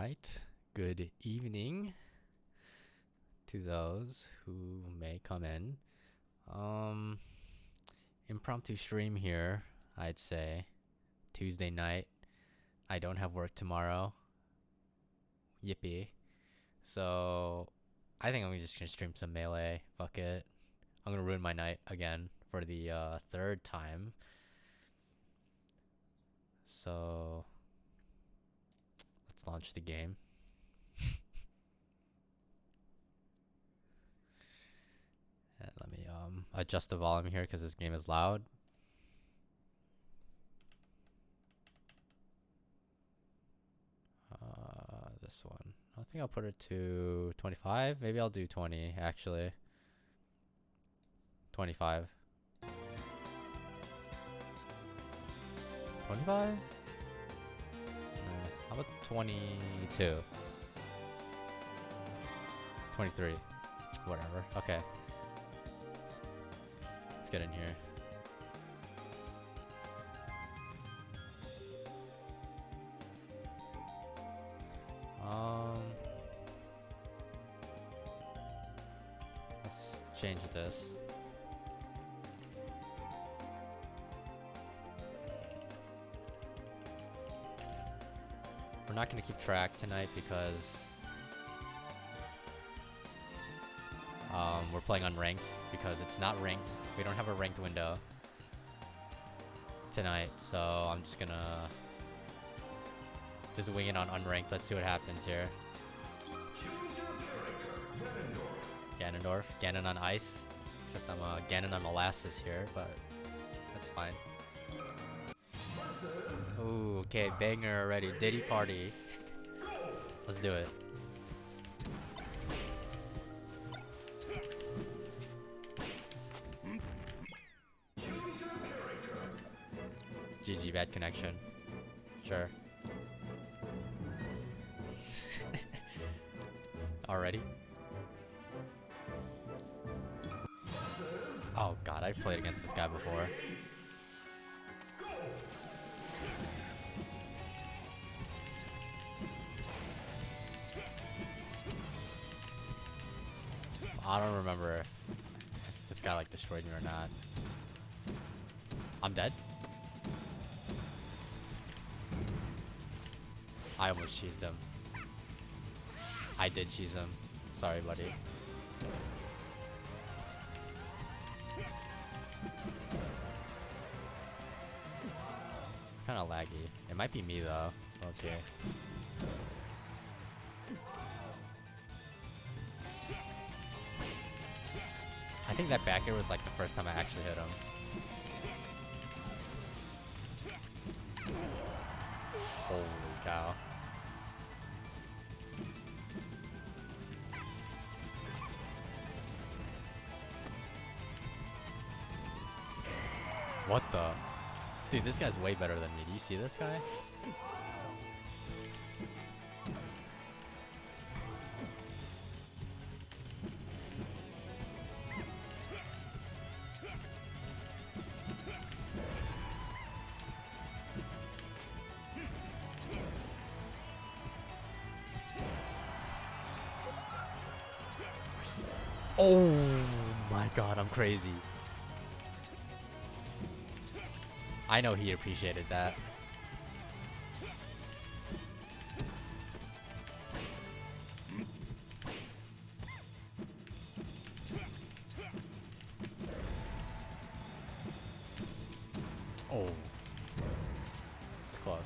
Alright, good evening to those who may come in. Impromptu stream here, I'd say. Tuesday night. I don't have work tomorrow. Yippee. So, I think I'm just gonna stream some Melee. Fuck it. I'm gonna ruin my night again for the third time. So, let's launch the game. And let me adjust the volume here because this game is loud. This one. I think I'll put it to 25. Maybe I'll do 20 actually. 25. 25? How about 22? 23. Whatever. Okay. Let's get in here. Let's change this. We're not going to keep track tonight because we're playing unranked because it's not ranked. We don't have a ranked window tonight, so I'm just gonna wing it on unranked. Let's see what happens here. Ganondorf. Ganon on ice. Except I'm Ganon on molasses here, but that's fine. Ooh, okay, banger already. Diddy party. Let's do it. GG, bad connection. Sure. Already? Oh god, I've played against this guy before. I don't remember if this guy like destroyed me or not. I'm dead? I almost cheesed him. I did cheese him. Sorry, buddy. Kinda laggy. It might be me though. Okay. I think that back air was like the first time I actually hit him. Holy cow. What the? Dude, this guy's way better than me. Do you see this guy? Oh my god, I'm crazy. I know he appreciated that. Oh. It's close.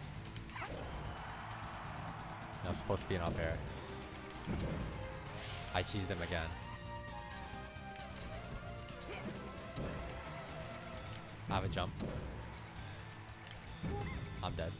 That was supposed to be an up air. I cheesed him again. I have a jump. I'm dead.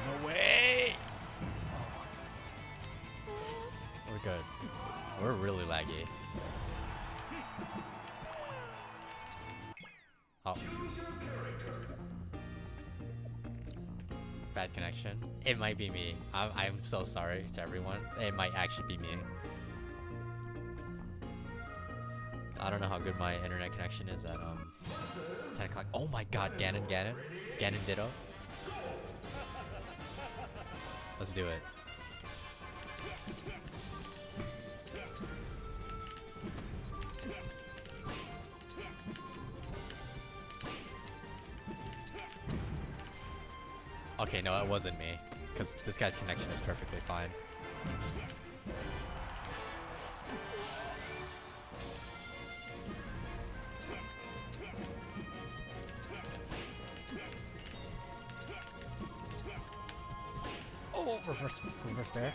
No way! We're good. We're really laggy. Oh. Bad connection. It might be me. I'm so sorry to everyone. It might actually be me. I don't know how good my internet connection is at 10 o'clock. Oh my god, Ganon Ditto. Let's do it. Okay, no, it wasn't me. Because this guy's connection is perfectly fine. Oh, reverse bear.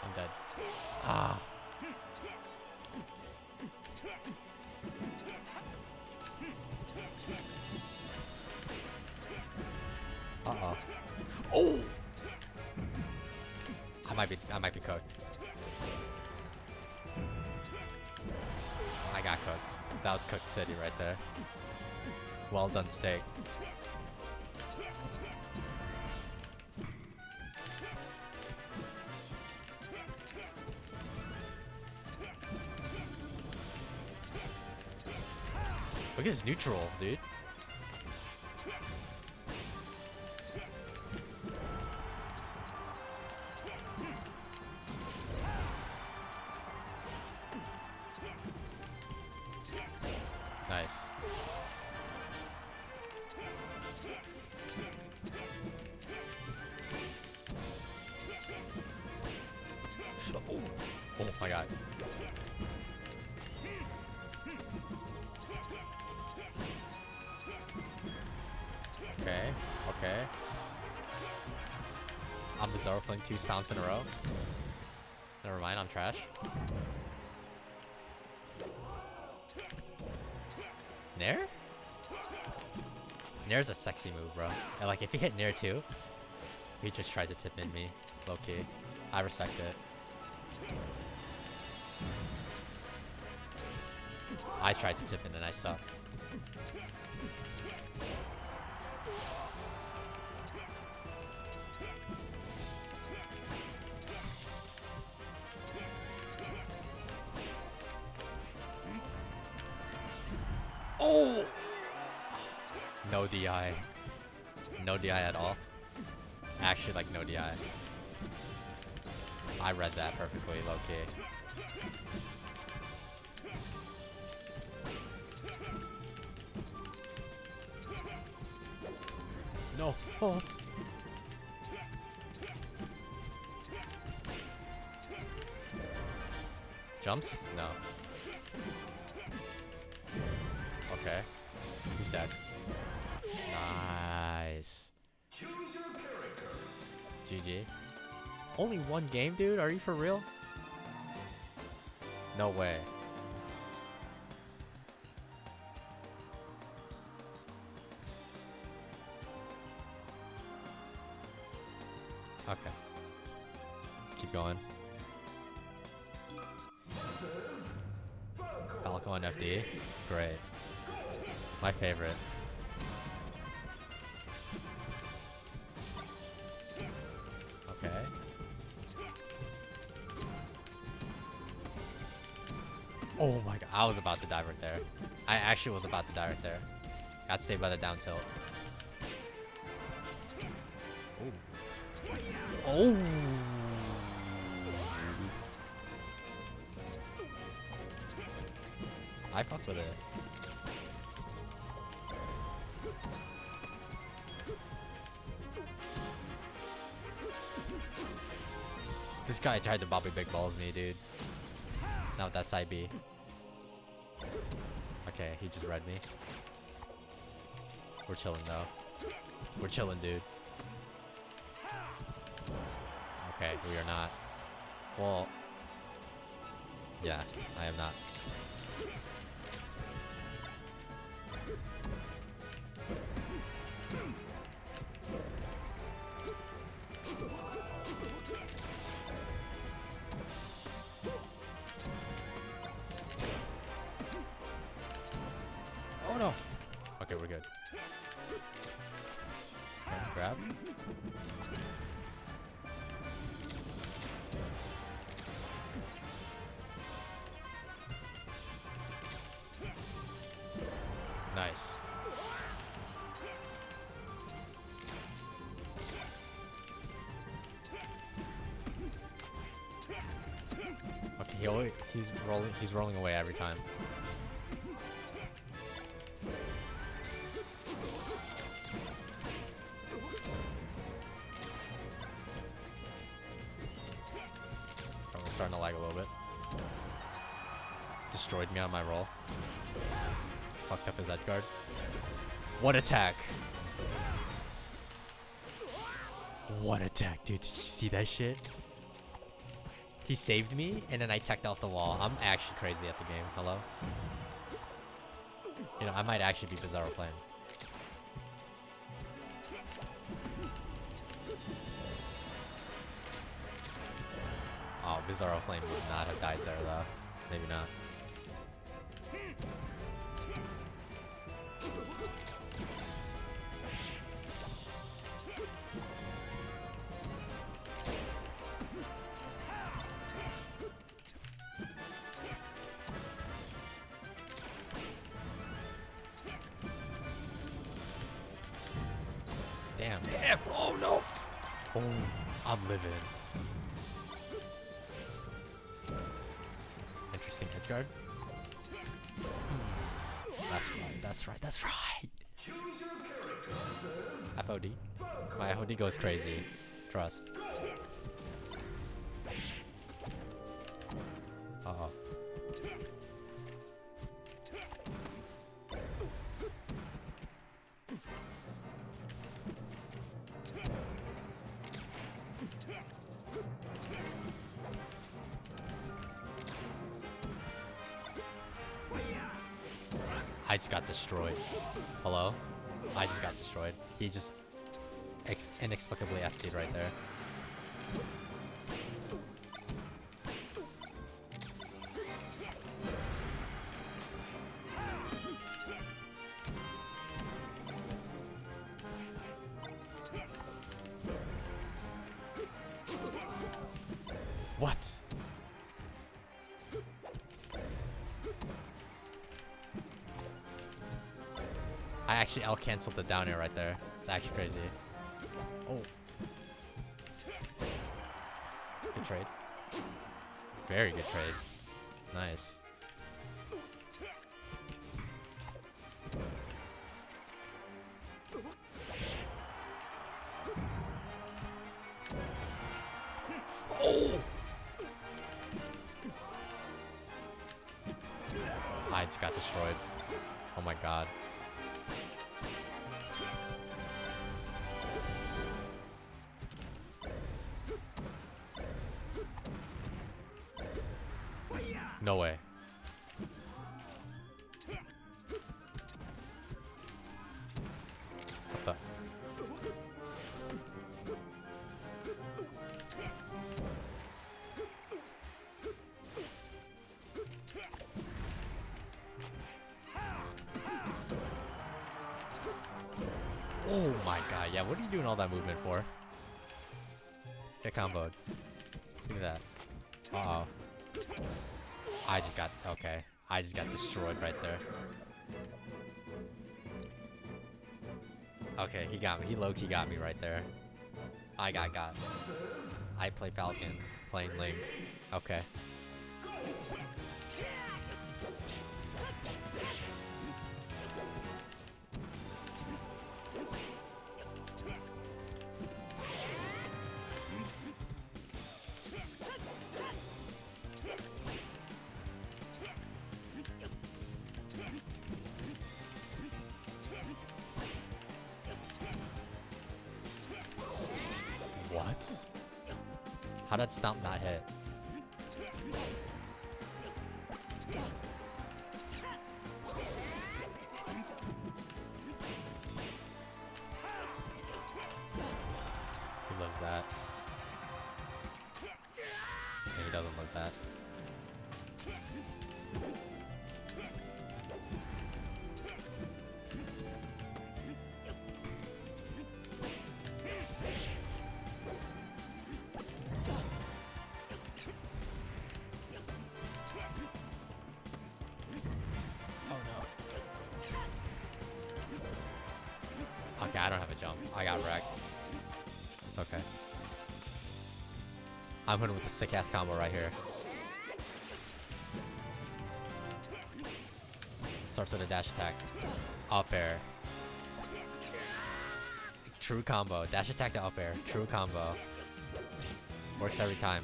I'm dead. Ah. Uh-oh. Oh! I might be cooked. I got cooked. That was cooked city right there. Well done steak. Look at this neutral, dude. Nice. Oh my god. Okay. I'm Bizarro playing 2 stomps in a row. Never mind, I'm trash. Nair? Nair's a sexy move, bro. And like, if he hit Nair too, he just tried to tip in me. Low key. I respect it. I tried to tip in and I suck. Oh! No DI. No DI at all. Actually, like, no DI. I read that perfectly, low-key. No. Oh. Jumps? No. Okay. He's dead. Nice. GG. Only one game, dude? Are you for real? No way. Okay. Let's keep going. Falco and FD. Great. My favorite. Okay. Oh my god. I was about to die right there. I actually was about to die right there. Got saved by the down tilt. Oh. I fucked with it. This guy tried to Bobby Big Balls me, dude. Not with that side B. Okay, he just read me. We're chilling though. We're chilling, dude. Okay, we are not. Well, yeah, I am not. grab. Nice. Okay, he's rolling away every time. I'm starting to lag a little bit. Destroyed me on my roll. Fucked up his edge guard. What attack? What attack, dude? Did you see that shit? He saved me, and then I teched off the wall. I'm actually crazy at the game. Hello? You know, I might actually be Bizarro Flame. Oh, Bizarro Flame would not have died there, though. Maybe not. Damn, oh no! Oh, I'm living. Interesting edge guard. That's right. FOD. My FOD goes crazy. Trust. Uh-oh. I just got destroyed. Hello? I just got destroyed. He just inexplicably SD'd right there. What? I actually out-canceled the down air right there. It's actually crazy. Oh. Good trade. Very good trade. Nice. Oh! I just got destroyed. Oh my god. No way. What the? Oh my god, yeah, what are you doing all that movement for? Get comboed. Look at that. Uh-oh. I just got, okay. I just got destroyed right there. Okay, he got me. He low-key got me right there. I got. I play Falcon, playing Link. Okay. What? How'd that stomp not hit? He loves that. Yeah, he doesn't love that. don't have a jump. I got wrecked. It's okay. I'm hitting with the sick ass combo right here. Starts with a dash attack. Up air. True combo. Dash attack to up air. True combo. Works every time.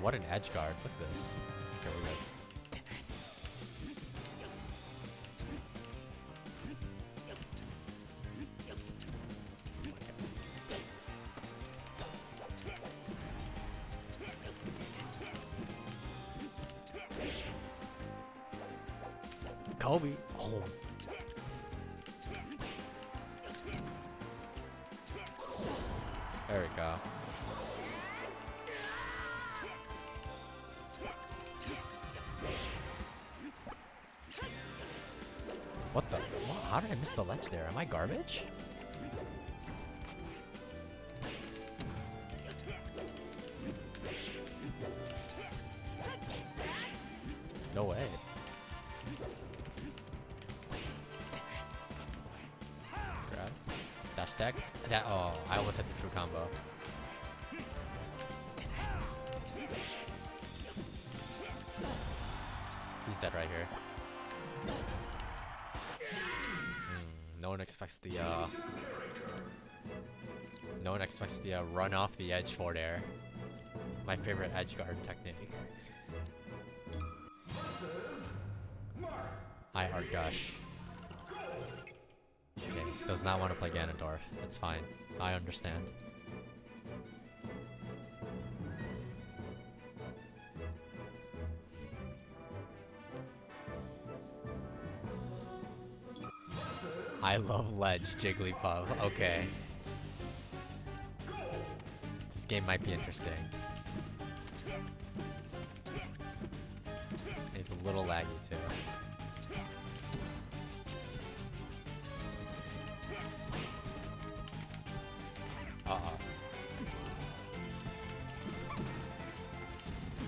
What an edge guard. Look at this. Okay, we're good. Kobe. Oh. There we go. What the? What? How did I miss the ledge there? Am I garbage? No way. Grab. Dash attack. Oh, I almost hit the true combo. He's dead right here. No one expects the run off the edge forward air. My favorite edge guard technique. I heart gush. Okay, does not want to play Ganondorf. That's fine. I understand. I love ledge, Jigglypuff. Okay. This game might be interesting. It's a little laggy too. Uh-oh.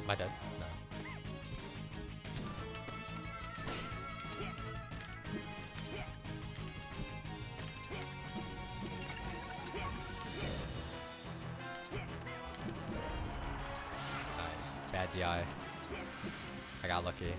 Am I dead? No. Nice. Bad DI. I got lucky.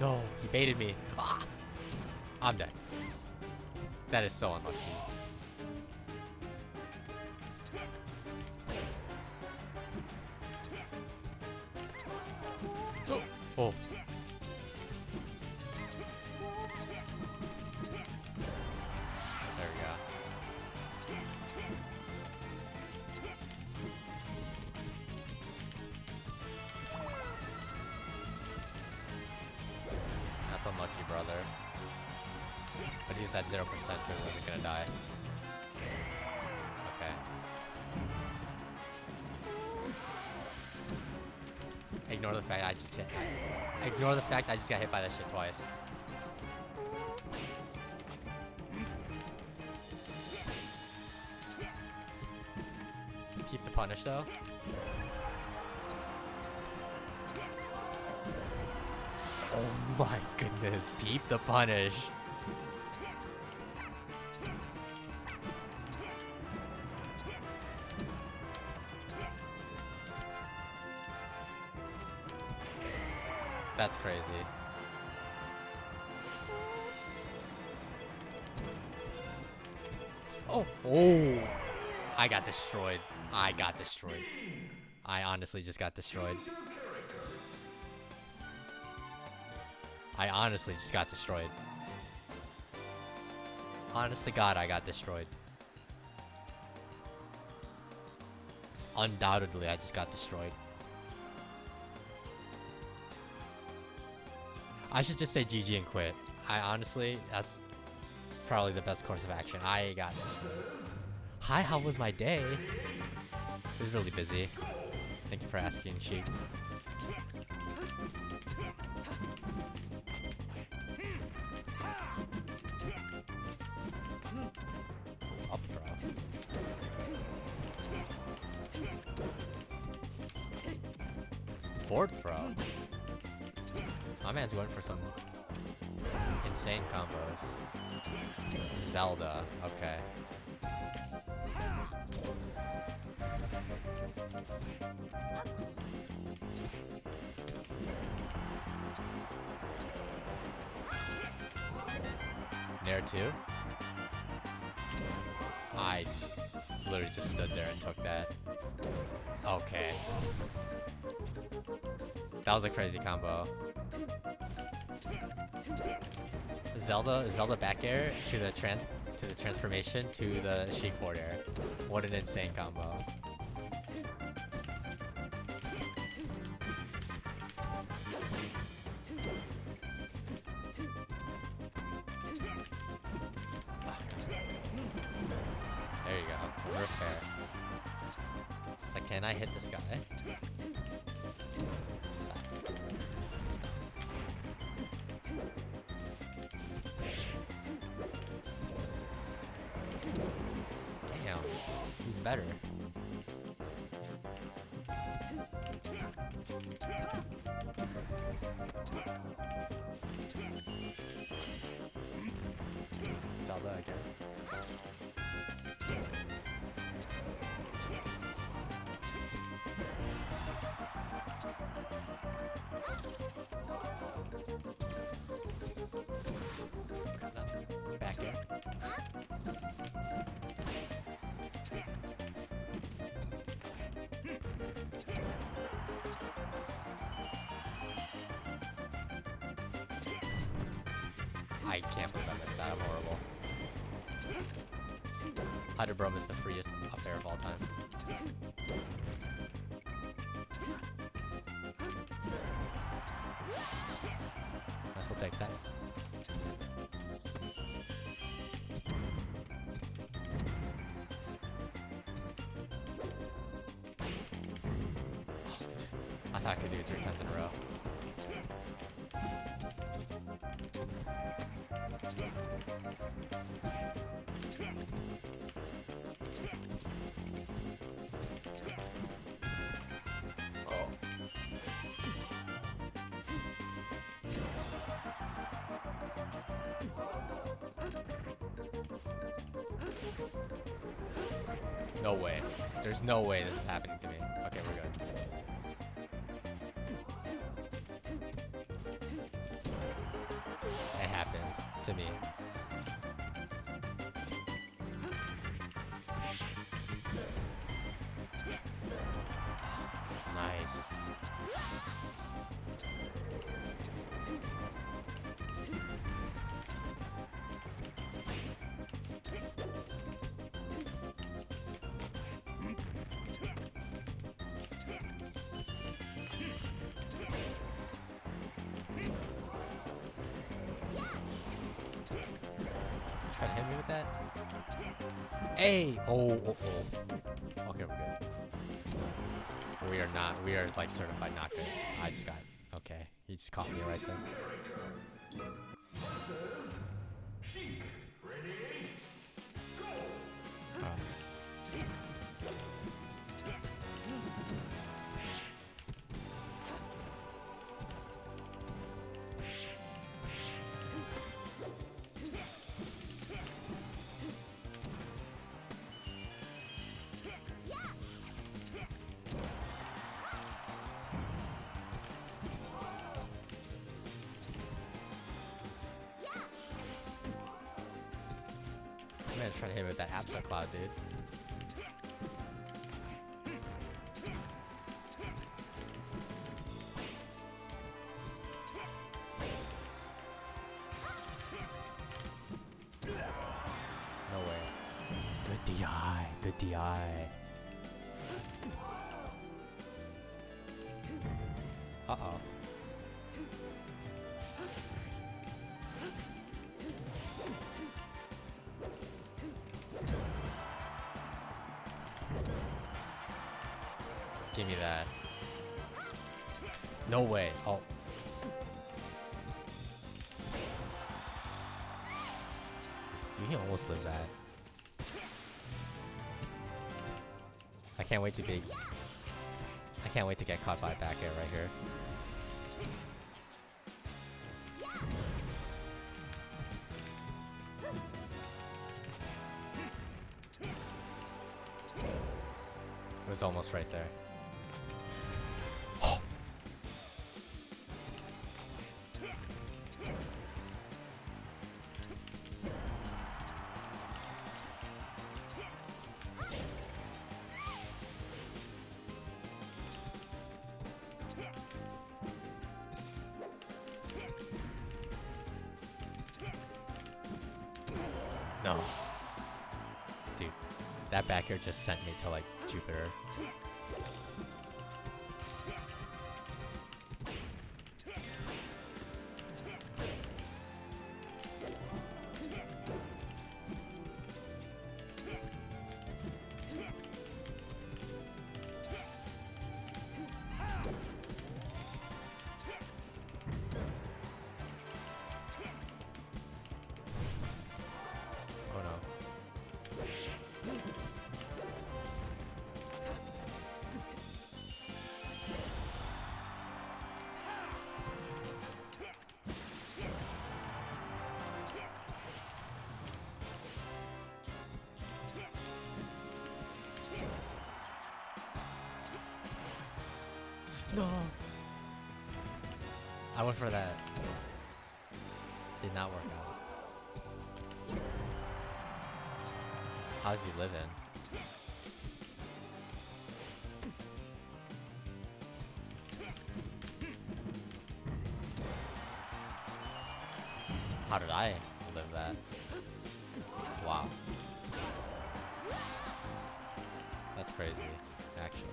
No, he baited me. Ah! I'm dead. That is so unlucky. Oh. Oh. There we go. That's unlucky, brother. But he was at 0%, so he wasn't gonna die. Okay. Ignore the fact I just get. Ignore the fact I just got hit by that shit twice. Keep the punish though. Oh my goodness, peep the punish. That's crazy. Oh, oh! I got destroyed. I got destroyed. I honestly just got destroyed. I honestly just got destroyed. Honest to God, I got destroyed. Undoubtedly, I just got destroyed. I should just say GG and quit. I honestly, that's probably the best course of action. I got destroyed. Hi, how was my day? It was really busy. Thank you for asking, Sheik. Up throw. Forward throw. My man's going for some insane combos. Zelda, okay. Nair 2? I literally just stood there and took that. Okay. That was a crazy combo. Zelda back air to the transformation to the Sheik forward air. What an insane combo. There you go. Reverse fair. It's like, can I hit this guy? Damn, he's better. Zelda again. Back air. I can't believe I missed that. I'm horrible. Hydrobrom is the freest up air of all time. Guess we'll take that. I thought I could do it 3 times in a row. No way. There's no way this is happening to me. Okay, we're good. It happened to me. Nice. Try to hit me with that. Hey! Oh. Okay, we're good. We are not. We are like certified not good. I just got. Okay. He just caught me right there. I'm gonna try to hit him with that Absa Cloud, dude. DI, good DI. Uh-oh. Give me that. No way. Oh. Dude, he almost lived that. I can't wait to be... I can't wait to get caught by a back air right here. It was almost right there. No. Dude, that back air just sent me to like Jupiter. Oh no. No. I went for that. Did not work out. How's he living? How did I live that? Wow. That's crazy, actually.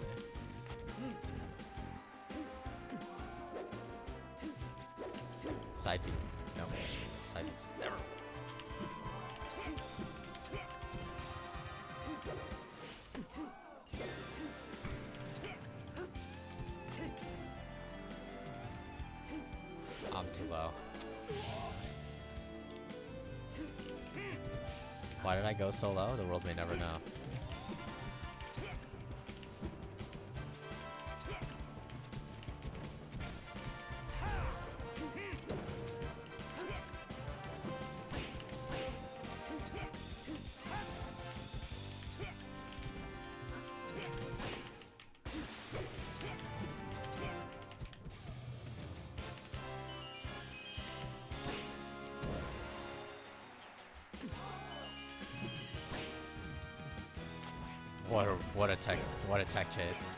Side beat. No. Side beats. Never. I'm too low. Why did I go so low? The world may never know. What a tech chase.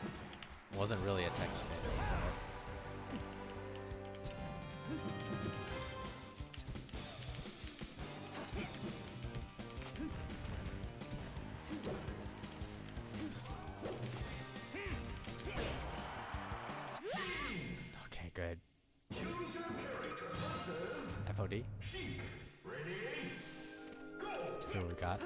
Wasn't really a tech chase. Okay, good. FOD. See what we got.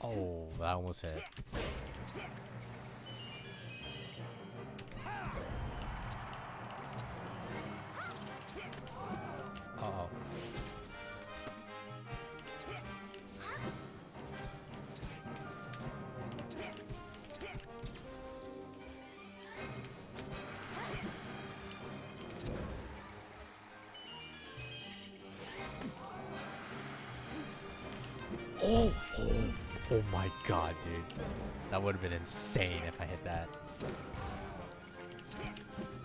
Oh, that almost hit. Uh-oh. Oh, oh, oh my god, dude. That would have been insane if I hit that.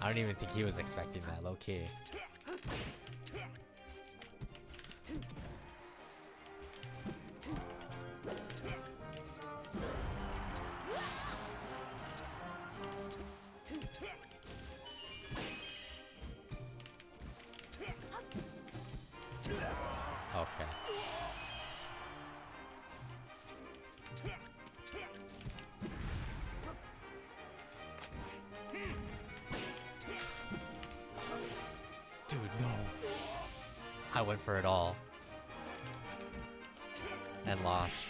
I don't even think he was expecting that, low key. Dude, no. I went for it all. And lost.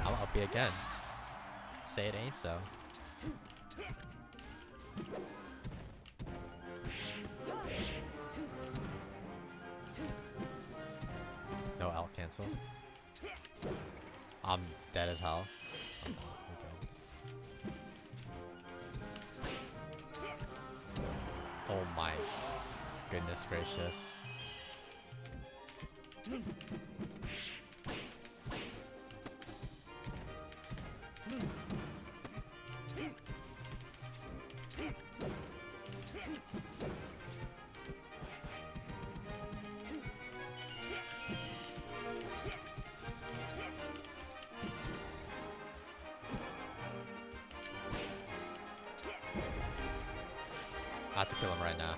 I'll up you again. Say it ain't so. No L cancel. I'm dead as hell. Oh, we're good. Oh my goodness gracious. I have to kill him right now.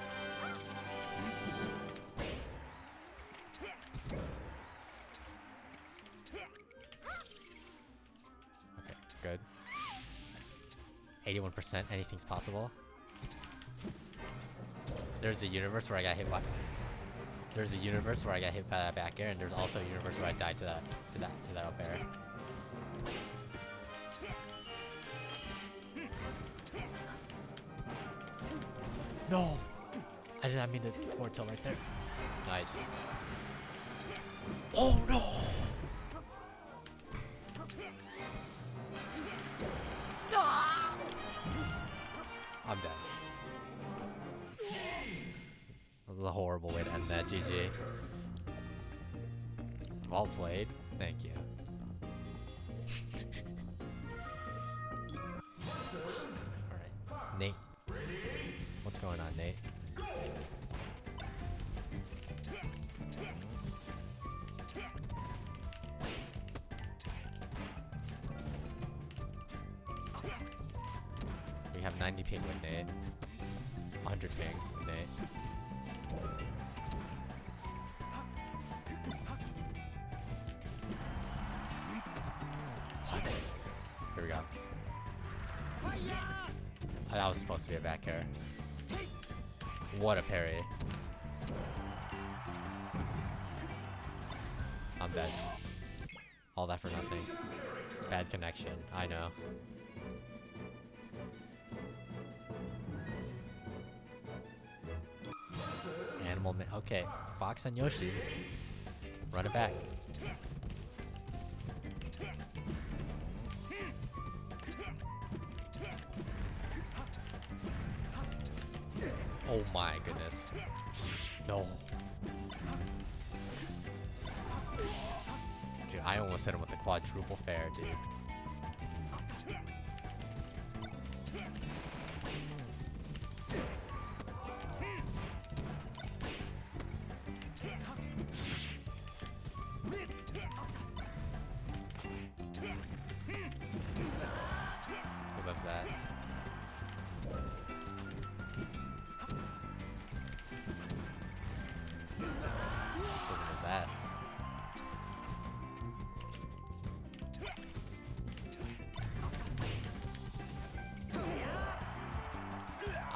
Okay, good. 81%, anything's possible. There's a universe where I got hit by that back air, and there's also a universe where I died to that up air. No! I did not mean to forward tilt right there. Nice. Oh no! I'm dead. That was a horrible way to end that, GG. Well played. Thank you. Alright. Nate. What's going on, Nate? We have 90 ping with Nate. 100 ping with Nate. What? Here we go. That was supposed to be a back air. What a parry. I'm dead. All that for nothing. Bad connection, I know. Animal man. Okay, Fox and Yoshi's. Run it back. Oh my goodness. No. Dude, I almost hit him with the quadruple fair, dude. Who loves that? Doesn't love that.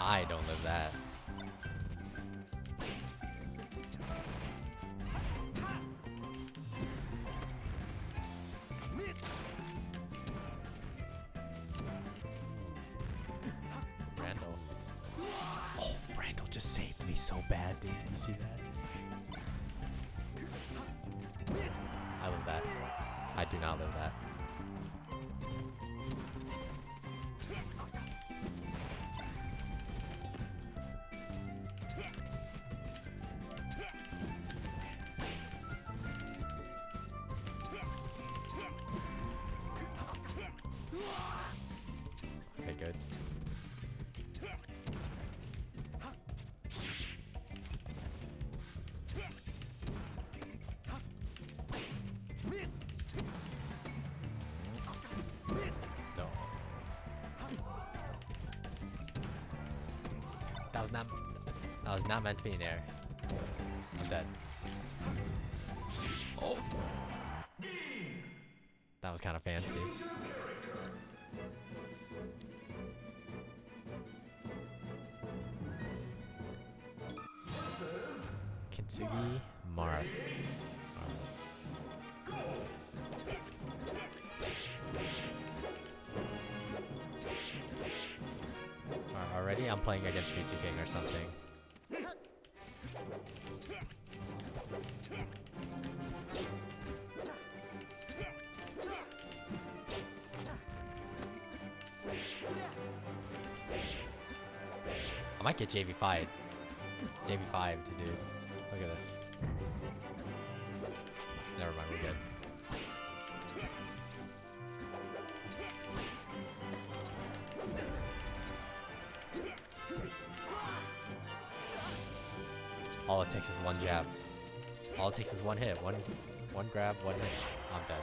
I don't live that. Randall. Oh, Randall just saved me so bad, dude. You see that? I live that. I do not live that. Okay, good. No. That was not meant to be in air. I'm dead. Oh. That was kind of fancy. Kintsugi Marth. Already I'm playing against Mewtwo King or something. I might get JV5'd. JV5'd, dude. Look at this. Never mind, we're good. All it takes is one jab. All it takes is one hit. One grab, one hit. I'm dead.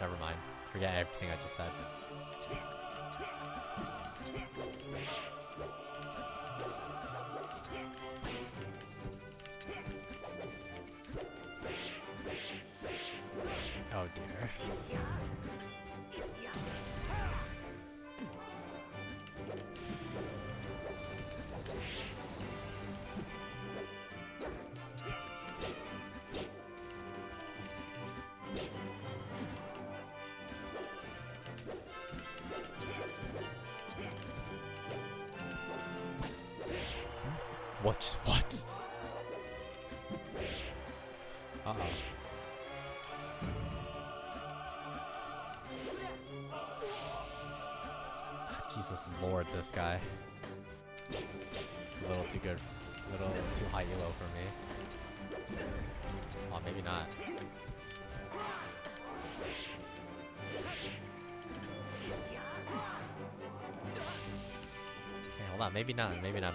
Never mind. Forget everything I just said. Oh dear. What? Uh-oh. Jesus Lord, this guy. A little too good. A little too high elo for me. Oh, maybe not. Hey, hold on. Maybe not. Maybe not.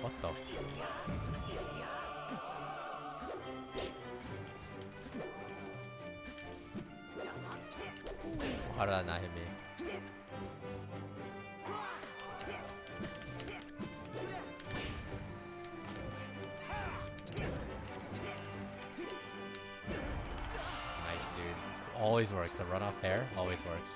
What the? How did that not hit me? Nice, dude. Always works. The run off air always works.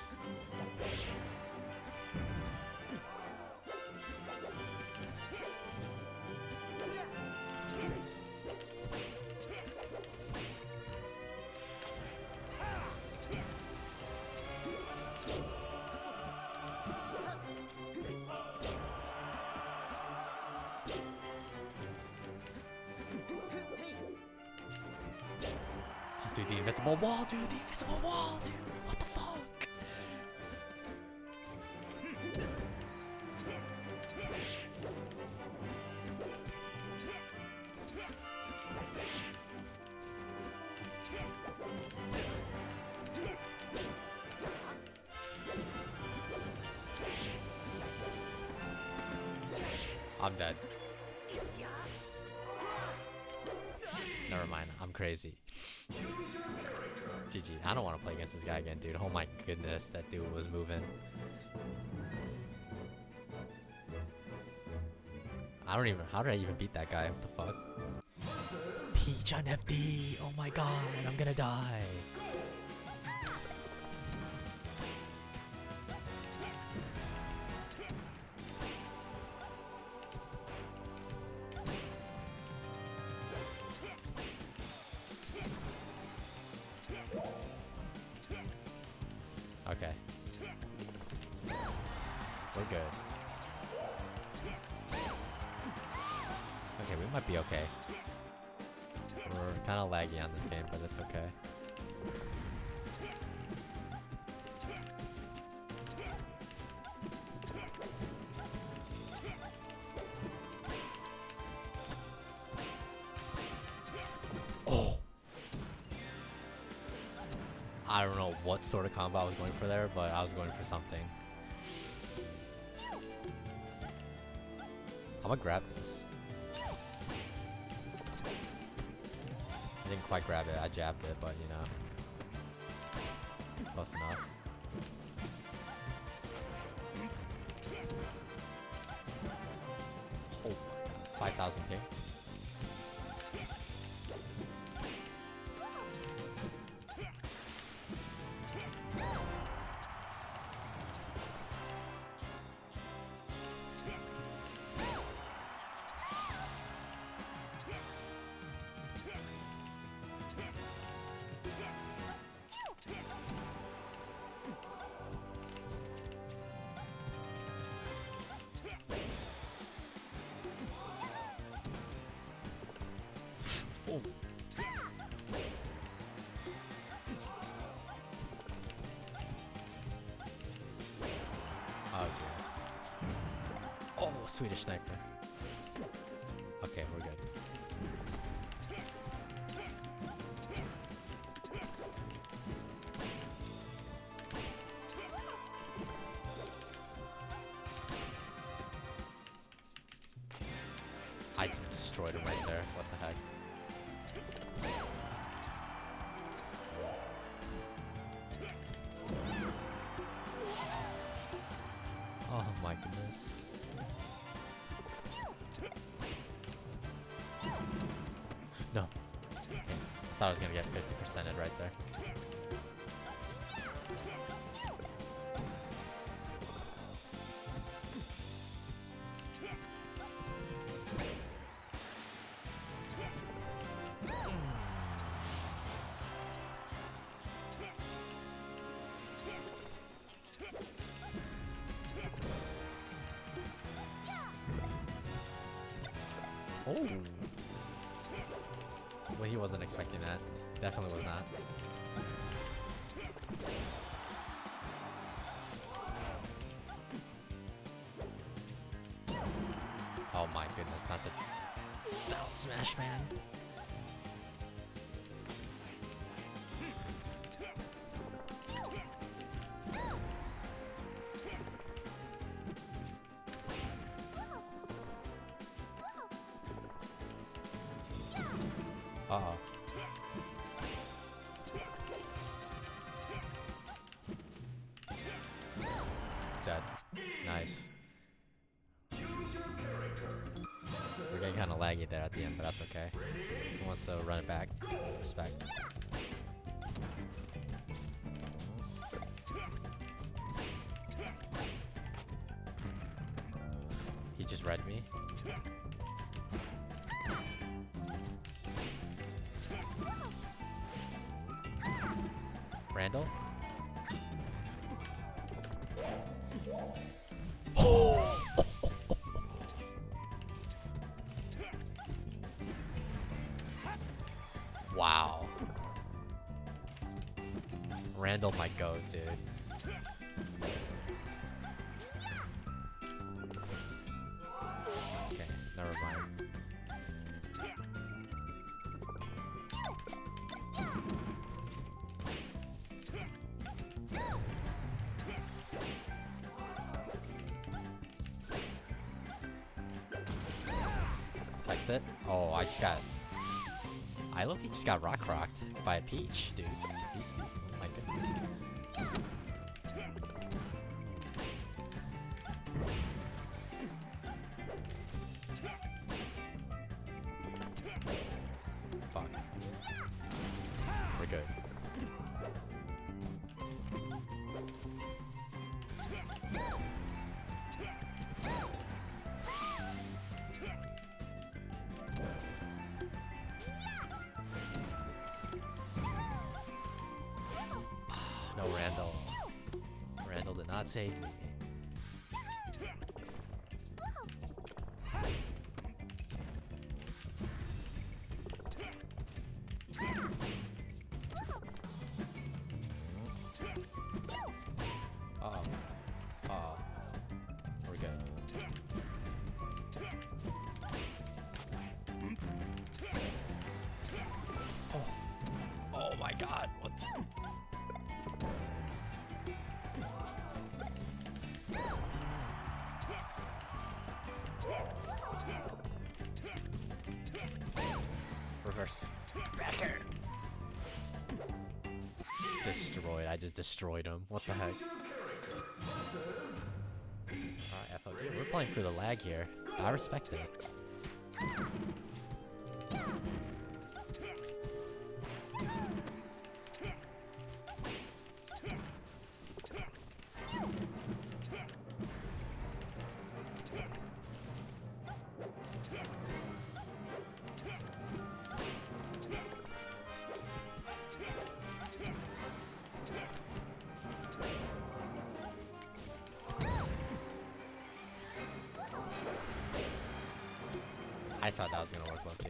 Dude, the invisible wall, dude, the invisible wall, dude, what the fuck? I'm dead. Never mind, I'm crazy. GG. I don't want to play against this guy again, dude. Oh my goodness, that dude was moving. I don't even. How did I even beat that guy? What the fuck? Peach on FD. Oh my god, I'm gonna die. Okay. We're good. Okay, we might be okay. We're kind of laggy on this game, but it's okay. Oh! I don't know what sort of combo I was going for there, but I was going for something. I'm gonna grab this. didn't quite grab it. I jabbed it, but you know, close enough. Oh, 5,000 ping. Oh. Oh dear. Oh, Swedish sniper. Okay, we're good. I just destroyed him right there. What the heck? Oh my goodness. No. Okay. Thought I was gonna get 50%ed right there. Oh. Well, he wasn't expecting that. Definitely was not. Oh my goodness, not the down smash, man. Uh-oh. It's dead. Nice. We're getting kind of laggy there at the end, but that's okay. He wants to run it back. Respect. He just read me. Randall? Wow. Randall might go, dude. Okay, never mind. Text it? Oh, I just got... I look, he just got rocked by a peach, dude. He's, oh my goodness. Fuck. We're good. No, Randall. Randall did not save me. Uh-oh. Uh-oh. We're good. Oh. Oh my god. What the... Reverse. Back here. Destroyed. I just destroyed him. What the heck? Alright, FOD. We're playing through the lag here. I respect it. I thought that was gonna work low-key.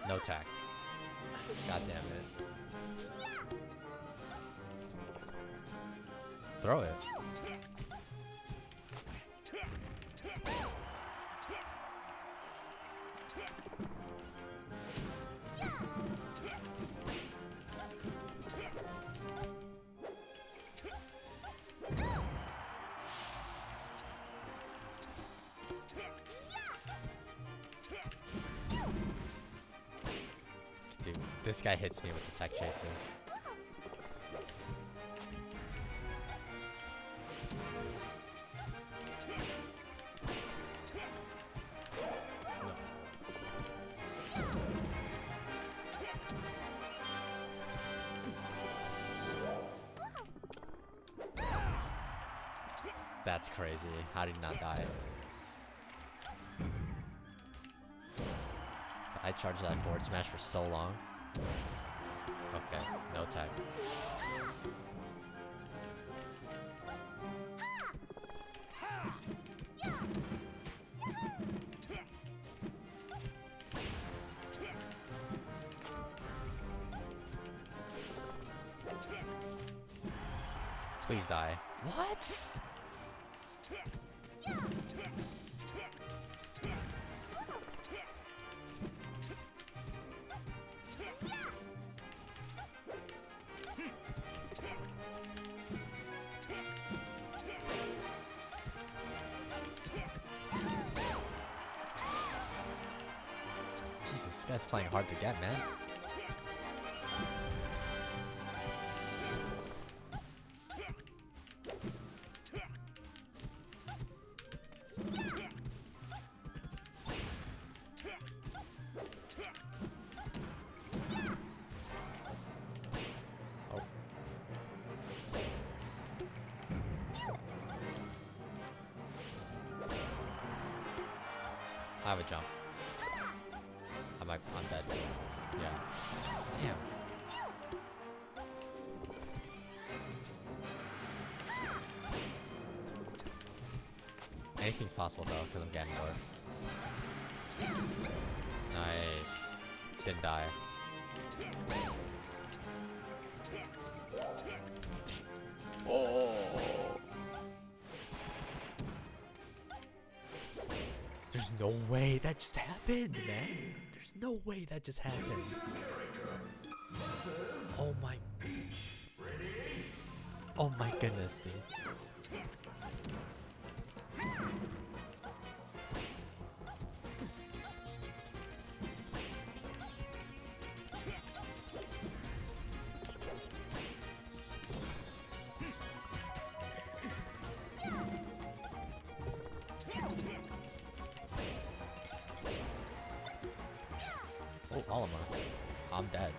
No tack. God damn it. Throw it. Dude, this guy hits me with the tech chases. That's crazy. How did he not die? I charged that forward smash for so long. Okay, no tag. Please die. What? Jesus, this guy's playing hard to get, man. Oh. I have a jump. I'm dead. Yeah. Damn. Anything's possible though, because I'm getting more. Nice. Didn't die. Oh! There's no way that just happened, man. There's no way that just happened. Oh my. Oh my goodness, dude. Oh, Alma. I'm dead.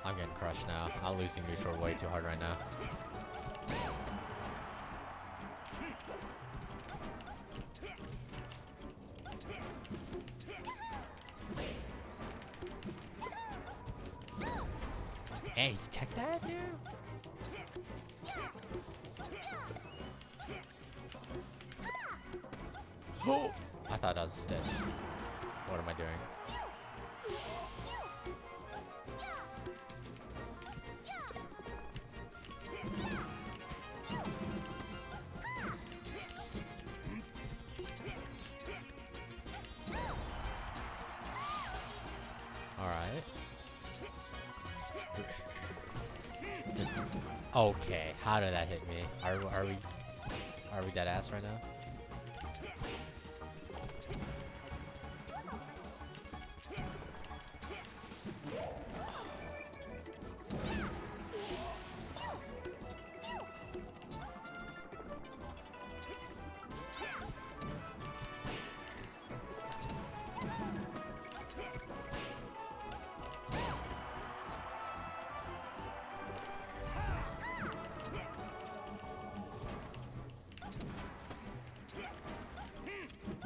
I'm getting crushed now. I'm losing neutral way too hard right now. Hey, you tech that, dude? Oh! I thought that was a stitch. What am I doing? Just okay. How did that hit me? Are we dead ass right now?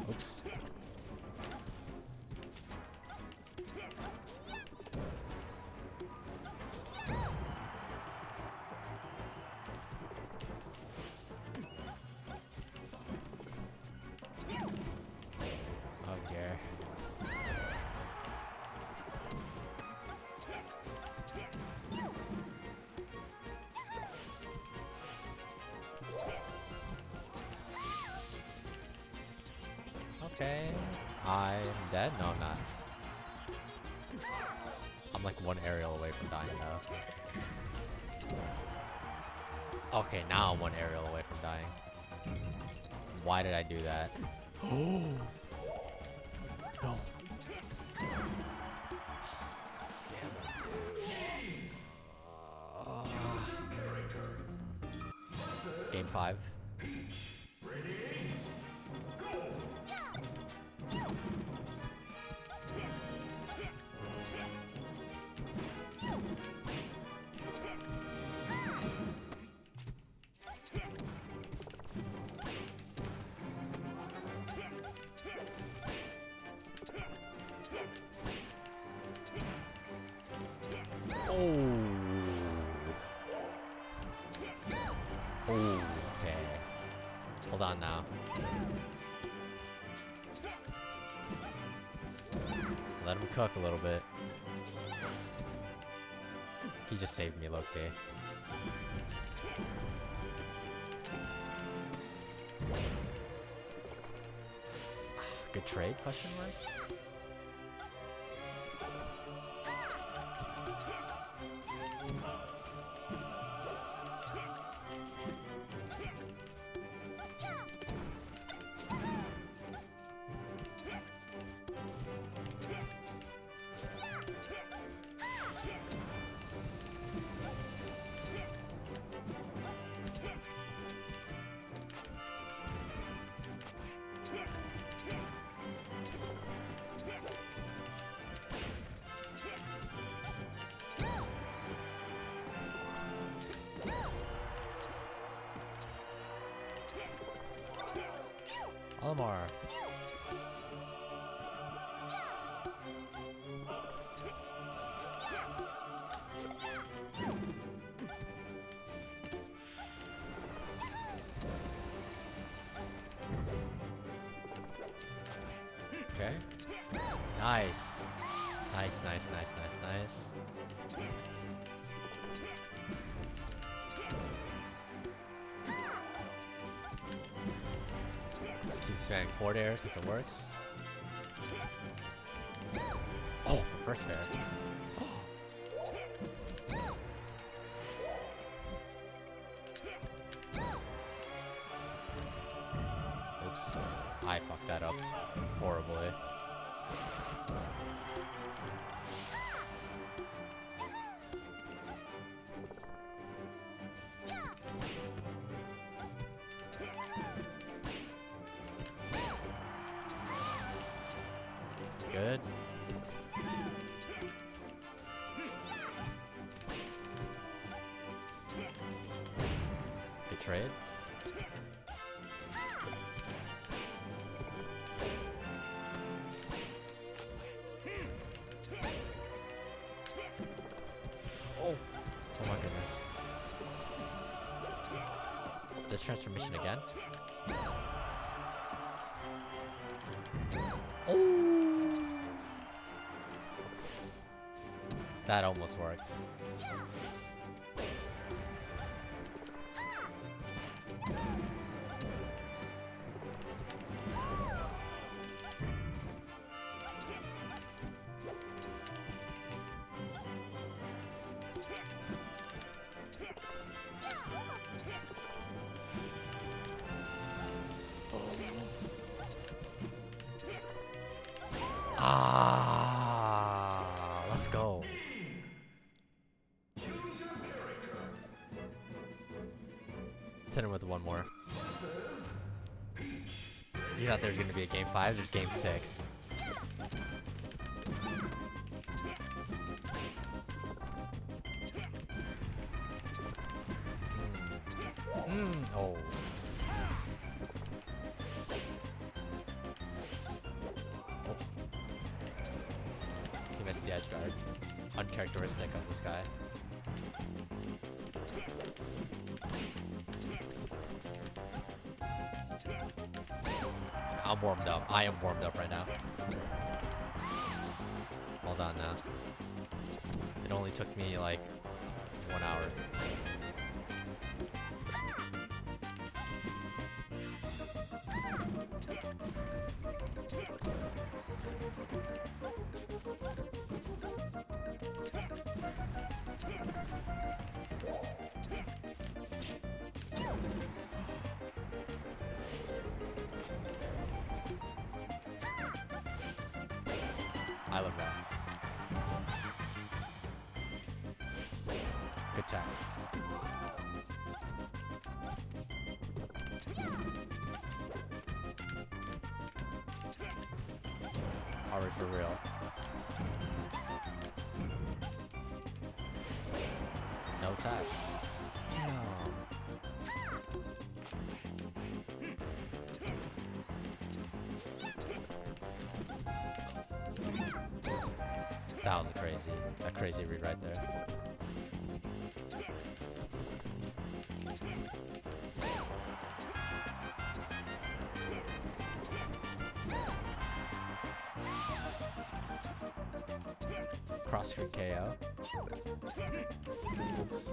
Oops. Oh dear. Okay. I'm dead? No, I'm not. I'm like one aerial away from dying now. Okay, now I'm one aerial away from dying. Why did I do that? Oh! No. Game 5. Oh, okay. Hold on now. Let him cook a little bit. He just saved me, low-key. Good trade, question mark? Olimar. Okay. Nice. Nice, nice, nice, nice, nice. Just keep spamming forward air because it works. Oh, first fair. Oops. I fucked that up horribly. Good. Good trade. Oh my goodness. This transformation again? Oh! That almost worked. hit him with one more. You thought there was gonna be a game 5? There's game 6. Oh. He missed the edge guard. Uncharacteristic of this guy. I'm warmed up. I am warmed up right now. Hold on now. It only took me like 1 hour. I love that. Good tap. Are we for real? No tap. Damn. That was a crazy read right there. Cross screen KO. Oops.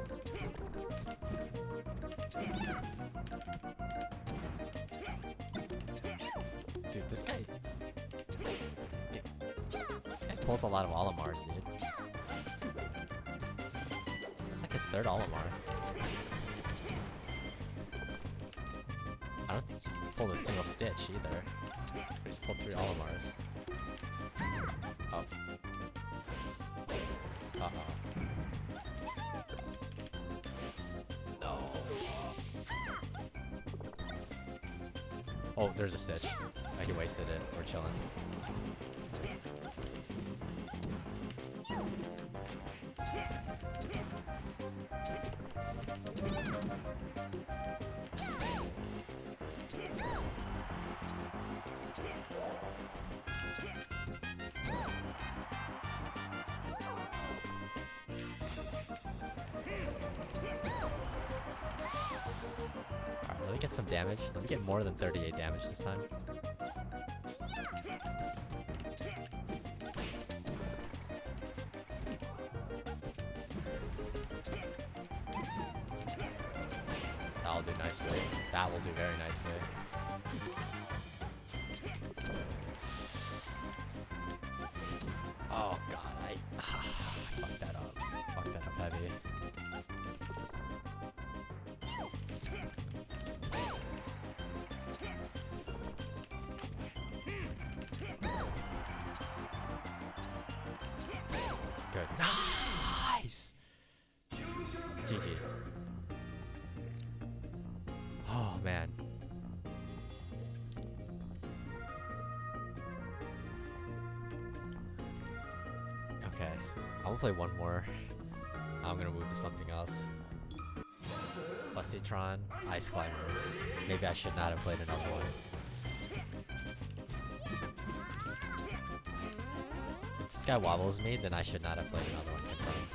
Dude, this guy pulls a lot of Olimars, dude. It's like his third Olimar. I don't think he's pulled a single stitch either. He's pulled 3 Olimars. Oh. Uh-oh. No. Oh, there's a stitch. He wasted it. We're chilling. Alright, let me get some damage. Let me get more than 38 damage this time. That'll do nicely. That will do very nicely. Oh god, I fucked that up. Fucked that up heavy. Good. Nice! GG. Oh man. Okay, I'm gonna play one more. I'm gonna move to something else. Bustytron, Ice Climbers. Maybe I should not have played another one. If this guy wobbles me, then I should not have played another one confirmed.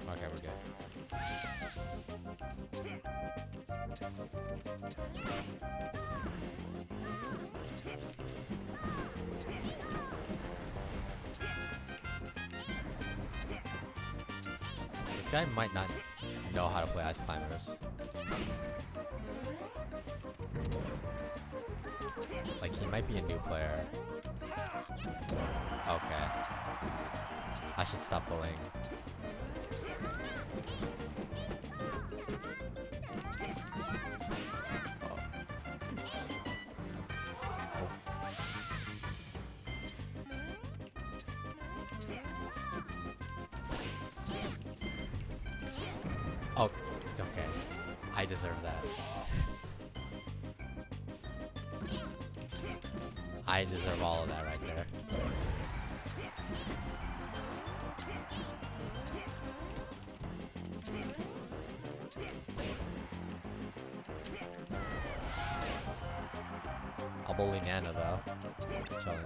Okay, we're good. This guy might not know how to play Ice Climbers. Like, he might be a new player. Okay. I should stop bullying. Oh, okay. I deserve that. I deserve all of that right there. I'll bully Nana though. Chillin'.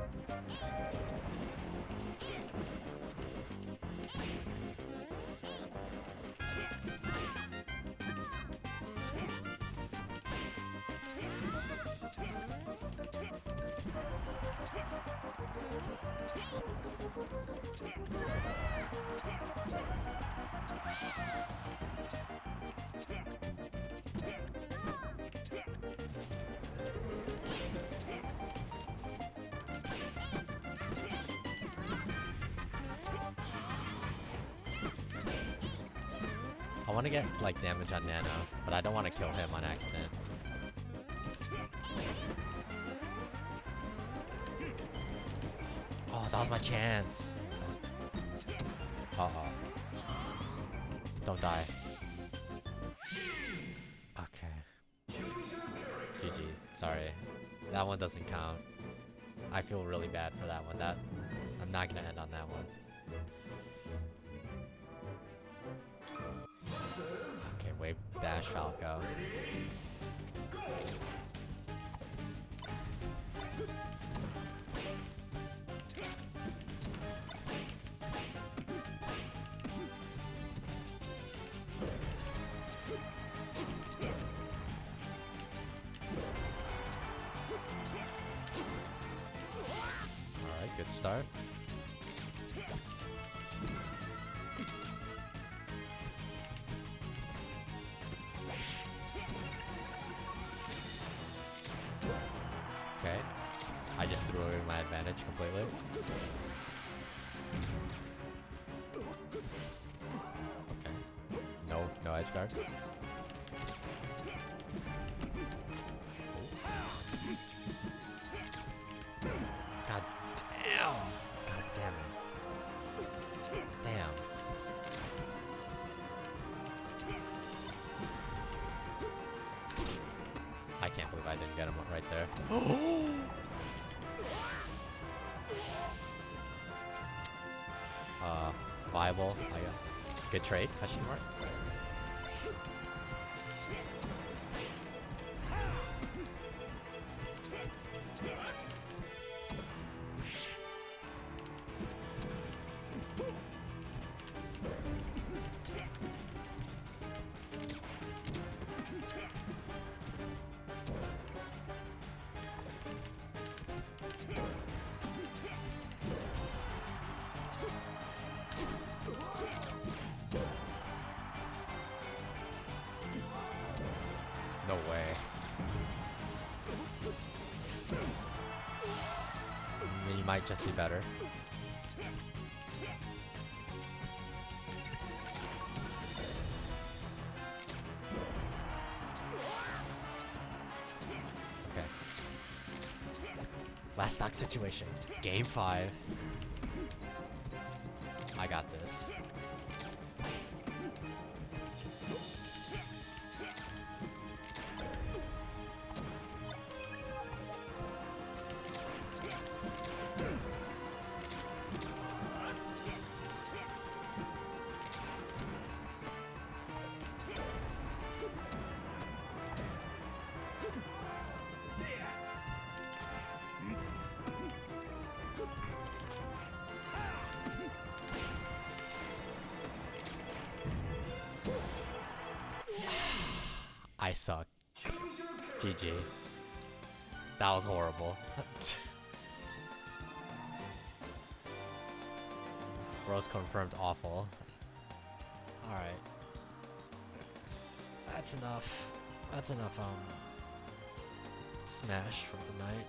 I want to get like damage on Nana, but I don't want to kill him on accident. Oh, that was my chance. Uh-oh. Don't die. Okay. GG. Sorry. That one doesn't count. I feel really bad for that one. I'm not gonna end on that one. Okay, wave dash Falco. Alright, good start. Okay. I just threw away my advantage completely. Okay. No edge guard. God damn! God damn it. Damn. I can't believe I didn't get him right there. Viable, I guess. Good trade, question mark. No way. You might just be better. Okay. Last stock situation. Game 5. I got this. I suck. GG. That was horrible. Rose confirmed awful. Alright. That's enough. That's enough, Smash for tonight.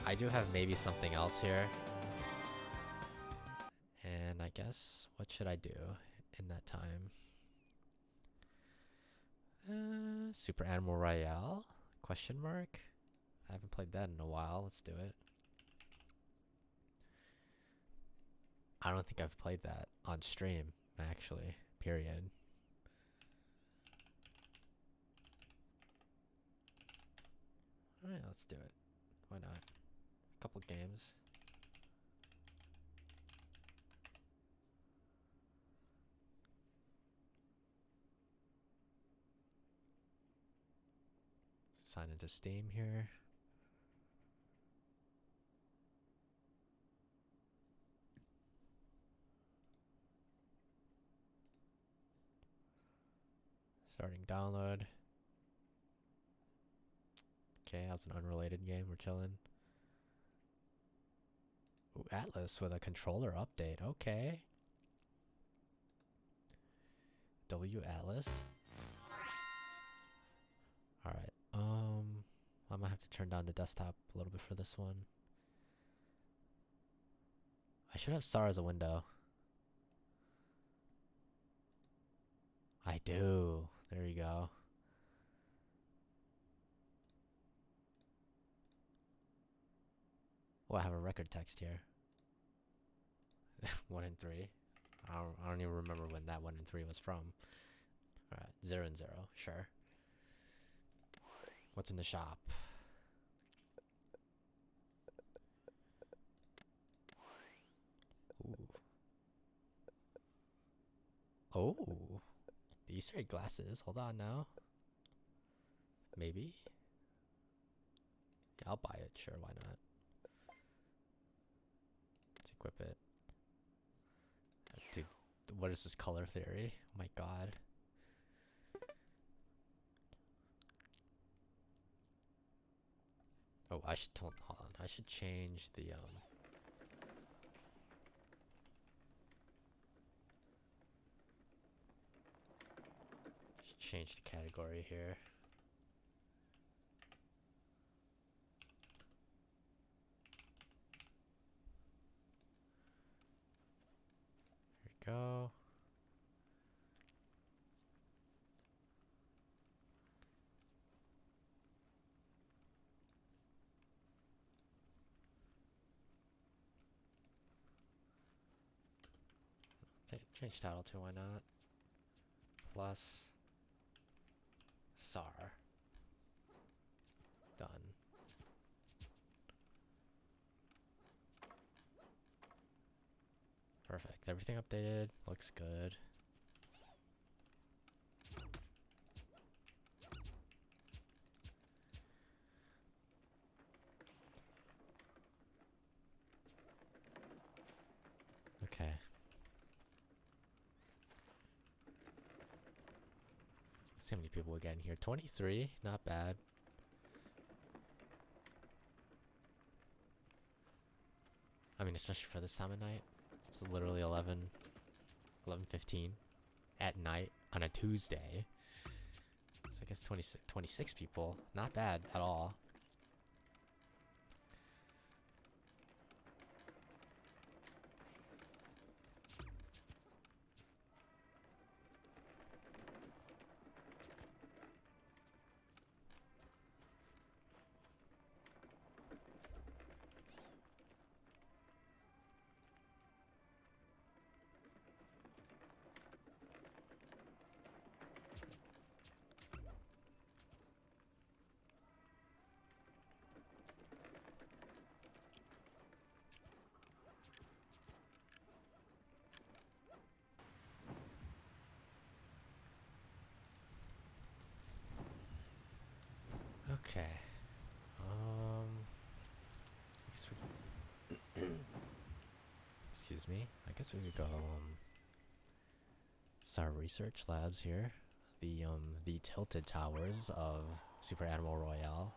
I do have maybe something else here. And I guess, what should I do in that time? Super Animal Royale? Question mark? I haven't played that in a while. Let's do it. I don't think I've played that on stream, actually. Period. Alright, let's do it. Why not? A couple games. Sign into Steam here. Starting download. Okay, that's an unrelated game. We're chilling. Ooh, Atlas with a controller update. Okay. W Atlas. Alright. I might have to turn down the desktop a little bit for this one. I should have star as a window. I do. There you go. Oh, I have a record text here. 1 and 3. I don't even remember when that 1 and 3 was from. Alright, 0 and 0. Sure. What's in the shop? Ooh. Oh. The Easter egg glasses. Hold on now. Maybe? Yeah, I'll buy it. Sure, why not? Let's equip it. Dude, what is this color theory? Oh my god. Oh, I should hold on. I should change the should change the category here. Here we go. Change title to why not? Plus SAR. Done. Perfect. Everything updated. Looks good. Okay. See how many people we get in here. 23, not bad. I mean, especially for this time of night. It's literally 11:15 at night on a Tuesday. So I guess 26 people. Not bad at all. Okay. I guess we excuse me. I guess we could go start research labs here. The tilted towers of Super Animal Royale.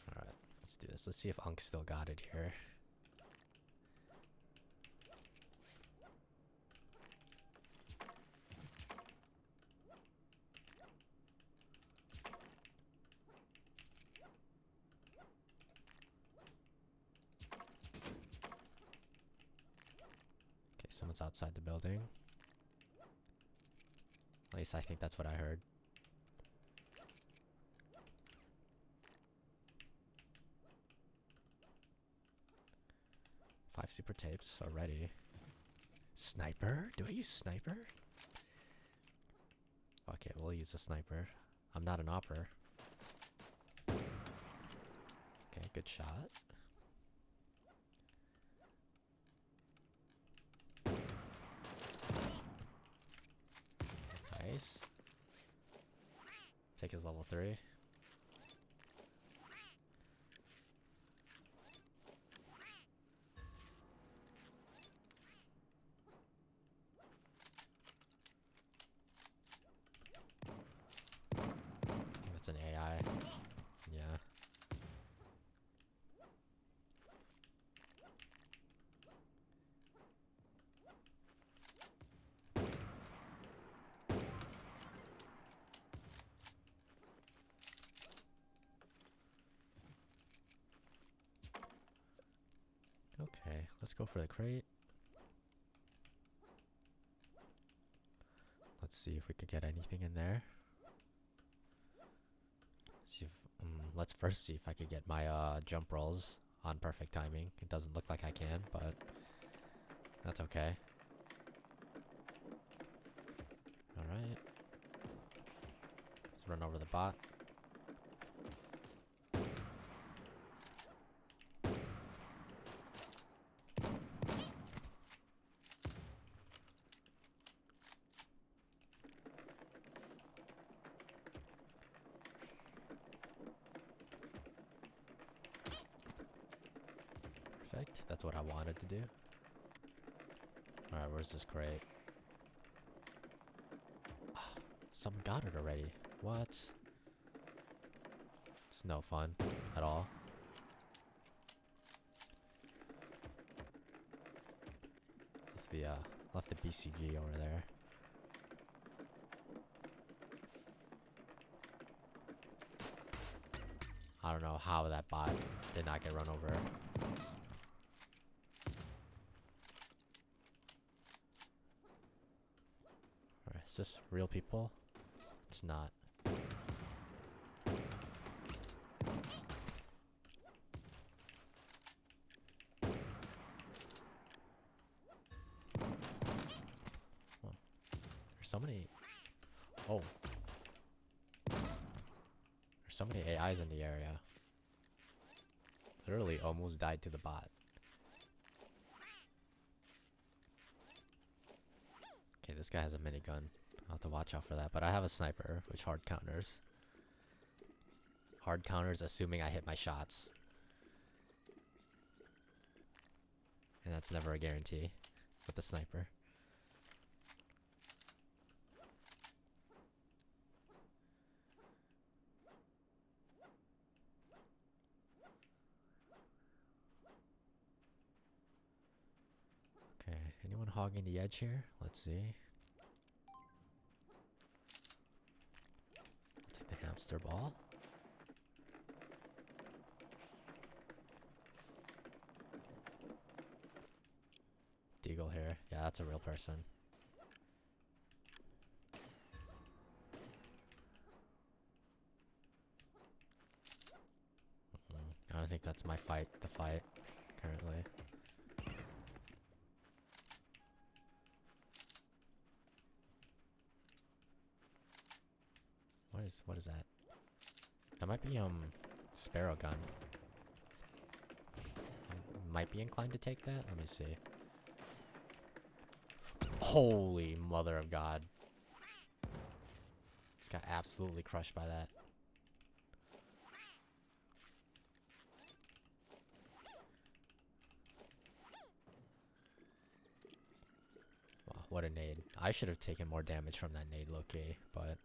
Alright, let's do this. Let's see if Unk still got it here. Someone's outside the building. At least I think that's what I heard. 5 super tapes already. Sniper? Do I use sniper? Okay, we'll use a sniper. I'm not an opper. Okay, good shot. Nice. Take his level 3. That's an AI. Yeah. Okay, let's go for the crate. Let's see if we could get anything in there. See if, let's first see if I could get my jump rolls on perfect timing. It doesn't look like I can, but that's okay. Alright. Let's run over the bot. Perfect. That's what I wanted to do. Alright, where's this crate? Oh, someone got it already. What? It's no fun at all. Left the BCG over there. I don't know how that bot did not get run over. Alright, is this real people? It's not. Well, there's so many. Oh. There's so many AIs in the area. Literally almost died to the bot. Okay, this guy has a minigun. I'll have to watch out for that. But I have a sniper, which hard counters. Hard counters assuming I hit my shots. And that's never a guarantee with the sniper. Okay, anyone hogging the edge here? Let's see. I'll take the hamster ball. Deagle here. Yeah, that's a real person. I don't think that's my fight, the fight, currently. What is that? That might be sparrow gun. I might be inclined to take that. Let me see. Holy mother of God. This got absolutely crushed by that. Wow, what a nade. I should have taken more damage from that nade, low-key, but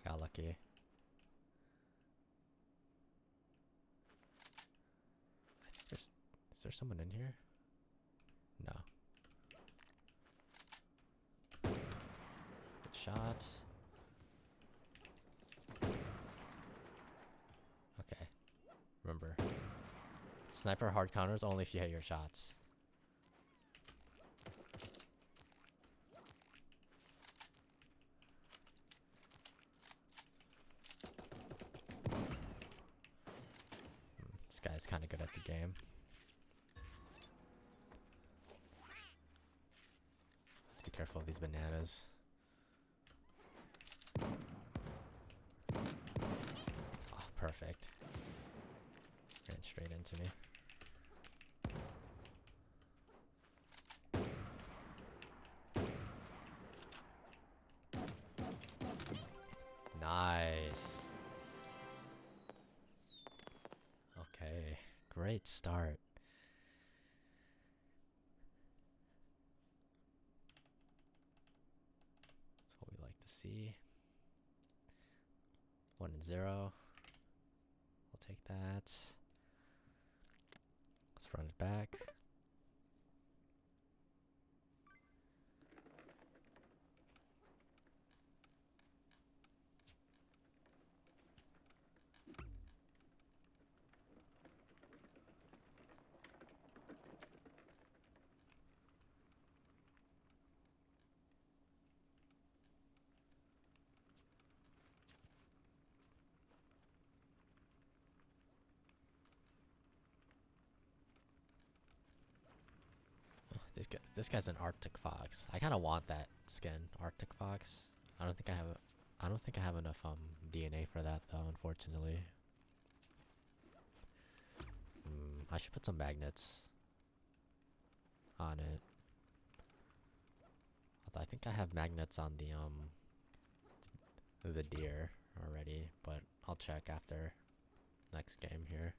I got lucky. Is there someone in here? No. Good shots. Okay. Remember. Sniper hard counters only if you hit your shots. This guy's kind of good at the game. all these bananas. Oh, perfect. Ran straight into me. Nice. Okay, great start. That's what we like to see. 1-0. We'll take that. Let's run it back. This guy's an Arctic Fox. I kind of want that skin, Arctic Fox. I don't think I have enough DNA for that though, unfortunately. I should put some magnets on it. Although I think I have magnets on the deer already, but I'll check after next game here.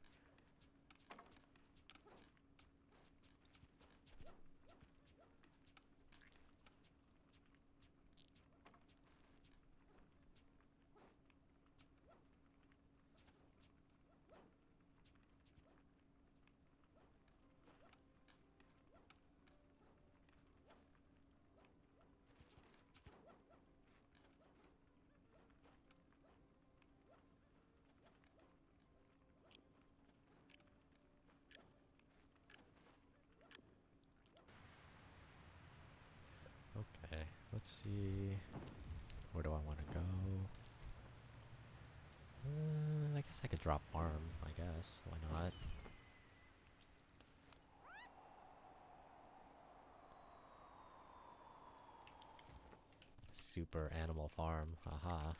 Okay, let's see. Where do I want to go? I guess I could drop farm, I guess. Why not? Super Animal Farm. Haha.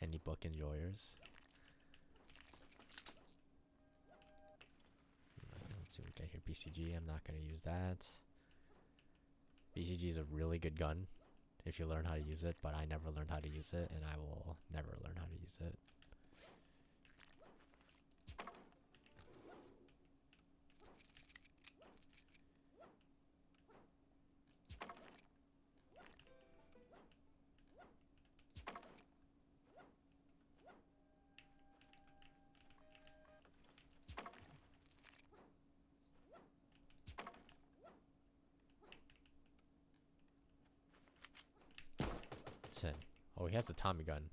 Any book enjoyers? Let's see what we get here. BCG, I'm not going to use that. BCG is a really good gun if you learn how to use it, but I never learned how to use it, and I will never learn how to use it. Oh, he has a Tommy gun.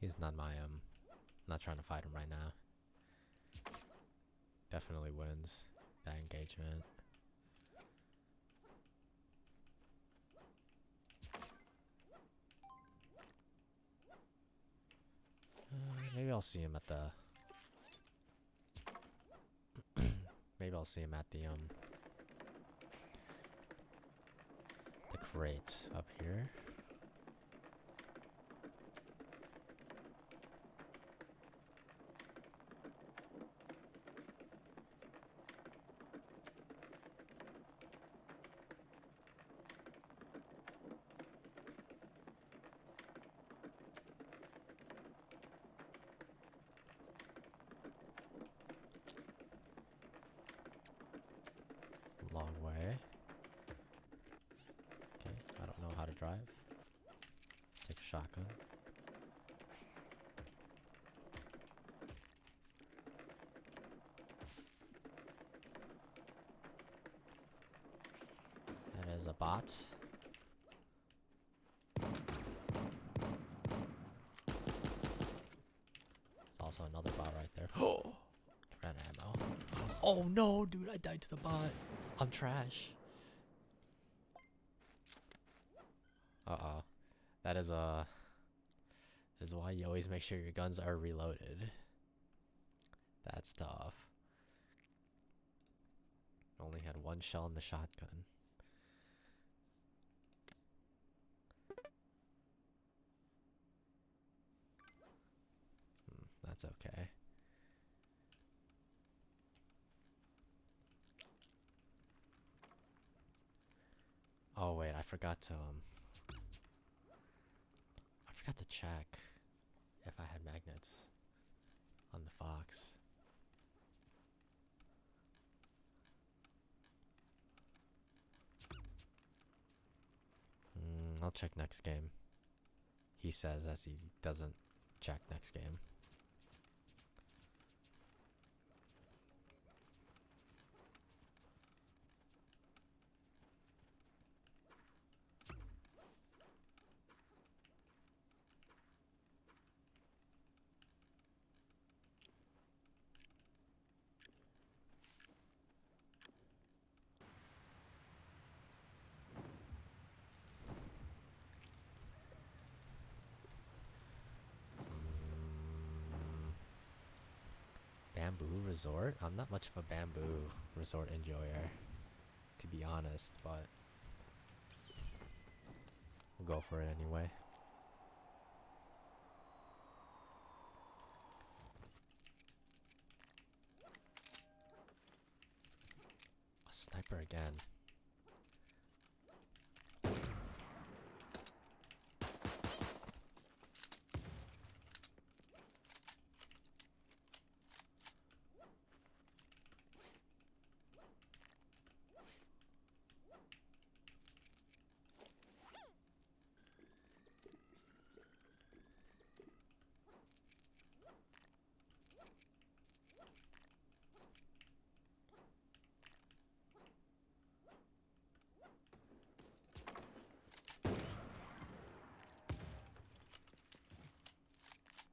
He's not my not trying to fight him right now. Definitely wins that engagement. Maybe I'll see him at the maybe I'll see him at the crate up here. Long way. Okay, I don't know how to drive. Take a shotgun. That is a bot. also another bot right there. Oh, ran out of ammo. Oh no, dude, I died to the bot. I'm trash. Uh-oh. That is why you always make sure your guns are reloaded. That's tough. Only had one shell in the shotgun. That's okay. Oh wait, I forgot to check if I had magnets on the Fox. I'll check next game. He says as he doesn't check next game. Bamboo Resort? I'm not much of a bamboo resort enjoyer, to be honest, but we'll go for it anyway. A sniper again.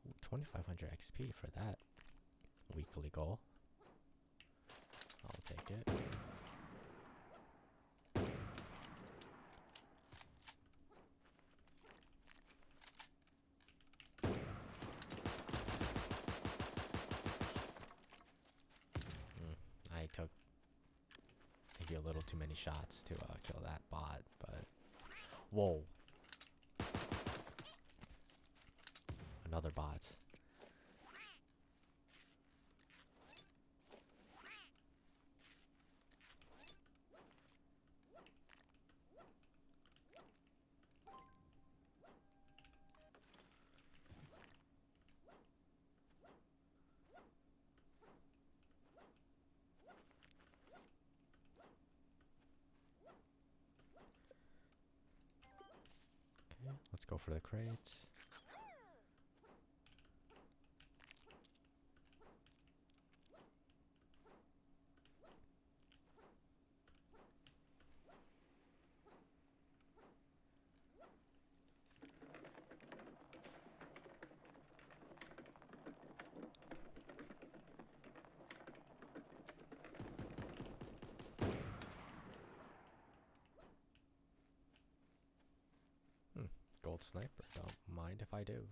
Ooh, 2500 XP for that weekly goal. I'll take it. I took maybe a little too many shots to kill that bot, but whoa. Another bot. Okay, let's go for the crates. Gold sniper, don't mind if I do.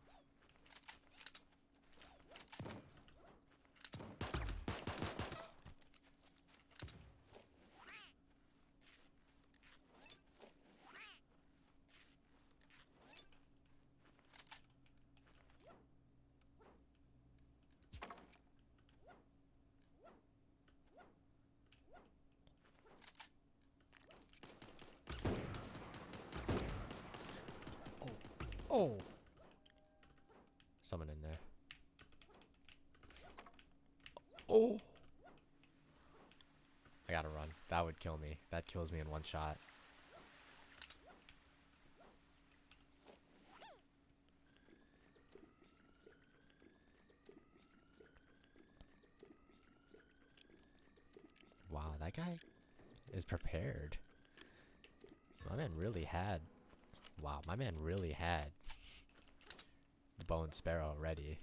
Oh! Someone in there. Oh! I gotta run. That would kill me. That kills me in one shot. Wow, that guy is prepared. My man really had... Wow, my man really had the bow and sparrow ready.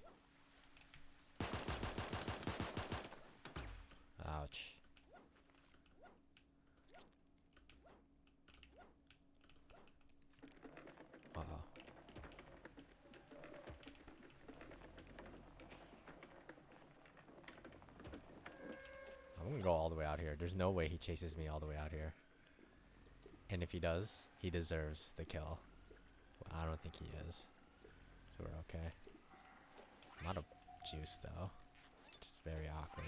I'm gonna go all the way out here. There's no way he chases me all the way out here. And if he does, he deserves the kill. Well, I don't think he is. So we're okay. I'm out of juice though. Just very awkward.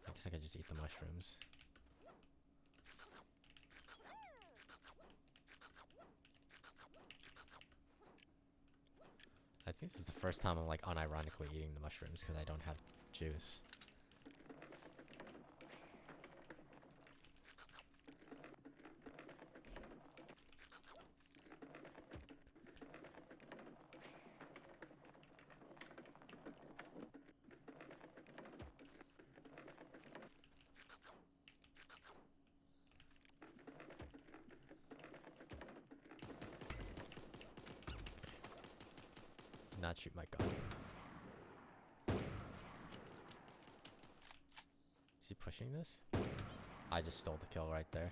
I guess I could just eat the mushrooms. I think this is the first time I'm like unironically eating the mushrooms because I don't have juice. Not shoot my gun. Is he pushing this? I just stole the kill right there.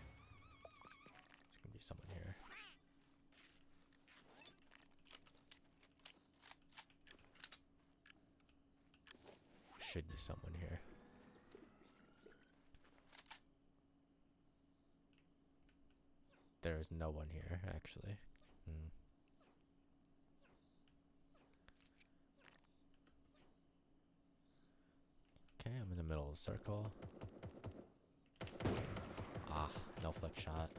There's gonna be someone here. Should be someone here. There is no one here, actually. Okay, I'm in the middle of the circle. Ah, no flick shot.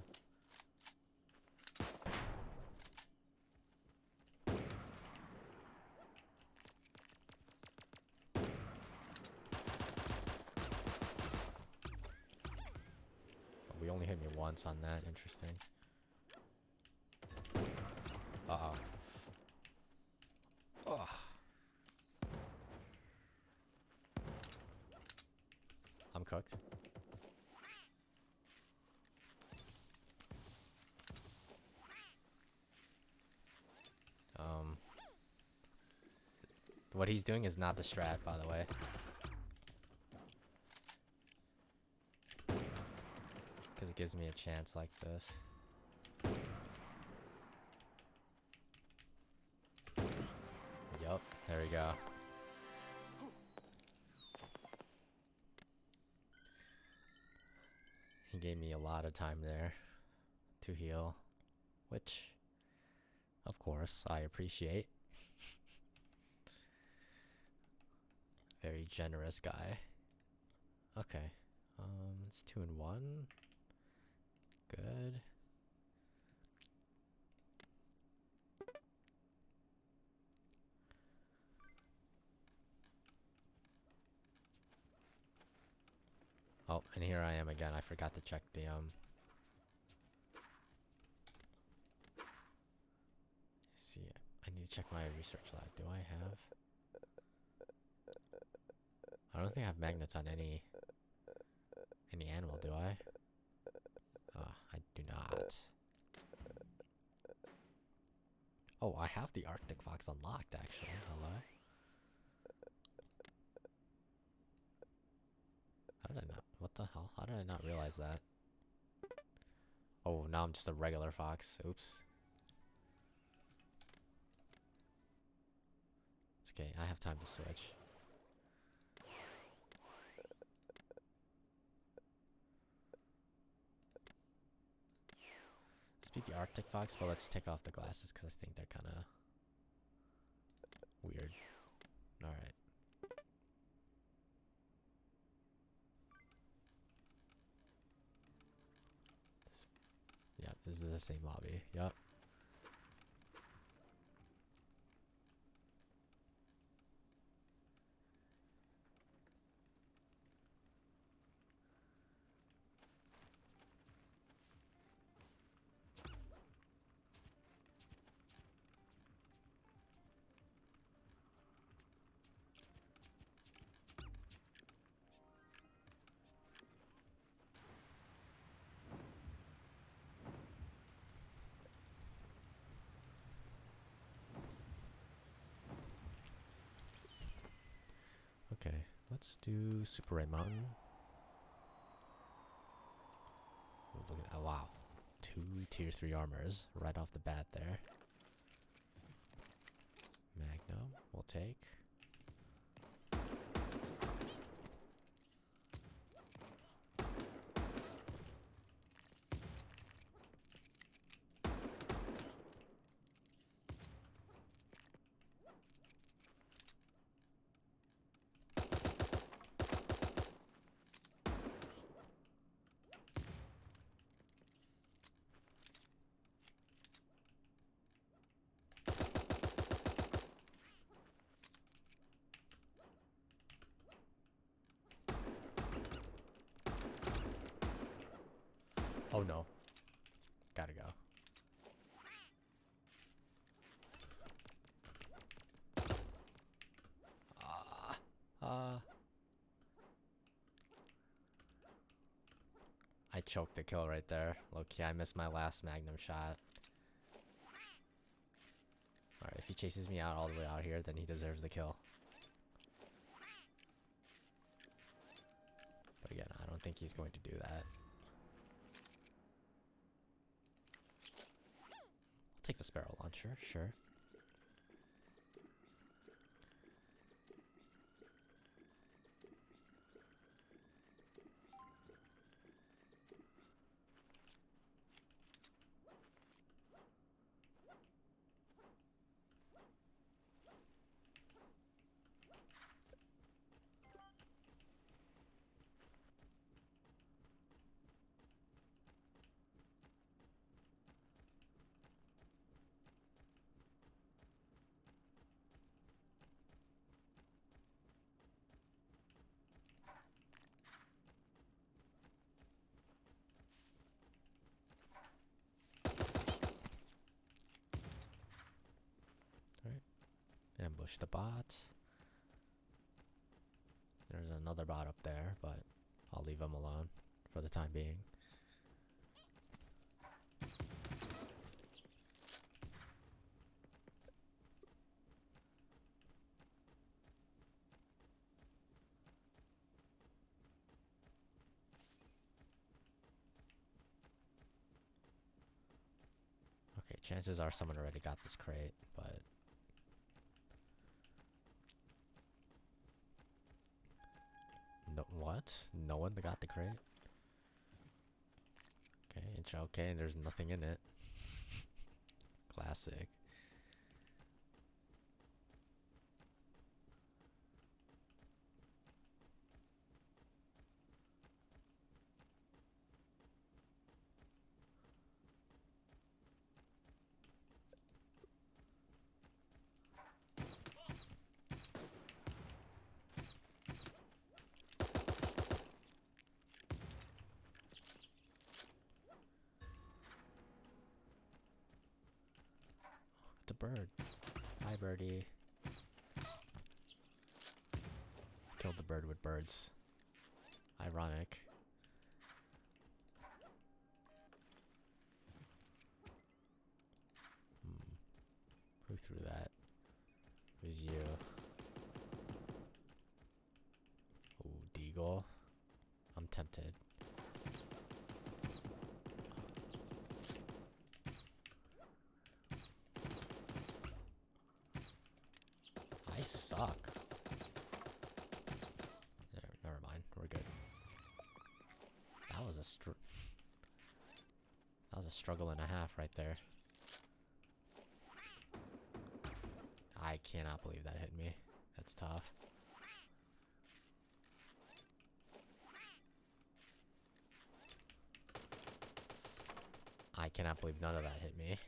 We only hit me once on that. Interesting. Uh-oh. Ugh. I'm cooked. What he's doing is not the strat, by the way. Because it gives me a chance like this. Yup, there we go. He gave me a lot of time there to heal, which, of course, I appreciate. Very generous guy. Okay, it's 2 and 1. Good. Oh, and here I am again. I forgot to check the see, I need to check my research lab. Do I have? I don't think I have magnets on any animal, do I? I do not. Oh, I have the Arctic fox unlocked, actually. Hello? How did I not? What the hell? How did I not realize that? Oh, now I'm just a regular fox. Oops. It's okay. I have time to switch. Let's beat the Arctic fox, but let's take off the glasses because I think they're kind of weird. Alright. Yeah, this is the same lobby. Yup. Okay, let's do Super Ray Mountain. Ooh. look at that. Wow. 2 tier 3 armors right off the bat there. Magnum, we'll take. Oh no. Gotta go. I choked the kill right there. Low-key, I missed my last Magnum shot. Alright, if he chases me out all the way out here, then he deserves the kill. But again, I don't think he's going to do that. I'll take the Sparrow Launcher, sure. Ambush the bots. There's another bot up there, but I'll leave him alone for the time being. Okay, chances are someone already got this crate, but no, what? No one got the crate? Okay, and there's nothing in it. Classic. It's a bird. Hi, birdie. Killed the bird with birds. Ironic. Who threw that? It was you. Ooh, Deagle. I'm tempted. I suck. Never mind. We're good. That was a struggle and a half right there. I cannot believe that hit me. That's tough. I cannot believe none of that hit me.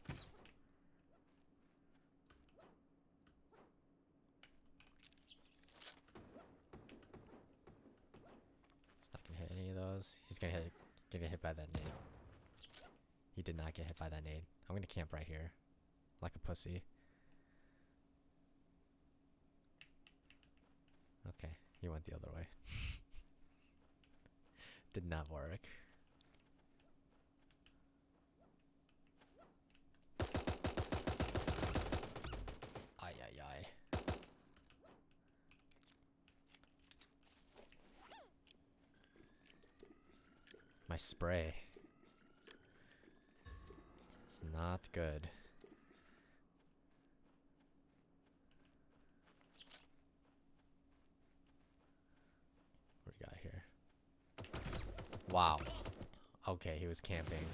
He's not gonna hit any of those. He's gonna get hit by that nade. He did not get hit by that nade. I'm gonna camp right here. Like a pussy. Okay, he went the other way. Did not work. Ay ay ay. spray. It's not good. What do we got here? Wow. Okay, he was camping.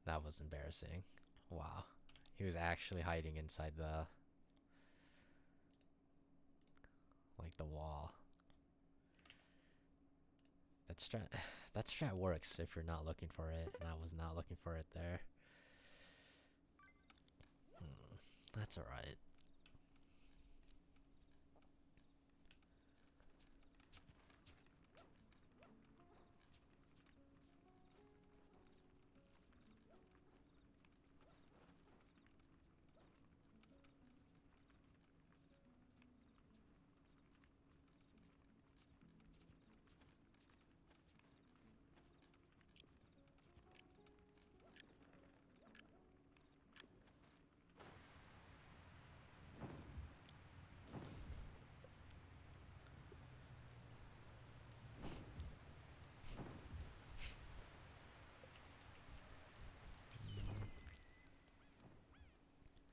That was embarrassing. Wow. He was actually hiding inside the... like the wall. That strat works if you're not looking for it, and I was not looking for it there. That's alright.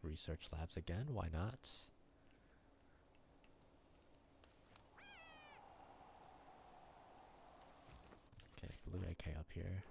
Research labs again, why not? Okay, blue AK up here.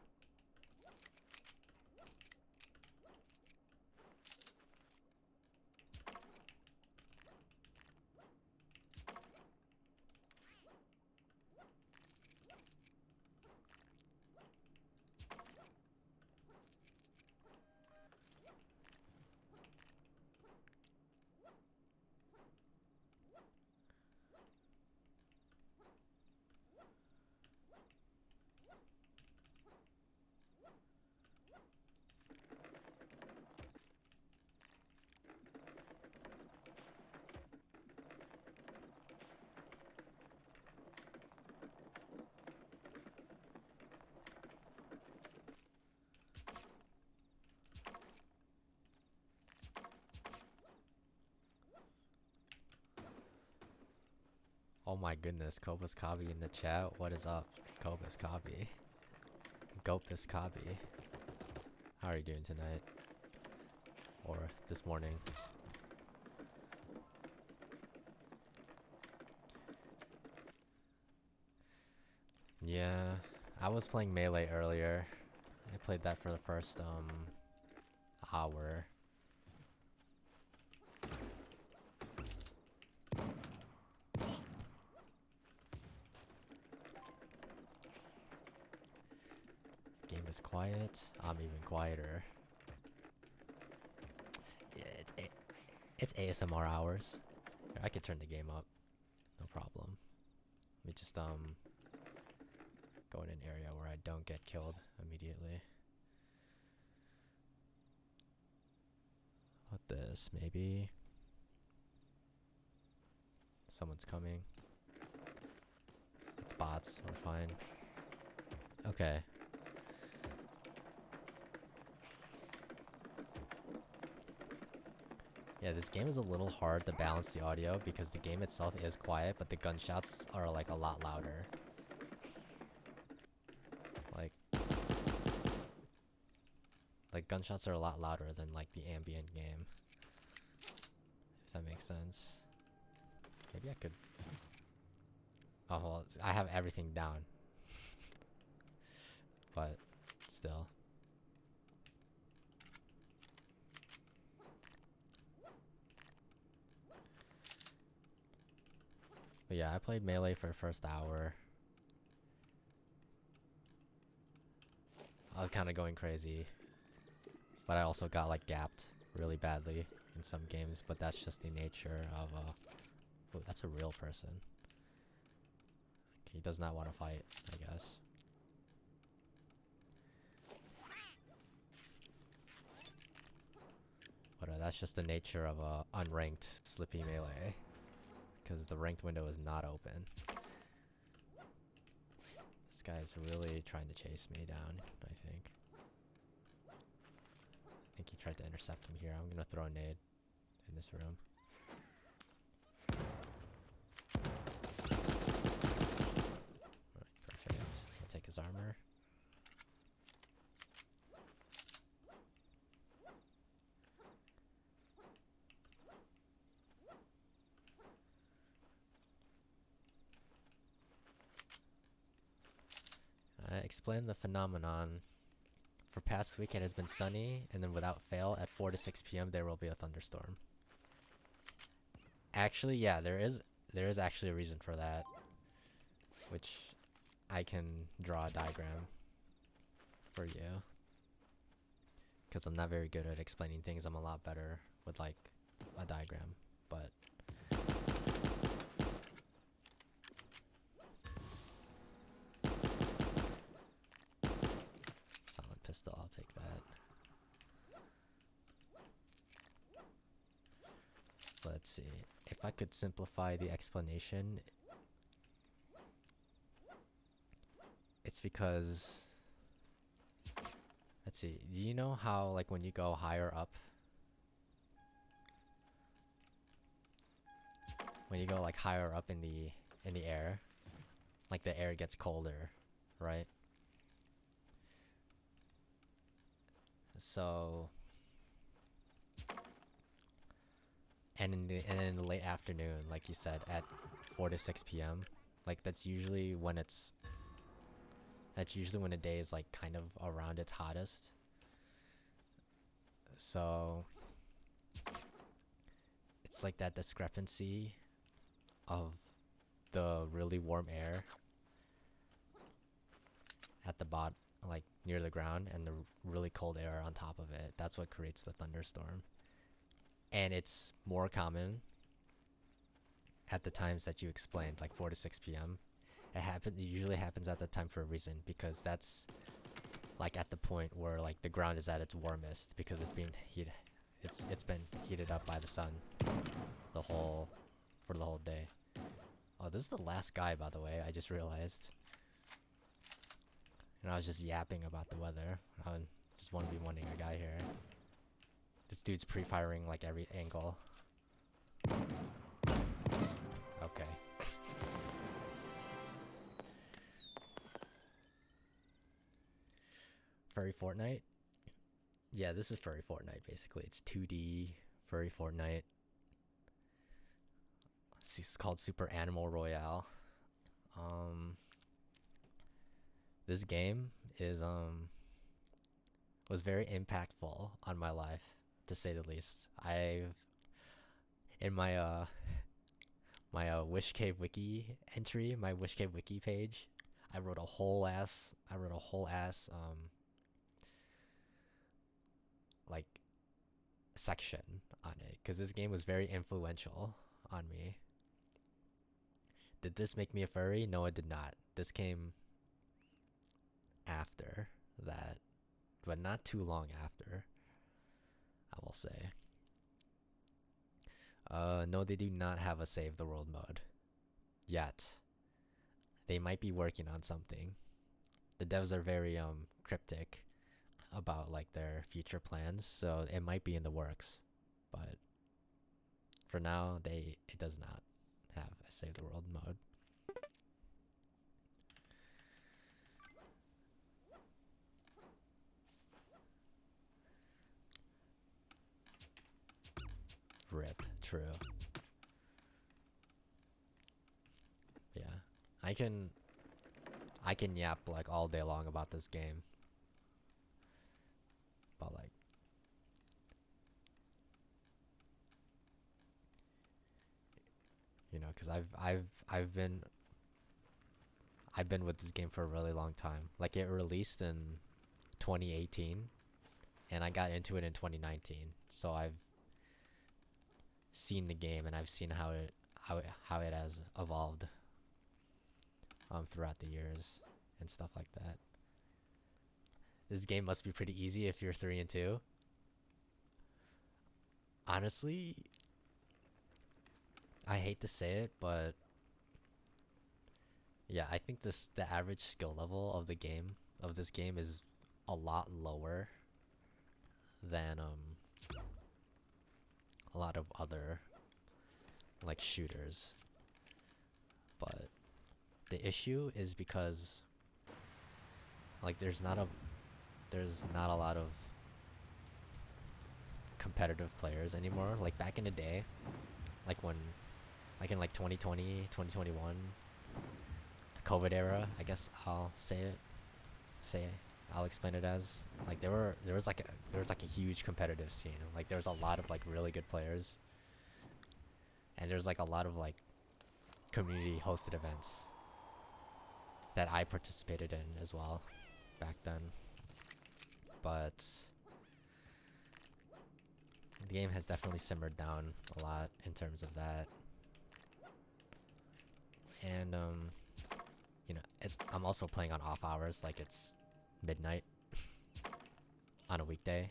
Oh my goodness, Kobus Kabi in the chat. What is up, Kobus Kabi? Gopus Kabi. How are you doing tonight? Or this morning? Yeah, I was playing Melee earlier. I played that for the first hour. Game is quiet. I'm even quieter. Yeah, it's ASMR hours. Here, I could turn the game up. No problem. Let me just go in an area where I don't get killed immediately. What this? Maybe someone's coming. It's bots. We're fine. Okay. Yeah, this game is a little hard to balance the audio because the game itself is quiet, but the gunshots are like a lot louder. Like gunshots are a lot louder than like the ambient game. If that makes sense. Maybe I could... Oh, well, I have everything down. But still. But yeah, I played Melee for the first hour. I was kind of going crazy. But I also got like gapped really badly in some games, but that's just the nature of oh, that's a real person. Okay, he does not want to fight, I guess. But that's just the nature of unranked Slippi Melee, because the ranked window is not open. This guy's really trying to chase me down, I think. I think he tried to intercept him here. I'm gonna throw a nade in this room. Alright, perfect. I'll take his armor. Explain the phenomenon. For past week it has been sunny, and then without fail at 4 to 6 p.m. there will be a thunderstorm. Actually, yeah, there is actually a reason for that, which I can draw a diagram for you. Because I'm not very good at explaining things. I'm a lot better with like a diagram, but silent pistol, I'll take that. Let's see. If I could simplify the explanation, it's because, let's see. Do you know how like when you go higher up, when you go like higher up in the air, like the air gets colder, right? So and in the late afternoon, like you said, at 4 to 6 p.m., like that's usually when the day is like kind of around its hottest. So it's like that discrepancy of the really warm air at the bottom, like near the ground, and the really cold air on top of it. That's what creates the thunderstorm. And it's more common at the times that you explained, like 4 to 6 p.m. It usually happens at that time for a reason, because that's like at the point where like the ground is at its warmest, because it's been heated up by the sun for the whole day. Oh, this is the last guy, by the way. I just realized. And I was just yapping about the weather. I just 1v1ing a guy here. This dude's pre-firing like every angle. Okay. Furry Fortnite? Yeah, this is Furry Fortnite basically. It's 2D Furry Fortnite. It's called Super Animal Royale. This game was very impactful on my life, to say the least. In my Wish Cave Wiki entry, my Wish Cave Wiki page, I wrote a whole ass like section on it, because this game was very influential on me. Did this make me a furry? No, it did not. This came after that, but not too long after, I will say. No, they do not have a Save the World mode yet. They might be working on something. The devs are very cryptic about like their future plans, so it might be in the works, but for now it does not have a Save the World mode. Rip, true. Yeah, I can yap like all day long about this game, but like, you know, because I've been with this game for a really long time. Like, it released in 2018, and I got into it in 2019. So I've seen the game, and I've seen how it has evolved throughout the years and stuff like that. This game must be pretty easy if you're 3 and 2. Honestly, I hate to say it, but yeah, I think the average skill level of this game is a lot lower than a lot of other like shooters. But the issue is because like there's not a lot of competitive players anymore. Like back in the day, like when like in like 2020, 2021, COVID era, I guess I'll say I'll explain it as like there was like a huge competitive scene. Like there was a lot of like really good players, and there's like a lot of like community hosted events that I participated in as well back then. But the game has definitely simmered down a lot in terms of that. And you know, I'm also playing on off hours, like it's midnight on a weekday.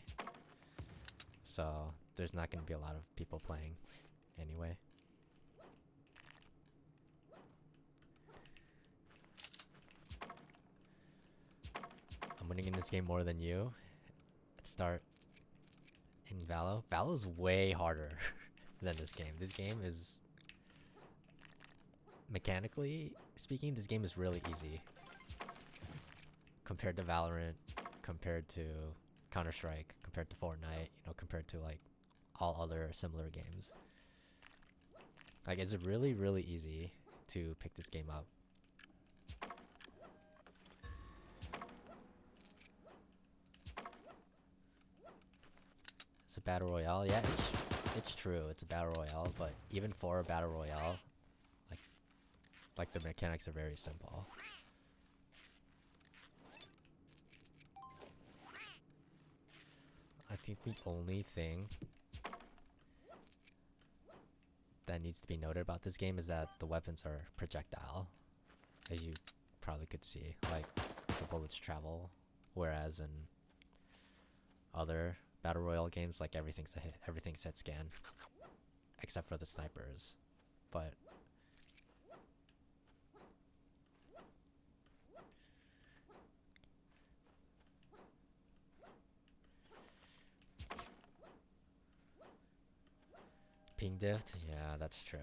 So there's not going to be a lot of people playing anyway. I'm winning in this game more than you. Let's start in Valo. Valo's way harder than this game. This game is, mechanically speaking, this game is really easy compared to Valorant, compared to Counter-Strike, compared to Fortnite, you know, compared to like all other similar games. Like it's really, really easy to pick this game up. It's a battle royale. Yeah, it's true. It's a battle royale, but even for a battle royale, like the mechanics are very simple. I think the only thing that needs to be noted about this game is that the weapons are projectile, as you probably could see. Like the bullets travel, whereas in other battle royale games, like everything's hit scan, except for the snipers. But ping diffed, yeah, that's true.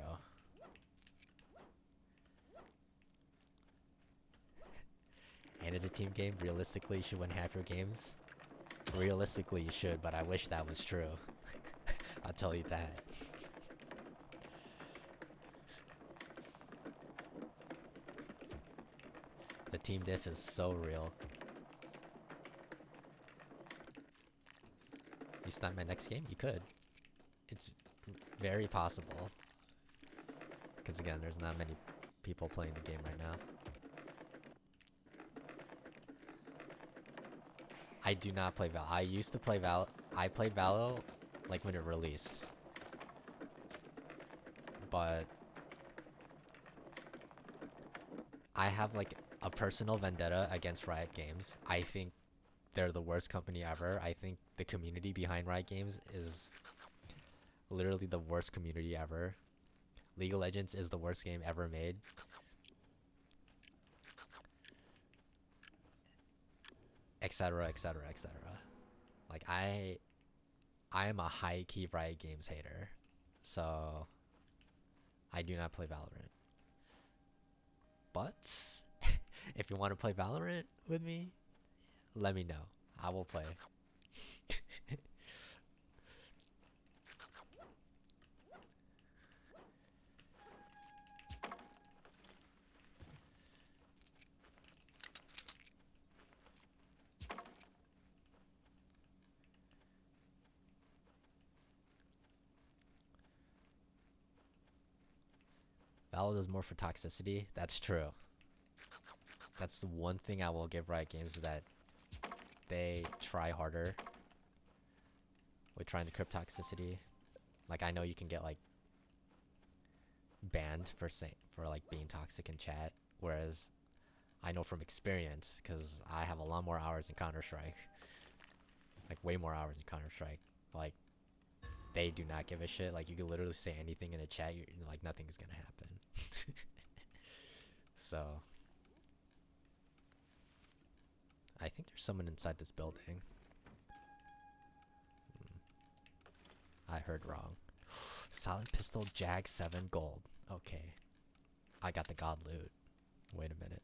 And as a team game, realistically, you should win half your games. Realistically, you should, but I wish that was true. I'll tell you that. The team diff is so real. You snipe my next game? You could. It's very possible. Because again, there's not many people playing the game right now. I do not play Val. I used to play Val. I played Valo like when it released. But I have like a personal vendetta against Riot Games. I think they're the worst company ever. I think the community behind Riot Games is literally the worst community ever. League of Legends is the worst game ever made. Etc, etc, etc. Like I am a high key Riot Games hater. So I do not play Valorant. But if you want to play Valorant with me, let me know. I will play. Valor does more for toxicity. That's true. That's the one thing I will give Riot Games, is that they try harder with trying to curb toxicity. Like I know you can get like banned for like being toxic in chat, whereas I know from experience, because I have a lot more hours in Counter-Strike, like way more hours in Counter-Strike. Like they do not give a shit. Like you can literally say anything in a chat, like nothing's gonna happen. So I think there's someone inside this building. I heard wrong. Silent pistol, Jag 7 gold. Okay. I got the god loot. Wait a minute.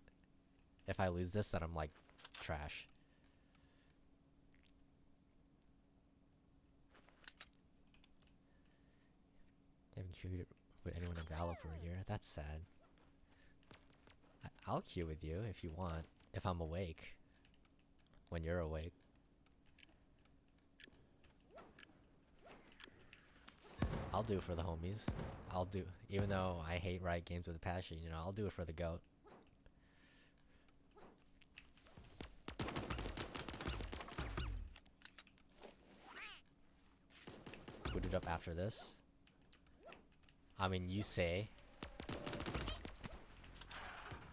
If I lose this, then I'm like trash. Haven't queued with anyone in Valor for a year. That's sad. I'll queue with you if you want. If I'm awake. When you're awake. I'll do it for the homies. I'll do, even though I hate Riot Games with a passion, you know, I'll do it for the GOAT. Boot it up after this. I mean, you say.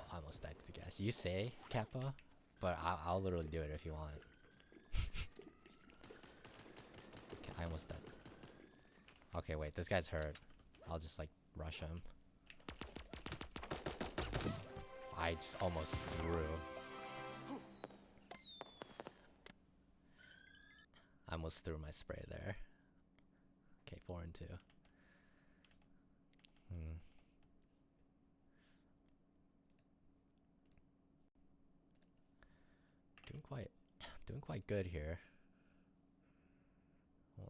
Oh, I almost died to the gas. You say, Kappa, but I'll literally do it if you want. Okay, I almost died. Okay, wait, this guy's hurt. I'll just like rush him. I just almost threw. I almost threw my spray there. Okay, 4 and 2. Doing quite good here.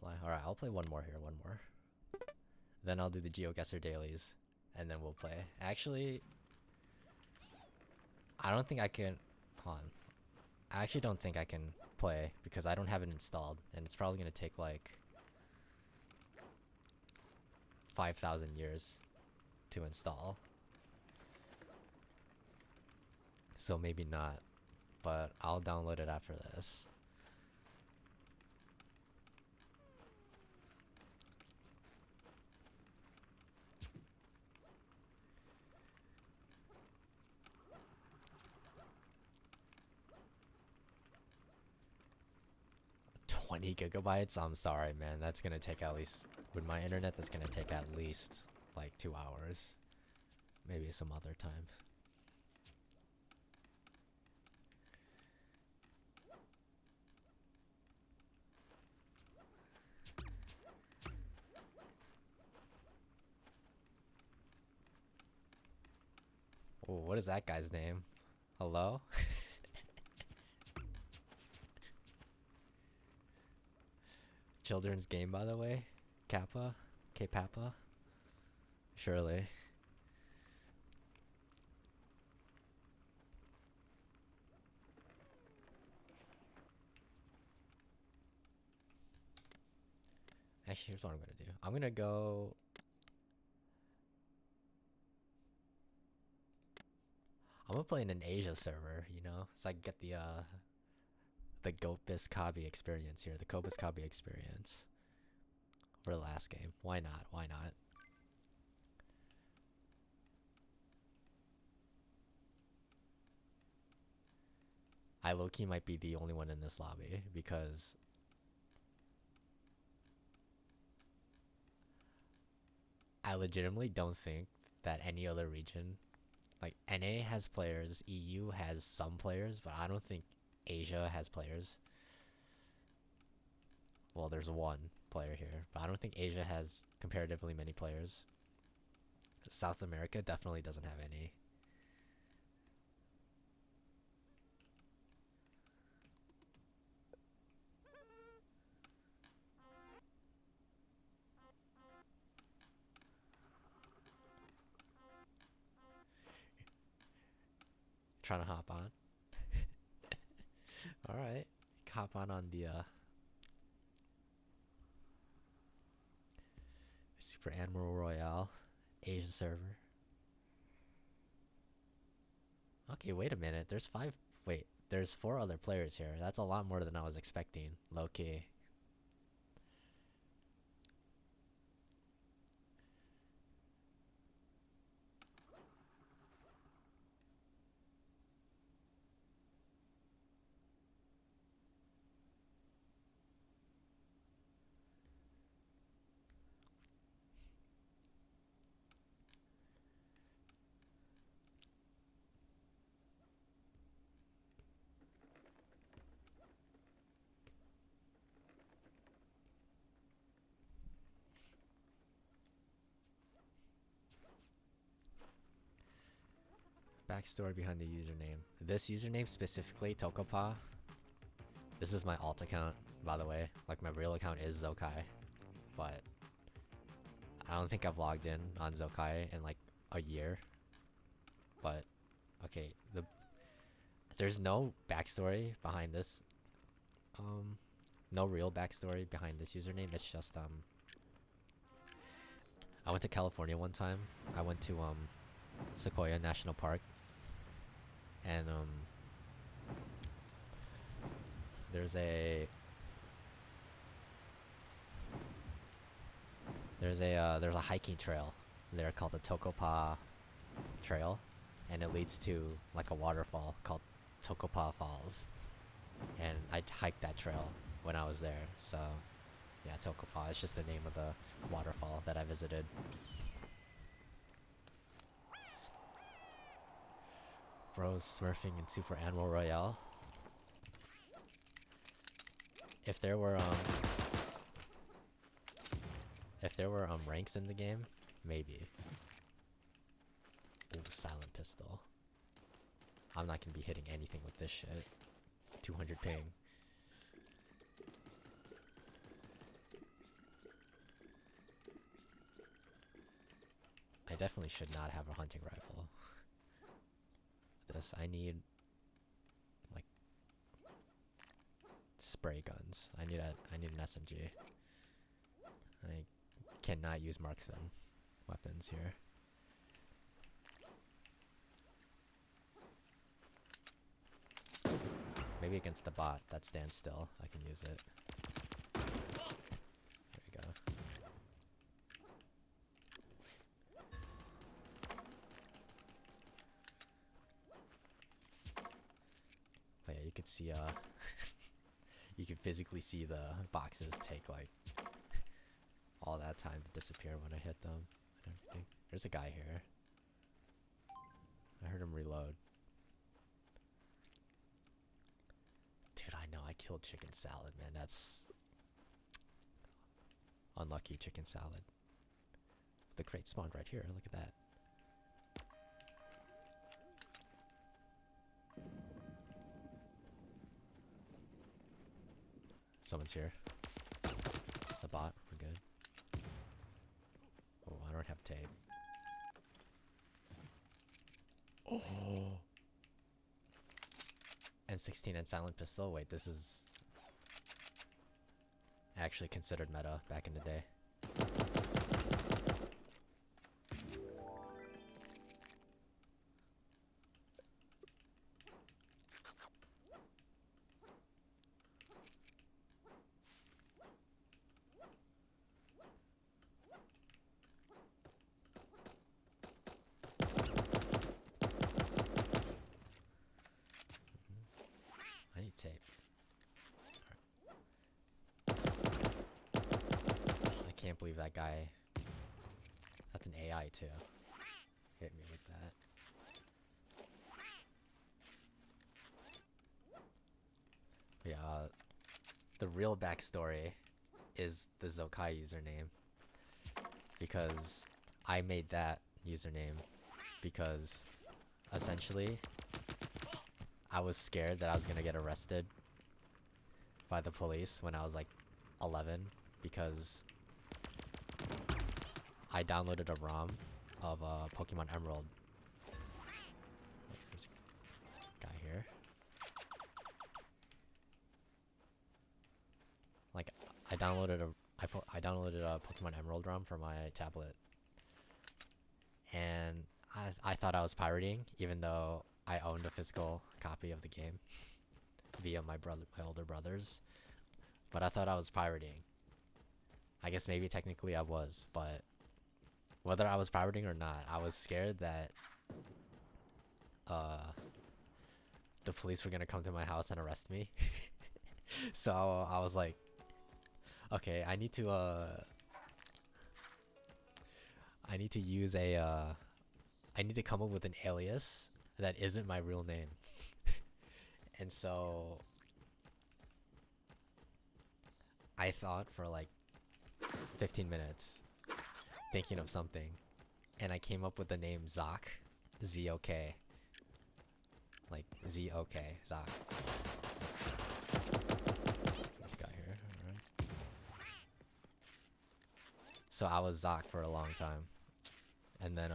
Alright, I'll play one more here, one more. Then I'll do the GeoGuessr dailies, and then we'll play. Actually, I don't think I can. Hold on. I actually don't think I can play because I don't have it installed, and it's probably gonna take like 5,000 years to install. So maybe not, but I'll download it after this. $20 GB? I'm sorry, man. That's gonna take at least, with my internet, that's gonna take at least like 2 hours. Maybe some other time. Oh, what is that guy's name? Hello? Children's game, by the way. Kappa? K-Papa? Surely. Actually, here's what I'm gonna do. I'm gonna go. I'm gonna play in an Asia server, you know, so I can get the Gopis Kabi experience here, the Kopis Kabi experience. For the last game. Why not? Why not? I low-key might be the only one in this lobby because I legitimately don't think that any other region, like NA has players, EU has some players, but I don't think Asia has players. Well, there's one player here, but I don't think Asia has comparatively many players. South America definitely doesn't have any. Trying to hop on. Alright. Hop on the Super Admiral Royale Asia server. Okay, wait a minute. There's 4 other players here. That's a lot more than I was expecting. Low key. Backstory behind the username. This username specifically, Tokopa. This is my alt account, by the way. Like, my real account is Zokkai. But I don't think I've logged in on Zokkai in like a year. But okay, there's no backstory behind this. No real backstory behind this username. It's just I went to California one time. I went to Sequoia National Park, and there's a hiking trail there called the Tokopa Trail, and it leads to like a waterfall called Tokopa Falls, and I hiked that trail when I was there. So yeah, Tokopa is just the name of the waterfall that I visited. Bros smurfing in Super Animal Royale. If there were ranks in the game, maybe. Ooh, silent pistol. I'm not gonna be hitting anything with this shit. 200 ping. I definitely should not have a hunting rifle. This, I need like spray guns. I need an SMG. I cannot use marksman weapons here. Maybe against the bot that stands still, I can use it. There we go. But yeah, you could see you can physically see the boxes take like all that time to disappear when I hit them and everything. There's a guy here. I heard him reload. Dude, I know I killed chicken salad, man. That's unlucky chicken salad. The crate spawned right here. Look at that. Someone's here. It's a bot. We're good. Oh, I don't have tape. Oh. M16 and silent pistol. Wait, this is actually considered meta back in the day. I need tape. I can't believe that guy. That's an AI too. Hit me with that. Yeah, the real backstory is the Zokkai username. Because I made that username because essentially I was scared that I was gonna get arrested by the police when I was like 11 because I downloaded a ROM of Pokemon Emerald. There's a guy here. Like I downloaded a Pokemon Emerald ROM for my tablet, and I thought I was pirating, even though I owned a physical copy of the game via my older brothers. But I thought I was pirating. I guess maybe technically I was, but whether I was pirating or not, I was scared that the police were gonna come to my house and arrest me. So I was like, okay, I need to use I need to come up with an alias that isn't my real name. And so I thought for like 15 minutes thinking of something, and I came up with the name Zok, Z-O-K, Z-O-K. Zok. What you got here? Alright. So I was Zok for a long time. And then,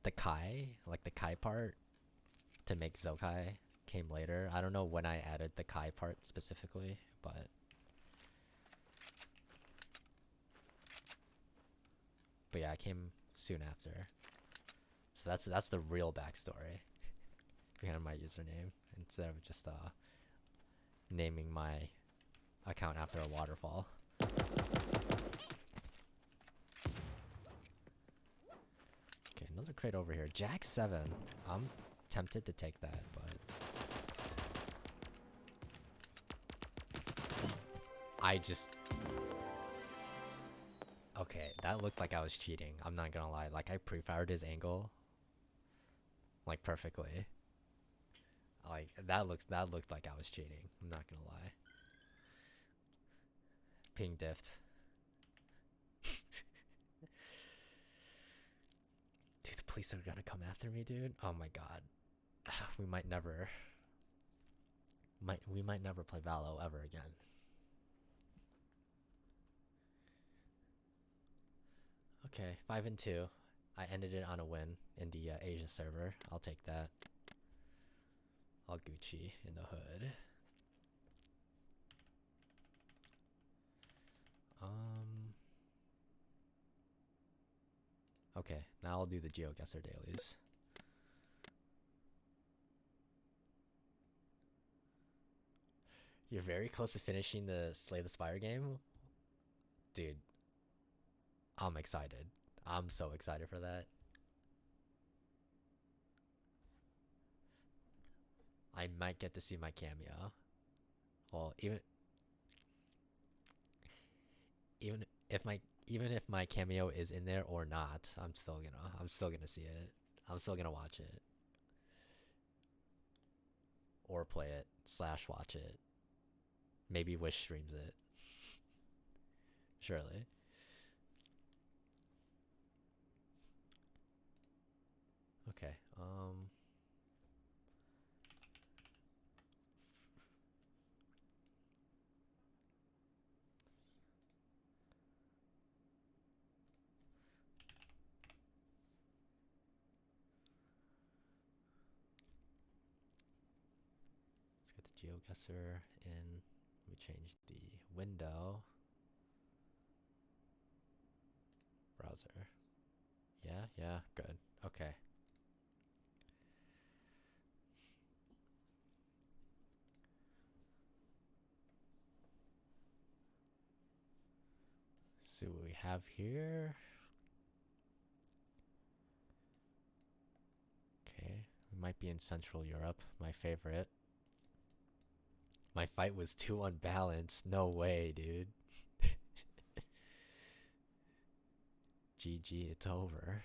the Kai, like the Kai part to make Zokkai came later. I don't know when I added the Kai part specifically, but yeah, it came soon after. So that's the real backstory behind my username instead of just naming my account after a waterfall. Okay, another crate over here. Jack 7. I'm tempted to take that, but I just... Okay, that looked like I was cheating. I'm not gonna lie. Like, I pre-fired his angle like perfectly. Like, that looked like I was cheating. I'm not gonna lie. Ping diffed. Dude, the police are gonna come after me, dude. Oh my god. We might never play Valo ever again. Okay, 5-2. I ended it on a win in the Asia server. I'll take that. All Gucci in the hood. Okay, now I'll do the GeoGuessr dailies. You're very close to finishing the Slay the Spire game? Dude, I'm excited. I'm so excited for that. I might get to see my cameo. Well, even if my cameo is in there or not, I'm still gonna see it. I'm still gonna watch it. Or play it / watch it. Maybe Wish streams it. Surely. Okay. Let's get the GeoGuessr in. We change the window. Browser. Yeah, good. Okay. See what we have here. Okay, we might be in Central Europe, my favorite. My fight was too unbalanced. No way, dude. GG, it's over.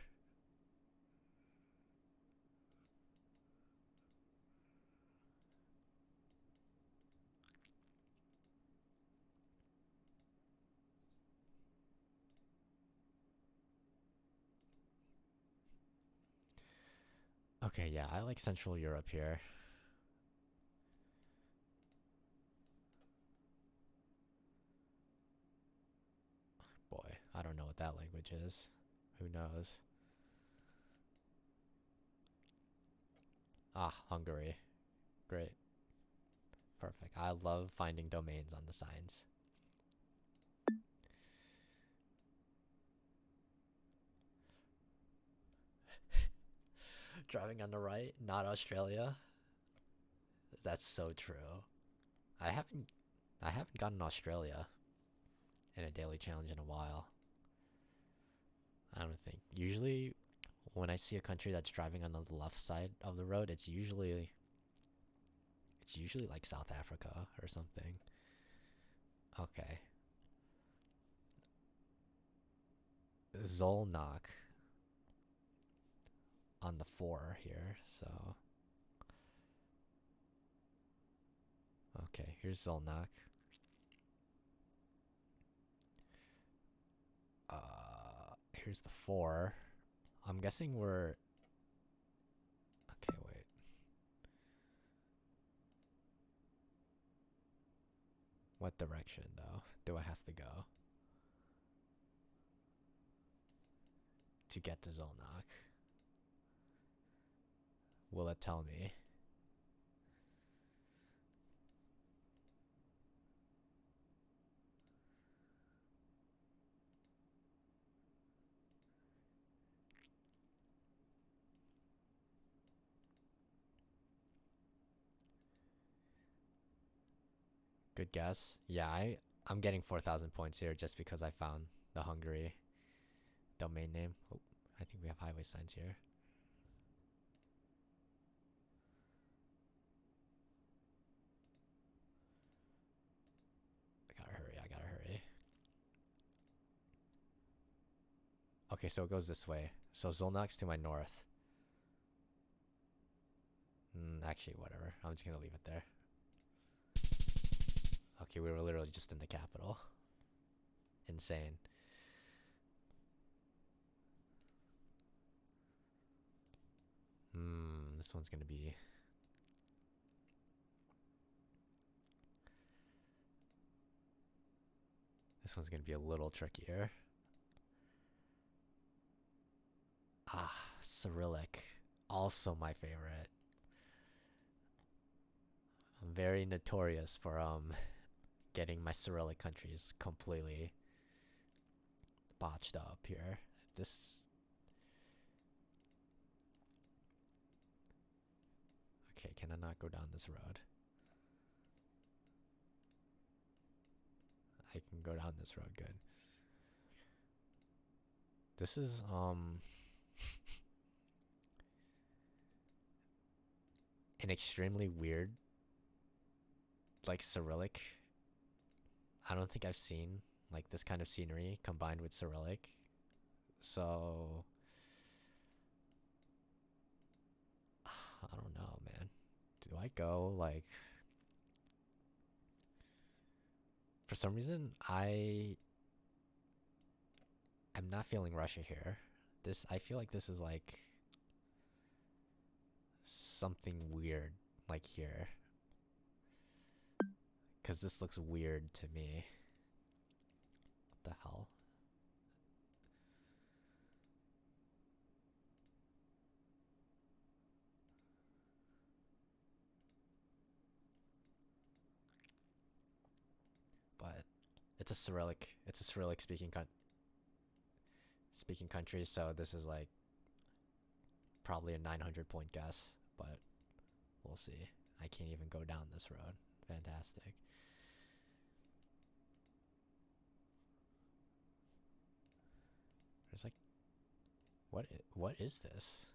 Okay, yeah, I like Central Europe here. Boy, I don't know what that language is. Who knows? Ah, Hungary. Great. Perfect. I love finding domains on the signs. Driving on the right, not Australia. That's so true. I haven't gotten Australia in a daily challenge in a while. I don't think. Usually when I see a country that's driving on the left side of the road, it's usually like South Africa or something. Okay. Zolnak on the 4 here, so okay, here's Zolnak. Here's the 4. I'm guessing we're... Okay, What direction, though, do I have to go to get to Zolnak? Will it tell me? Good guess. Yeah, I'm getting 4,000 points here just because I found the Hungary domain name. Oh, I think we have highway signs here. I gotta hurry. Okay, so it goes this way. So Zolnok's to my north. Actually, whatever. I'm just gonna leave it there. Okay, we were literally just in the capital. Insane. This one's gonna be... This one's gonna be a little trickier. Cyrillic. Also my favorite. I'm very notorious for getting my Cyrillic countries completely botched up here. This... Okay, can I not go down this road? I can go down this road, good. This is an extremely weird, like, Cyrillic. I don't think I've seen like this kind of scenery combined with Cyrillic. So I don't know, man. Do I go like... For some reason, I'm not feeling Russia here. I feel like this is like something weird, like here. Cause this looks weird to me. What the hell? But it's a Cyrillic speaking country, so this is like probably a 900 point guess, but we'll see. I can't even go down this road. Fantastic. There's like... What is this?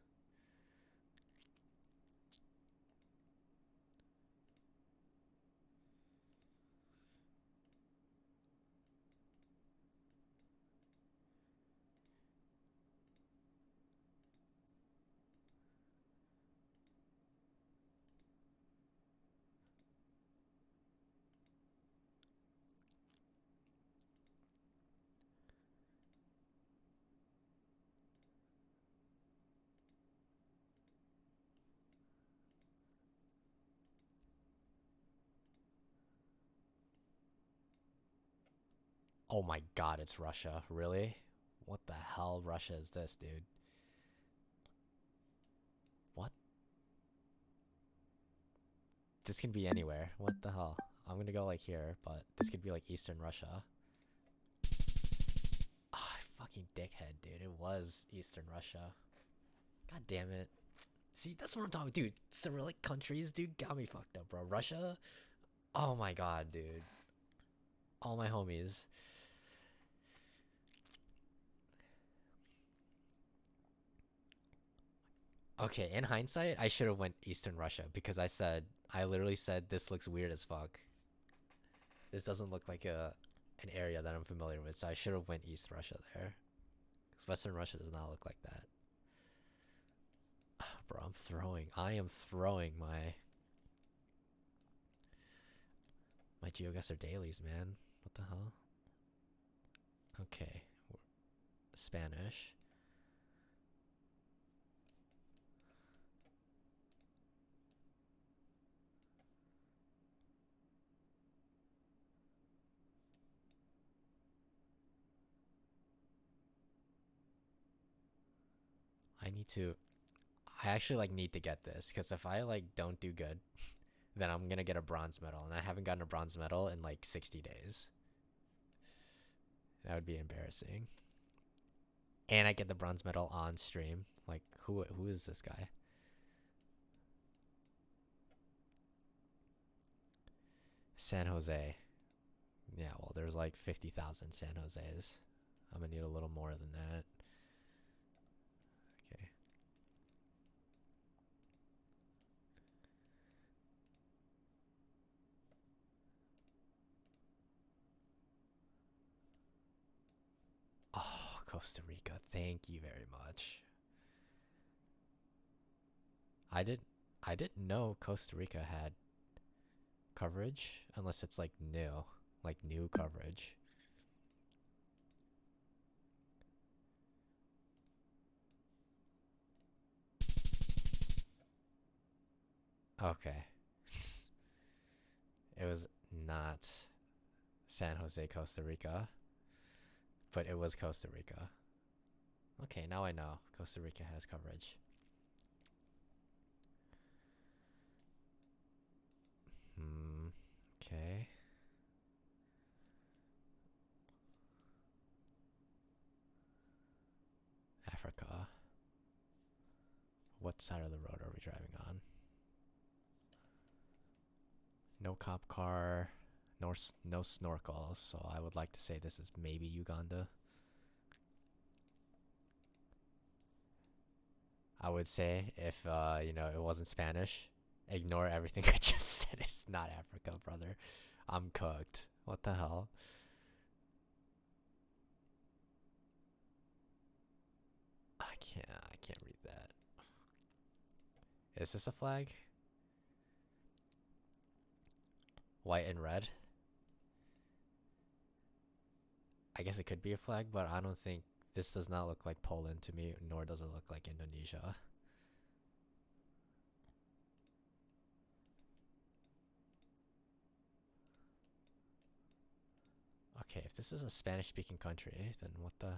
Oh my god, it's Russia. Really? What the hell Russia is this, dude? What? This can be anywhere. What the hell? I'm gonna go like here, but this could be like Eastern Russia. Ah, fucking dickhead, dude. It was Eastern Russia. God damn it. See, that's what I'm talking about, dude. Cyrillic countries, dude, got me fucked up, bro. Russia? Oh my god, dude. All my homies. Okay, in hindsight, I should have went Eastern Russia because I literally said this looks weird as fuck. This doesn't look like an area that I'm familiar with, so I should have went East Russia there. Because Western Russia does not look like that. Bro, I am throwing my GeoGuessr dailies, man. What the hell? Okay. Spanish. need to. I actually like need to get this because if I like don't do good, then I'm gonna get a bronze medal, and I haven't gotten a bronze medal in like 60 days. That would be embarrassing. And I get the bronze medal on stream. Like who is this guy? San Jose. Yeah, well, there's like 50,000 San Jose's. I'm gonna need a little more than that. Okay. Oh, Costa Rica. Thank you very much. I did I didn't know Costa Rica had coverage unless it's like new coverage. Okay. It was not San Jose, Costa Rica, but it was Costa Rica. Okay, now I know Costa Rica has coverage. Okay. Africa. What side of the road are we driving on? No cop car, no snorkel, so I would like to say this is maybe Uganda. I would say if it wasn't Spanish, ignore everything I just said. It's not Africa, brother. I'm cooked. What the hell? I can't read that. Is this a flag? White and red? I guess it could be a flag, but I don't think this does not look like Poland to me, nor does it look like Indonesia. Okay, if this is a Spanish-speaking country, then what the...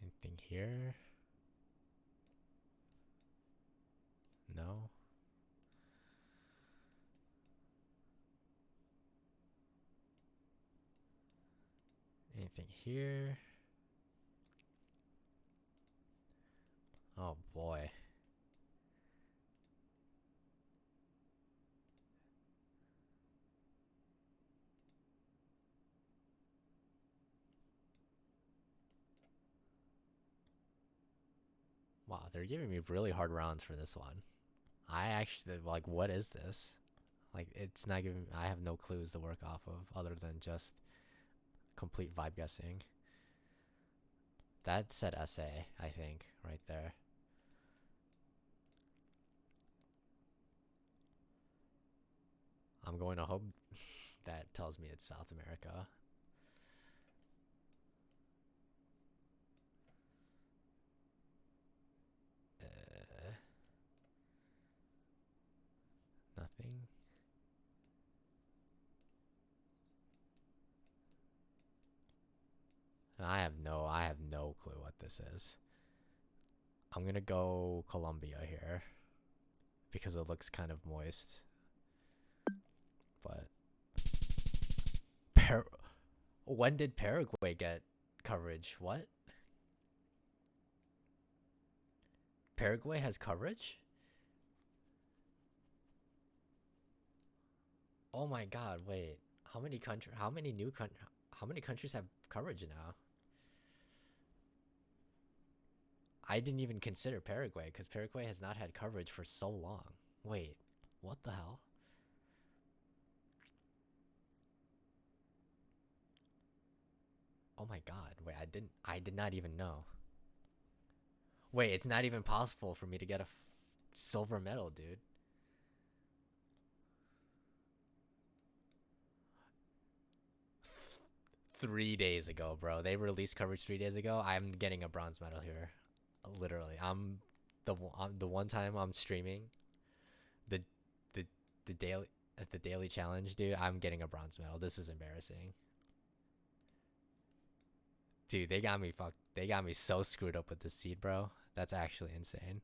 Anything here? No? Anything here? Oh boy. Wow, they're giving me really hard rounds for this one. I actually, like, what is this? Like, it's not giving... I have no clues to work off of other than just complete vibe guessing. That said essay, I think, right there. I'm going to hope that tells me it's South America. Nothing. I have no clue what this is. I'm gonna go Colombia here because it looks kind of moist. But when did Paraguay get coverage? What? Paraguay has coverage? Oh my god, wait. How many countries have coverage now? I didn't even consider Paraguay because Paraguay has not had coverage for so long. Wait, what the hell? Oh my god, wait, I did not even know. Wait, it's not even possible for me to get a silver medal, dude. 3 days ago, bro. They released coverage 3 days ago. I'm getting a bronze medal here. Literally, I'm the one time I'm streaming the the the daily at the daily challenge, dude. I'm getting a bronze medal. This is embarrassing, dude. They got me fucked. They got me so screwed up with this seed, bro. That's actually insane.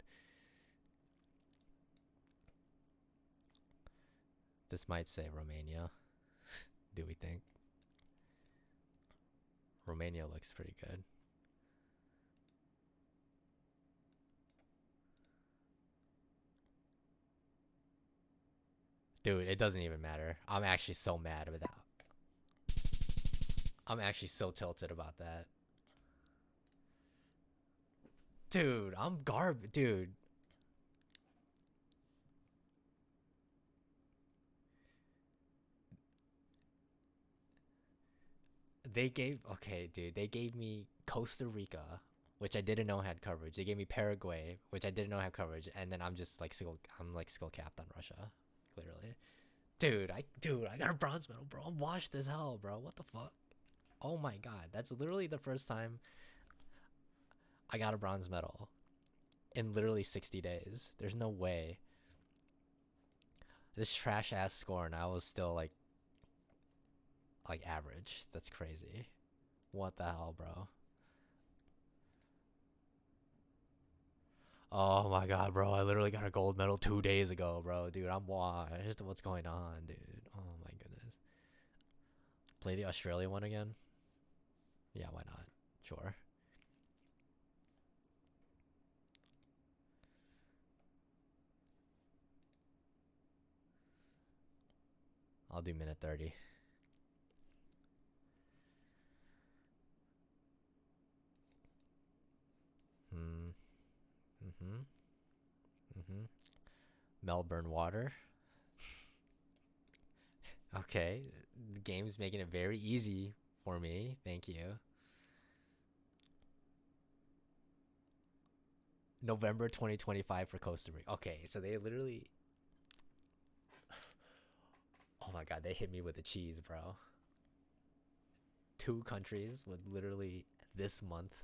This might say Romania. Do we think? Romania looks pretty good. Dude, it doesn't even matter. I'm actually so mad about that. I'm actually so tilted about that. Dude, I'm dude. Okay, dude. They gave me Costa Rica, which I didn't know had coverage. They gave me Paraguay, which I didn't know had coverage, and then I'm skill capped on Russia, clearly. Dude, I got a bronze medal, bro. I'm washed as hell, bro. What the fuck? Oh my god, that's literally the first time I got a bronze medal in literally 60 days. There's no way. This trash ass score, and I was still like average. That's crazy. What the hell, bro? Oh my god, bro. I literally got a gold medal 2 days ago, bro. Dude, I'm washed. What's going on, dude? Oh my goodness. Play the Australia one again? Yeah, why not? Sure. I'll do minute 30. Hmm. Mm-hmm. Mm-hmm. Melbourne water. Okay. The game's making it very easy for me. Thank you. November 2025 for Costa Rica. Okay, so they literally. Oh my god, they hit me with the cheese, bro. Two countries with literally this month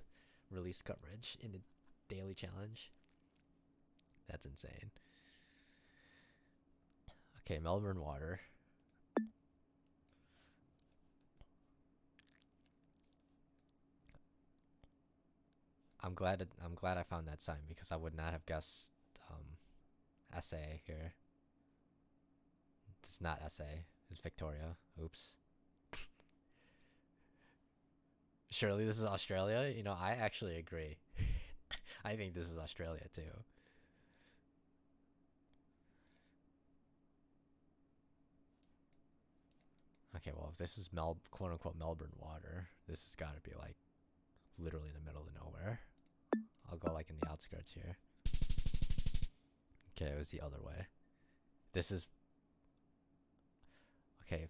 release coverage in a daily challenge. That's insane. Okay, Melbourne water. I'm glad I found that sign because I would not have guessed SA here. It's not SA. It's Victoria. Oops. Surely this is Australia? You know, I actually agree. I think this is Australia too. Okay, well, if this is quote unquote Melbourne water, this has got to be like literally in the middle of nowhere. I'll go like in the outskirts here. Okay, it was the other way. This is okay.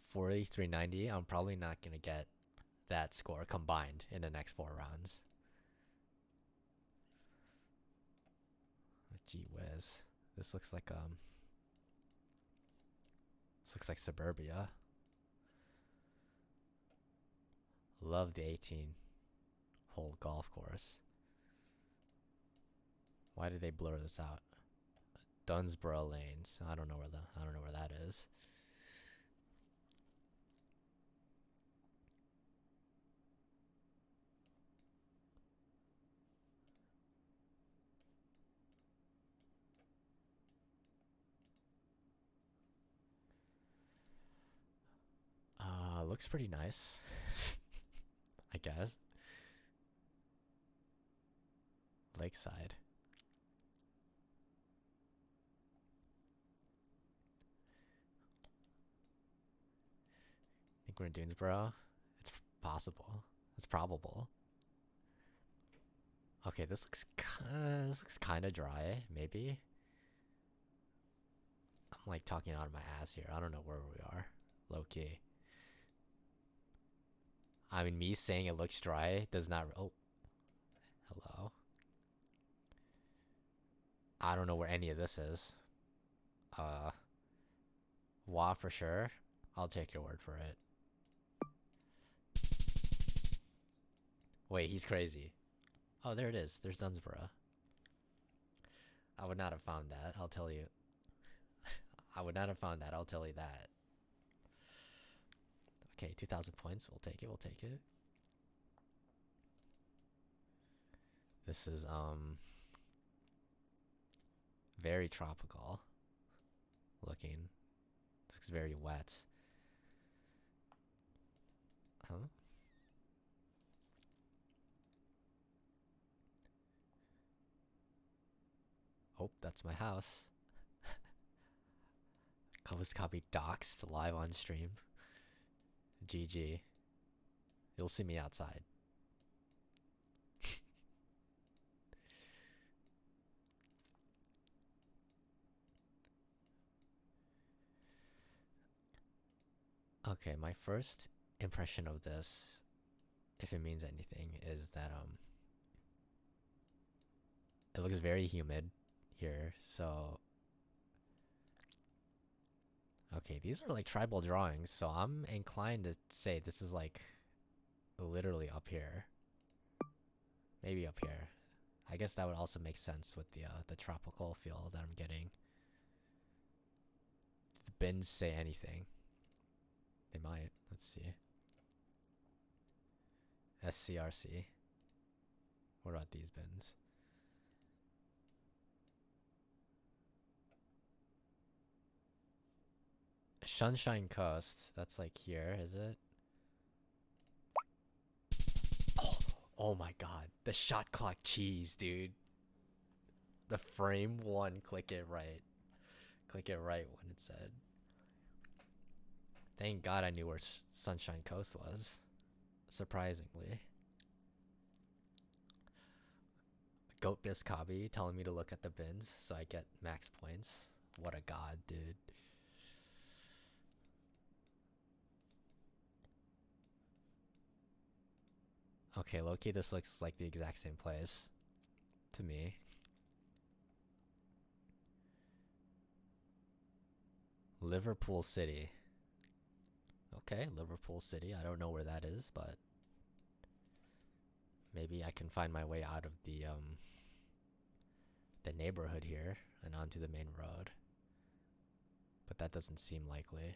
4390. I'm probably not gonna get that score combined in the next 4 rounds. Gee whiz. This looks like suburbia. Love the 18-hole golf course. Why did they blur this out? Dunsborough Lanes. I don't know where that is. Looks pretty nice. I guess. Lakeside. I think we're in Doonesboro. It's possible. It's probable. Okay, this looks kind of dry. Maybe. I'm like talking out of my ass here. I don't know where we are. Low key. I mean, me saying it looks dry does not. Oh, hello. I don't know where any of this is. Uh, Wa for sure. I'll take your word for it. Wait, he's crazy. Oh, there it is. There's Dunsborough. I would not have found that, I'll tell you. I would not have found that, I'll tell you that. Okay, 2,000 points. We'll take it, we'll take it. This is, very tropical looking. Looks very wet. Huh? Oh, that's my house. Was copy doxed live on stream. GG. You'll see me outside. Okay, my first impression of this, if it means anything, is that it looks very humid here, so okay, these are like tribal drawings, so I'm inclined to say this is like literally up here. Maybe up here. I guess that would also make sense with the tropical feel that I'm getting. Did the bins say anything? They might. Let's see. SCRC. What about these bins? Sunshine Coast. That's like here, is it? Oh my god. The shot clock cheese, dude. The frame one, click it right. Click it right when it said. Thank god I knew where Sunshine Coast was. Surprisingly. Goat Biscotti telling me to look at the bins so I get max points. What a god, dude. Okay, low-key this looks like the exact same place to me. Liverpool City. Okay, Liverpool City. I don't know where that is, but maybe I can find my way out of the neighborhood here and onto the main road. But that doesn't seem likely.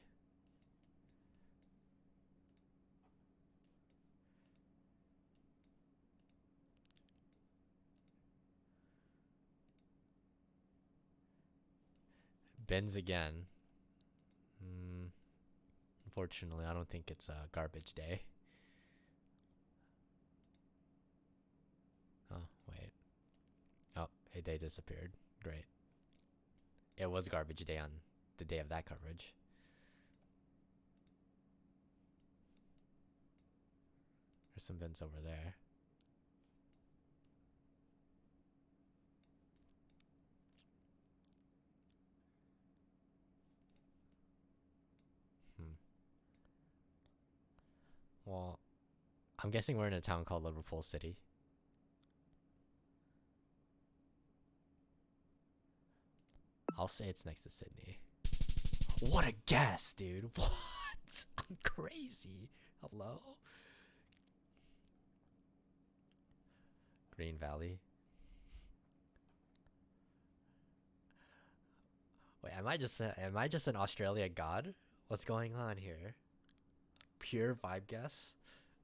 Bins again. Unfortunately, I don't think it's a garbage day. Oh, wait. Oh, hey, they disappeared. Great. It was garbage day on the day of that coverage. There's some bins over there. Well, I'm guessing we're in a town called Liverpool City. I'll say it's next to Sydney. What a guess, dude. What? I'm crazy. Hello? Green Valley. Wait, am I just an Australia god? What's going on here? Pure vibe guess?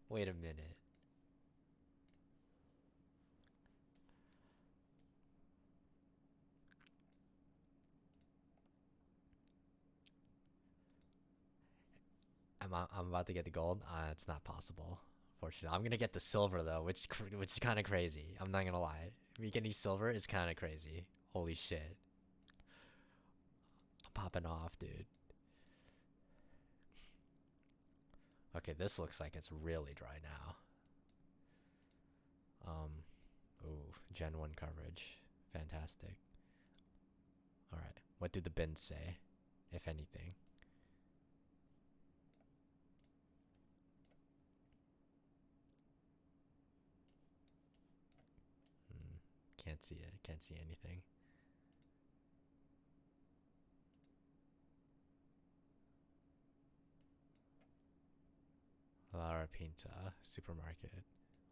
Wait a minute. I'm about to get the gold. It's not possible. Fortunately, I'm gonna get the silver though, which is kind of crazy. I'm not gonna lie. Me getting silver is kind of crazy. Holy shit. I'm popping off, dude. Okay, this looks like it's really dry now. Ooh, Gen 1 coverage. Fantastic. Alright, what do the bins say, if anything? Can't see it, can't see anything. Lara Pinta, supermarket.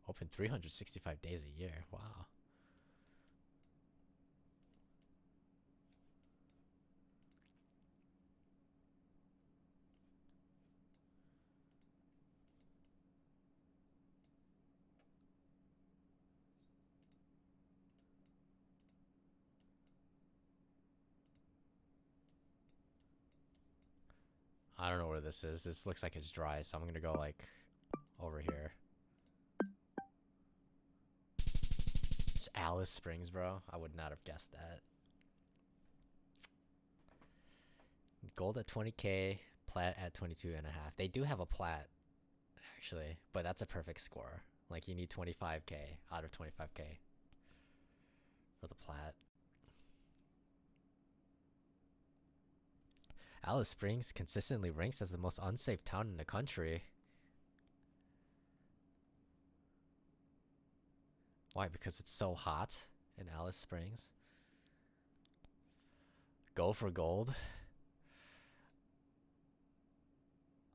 Open 365 days a year. Wow. I don't know where this is. This looks like it's dry, so I'm gonna go like over here. It's Alice Springs, bro. I would not have guessed that. Gold at 20k, plat at 22 and a half. They do have a plat, actually, but that's a perfect score. Like, you need 25k out of 25k for the plat. Alice Springs consistently ranks as the most unsafe town in the country. Why? Because it's so hot in Alice Springs. Go for gold.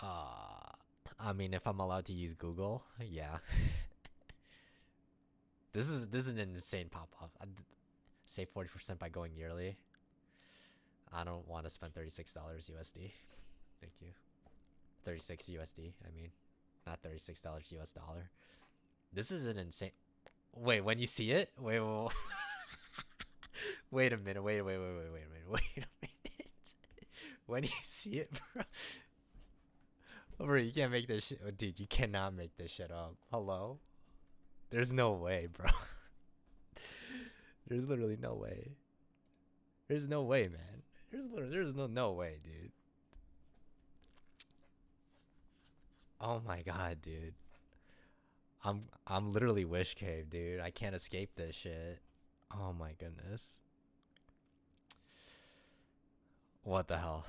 I mean, if I'm allowed to use Google, yeah. This is an insane pop up. Save 40% by going yearly. I don't want to spend $36 USD. Thank you. 36 USD. I mean, not $36 US dollar. This is an insane. Wait, when you see it, wait a minute. Wait a minute. When you see it, bro. Bro, you can't make this shit. Oh, dude, you cannot make this shit up. Hello? There's no way, bro. There's literally no way. There's no way, man. There's no way, dude. Oh my god, dude. I'm literally Wish Cave, dude. I can't escape this shit. Oh my goodness. What the hell?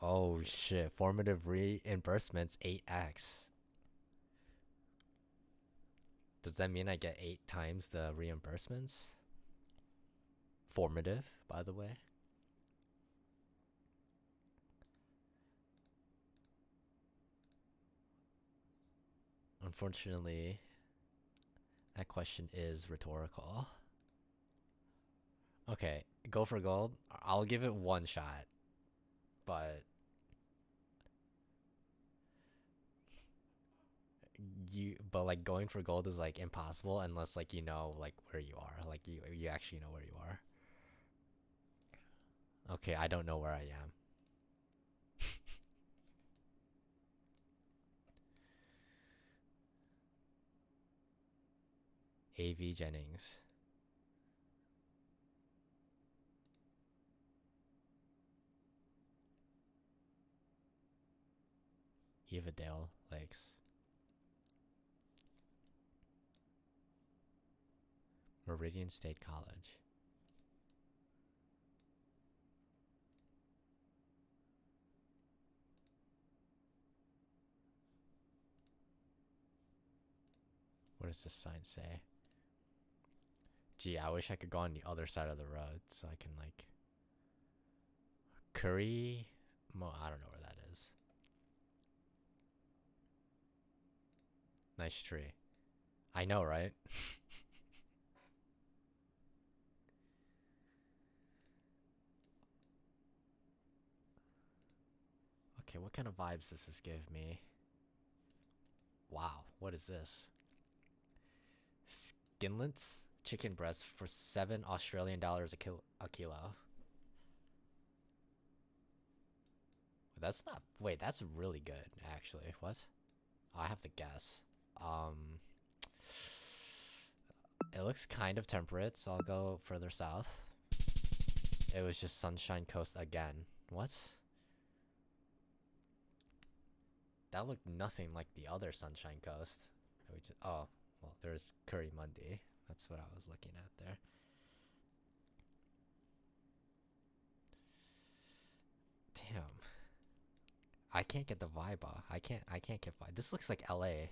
Oh shit. Formative reimbursements 8x. Does that mean I get 8 times the reimbursements? Formative, by the way. Unfortunately, that question is rhetorical. Okay, go for gold. I'll give it one shot. But like going for gold is like impossible unless like you know like where you are. Like you actually know where you are. Okay, I don't know where I am. AV Jennings. Evadale Lakes. Meridian State College. What does this sign say? Gee, I wish I could go on the other side of the road so I can like Curry. I don't know where that is. Nice tree. I know, right? Okay, what kind of vibes does this give me? Wow, what is this? Skinlets chicken breast for $7 Australian a kilo. That's not. Wait, that's really good, actually. What? I have to guess. Um, it looks kind of temperate, so I'll go further south. It was just Sunshine Coast again. What? That looked nothing like the other Sunshine Coast. Oh, well, there's Curry Monday. That's what I was looking at there. Damn. I can't get the vibe off. I can't get vibe. This looks like LA.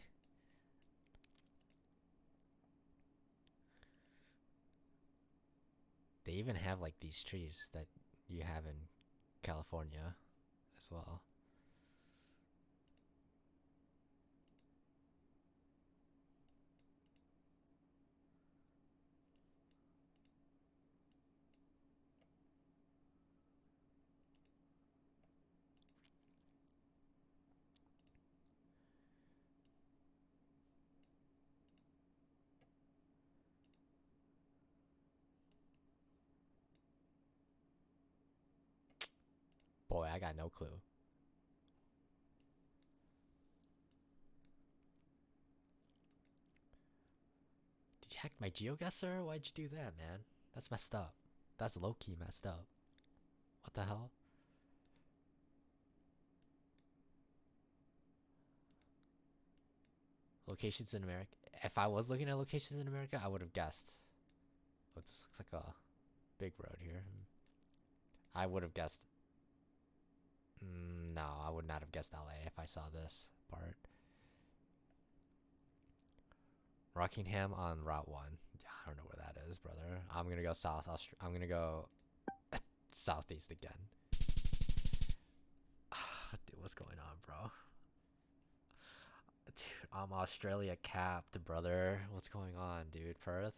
They even have like these trees that you have in California as well. Boy, I got no clue. Did you hack my GeoGuessr? Why'd you do that, man? That's messed up. That's low-key messed up. What the hell? Locations in America. If I was looking at locations in America, I would have guessed. Oh, this looks like a big road here. I would have guessed. No, I would not have guessed LA if I saw this part. Rockingham on Route 1. I don't know where that is, brother. I'm gonna go south. I'm gonna go southeast again. Dude, what's going on, bro? Dude, I'm Australia capped, brother. What's going on, dude? Perth?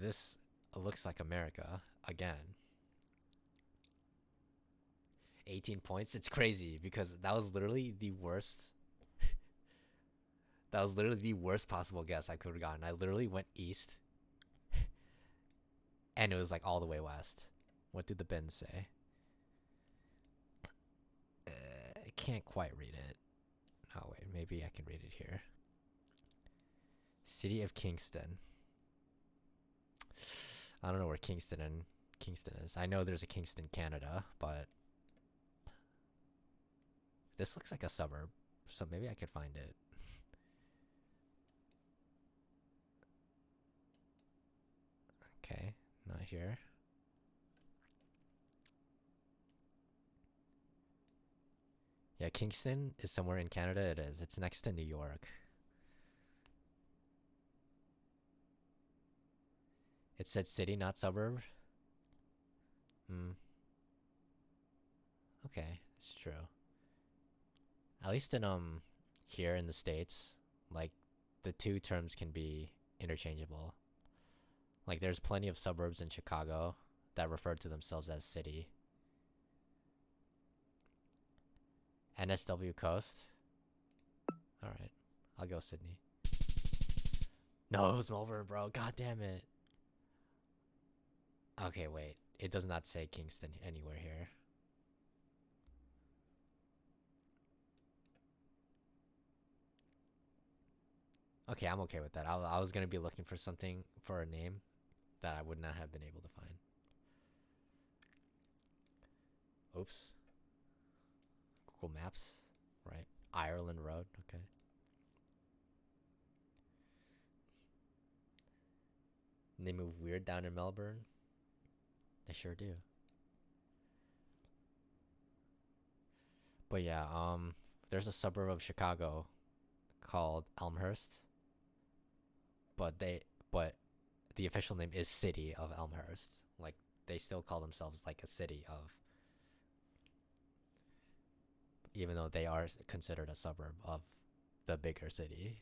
This looks like America again. 18 points? It's crazy because that was literally the worst. That was literally the worst possible guess I could have gotten. I literally went east. And it was like all the way west. What did the bins say? I can't quite read it. Oh, wait. Maybe I can read it here. City of Kingston. I don't know where Kingston is. I know there's a Kingston, Canada, but this looks like a suburb, so maybe I could find it. Okay, not here. Yeah, Kingston is somewhere in Canada. It is. It's next to New York. It said city, not suburb. Okay, it's true. At least in here in the States, like the two terms can be interchangeable. Like there's plenty of suburbs in Chicago that refer to themselves as city. NSW Coast. Alright. I'll go Sydney. No, it was Melbourne, bro. God damn it. Okay, wait. It does not say Kingston anywhere here. Okay, I'm okay with that. I was gonna be looking for something for a name that I would not have been able to find. Oops. Google Maps, right? Ireland Road, okay. They move weird down in Melbourne. They sure do. But yeah, there's a suburb of Chicago called Elmhurst. But the official name is City of Elmhurst. Like they still call themselves like a city of, even though they are considered a suburb of the bigger city.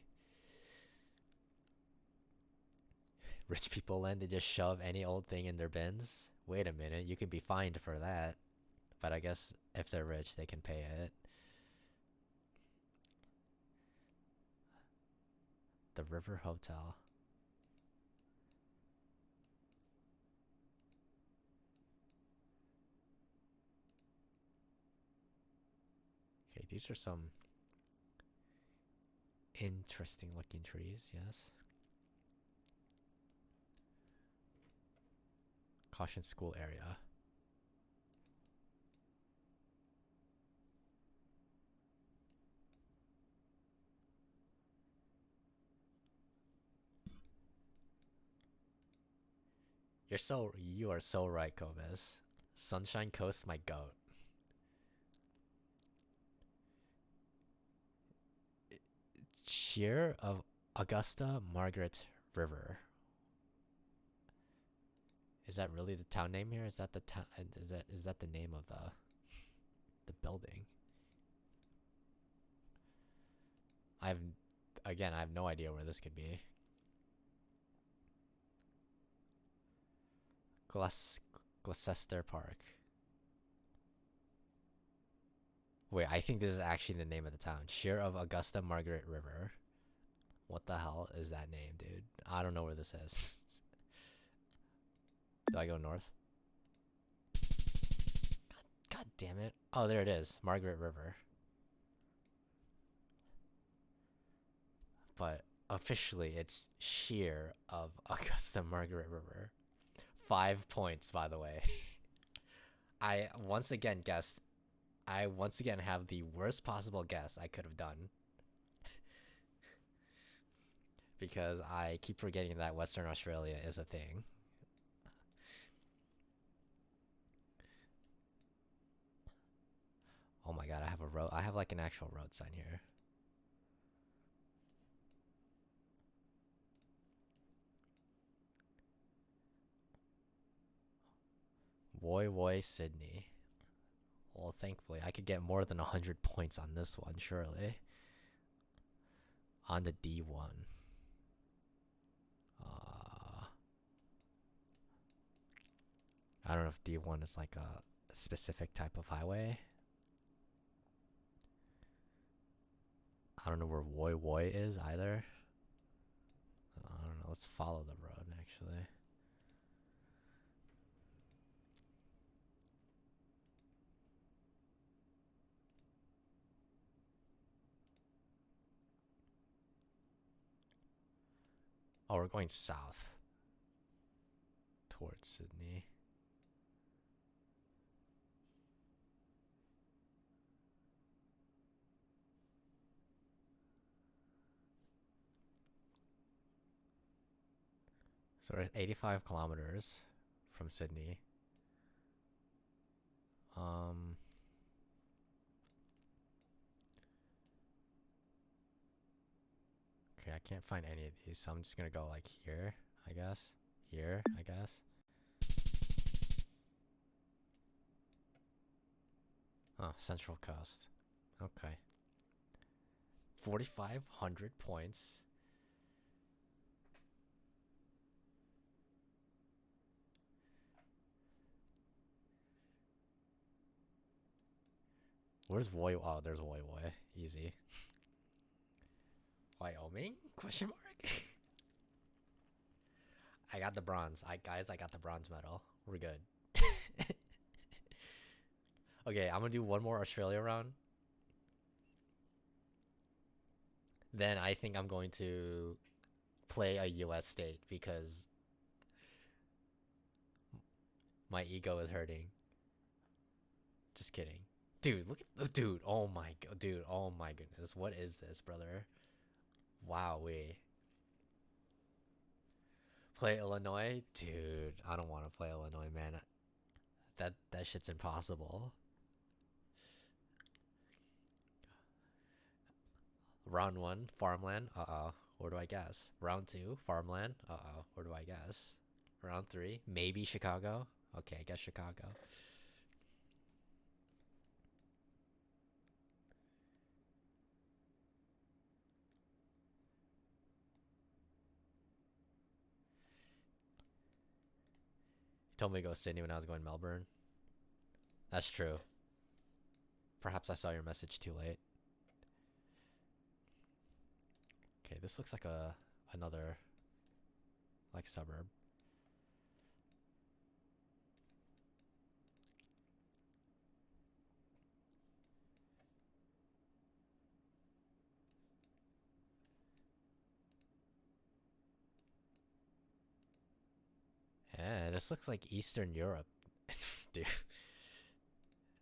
Rich people land, they just shove any old thing in their bins. Wait a minute, you could be fined for that. But I guess if they're rich, they can pay it. The River Hotel. Okay, these are some interesting looking trees, yes. Caution school area. You are so right, Gomez. Sunshine Coast, my goat. Cheer of Augusta Margaret River. Is that really the town name here? Is that the town? Is that the name of the building? I have no idea where this could be. Gloucester Park. Wait, I think this is actually the name of the town. Sheer of Augusta Margaret River. What the hell is that name, dude? I don't know where this is. Do I go north? God damn it. Oh, there it is. Margaret River. But officially, it's sheer of Augusta Margaret River. 5 points, by the way. I once again guessed. I once again have the worst possible guess I could have done. Because I keep forgetting that Western Australia is a thing. Oh my god, I have a road. I have like an actual road sign here. Woy Woy, Sydney. Well, thankfully, I could get more than 100 points on this one, surely. On the D1. I don't know if D1 is like a specific type of highway. I don't know where Woy Woy is either. I don't know. Let's follow the road, actually. Oh, we're going south. Towards Sydney. So we're at 85 kilometers from Sydney. Okay, I can't find any of these, so I'm just gonna go like here, I guess. Here, I guess. Oh, Central Coast. Okay. 4,500 points. Where's Woy? Oh, there's Woy Woy. Easy. Wyoming? Question mark. I got the bronze. I got the bronze medal. We're good. Okay, I'm gonna do one more Australia round. Then I think I'm going to play a US state because my ego is hurting. Just kidding. Dude, look at dude. Oh my god, dude. Oh my goodness. What is this, brother? Wow, we play Illinois, dude. I don't want to play Illinois, man. That shit's impossible. Round 1, farmland. Uh-oh. Where do I guess? Round 2, farmland. Uh-oh. Where do I guess? Round 3, maybe Chicago. Okay, I guess Chicago. You told me to go Sydney when I was going Melbourne. That's true. Perhaps I saw your message too late. Okay, this looks like another like suburb. Yeah, this looks like Eastern Europe. Dude.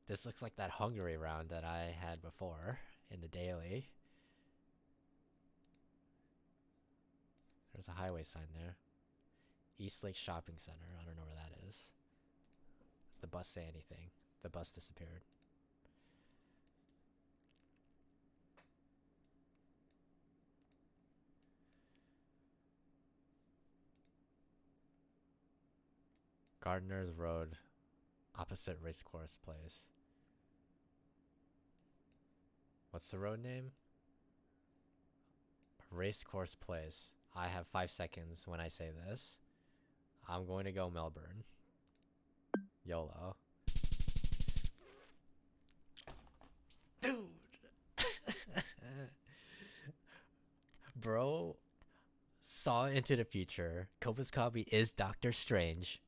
This looks like that Hungary round that I had before in the daily. There's a highway sign there. Eastlake Shopping Center. I don't know where that is. Does the bus say anything? The bus disappeared. Gardeners Road, opposite Racecourse Place. What's the road name? Racecourse Place. I have 5 seconds when I say this. I'm going to go Melbourne. YOLO. Dude! Bro saw into the future. Kobaskabi is Doctor Strange.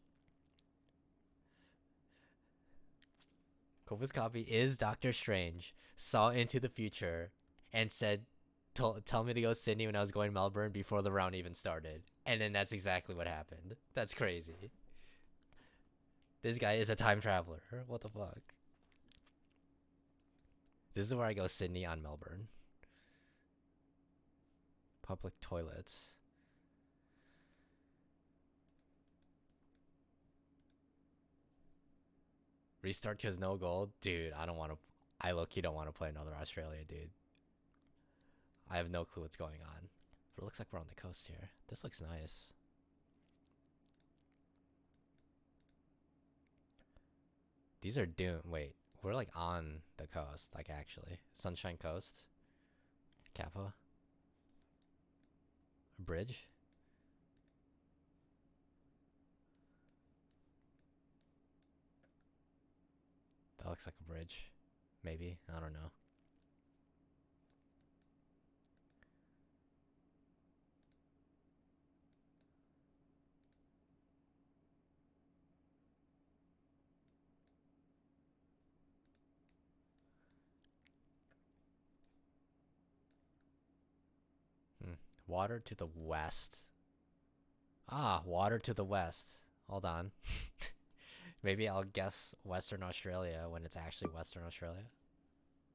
Kova's copy is Doctor Strange. Saw into the future and said, tell me to go Sydney when I was going Melbourne before the round even started. And then that's exactly what happened. That's crazy. This guy is a time traveler. What the fuck? This is where I go Sydney on Melbourne. Public toilets. Restart because no gold? Dude, I don't want to. I low-key don't want to play another Australia, dude. I have no clue what's going on. But it looks like we're on the coast here. This looks nice. These are doomed. Wait, we're like on the coast, like actually. Sunshine Coast. Kappa. Bridge. That looks like a bridge. Maybe. I don't know. Water to the west. Ah, water to the west. Hold on. Maybe I'll guess Western Australia when it's actually Western Australia.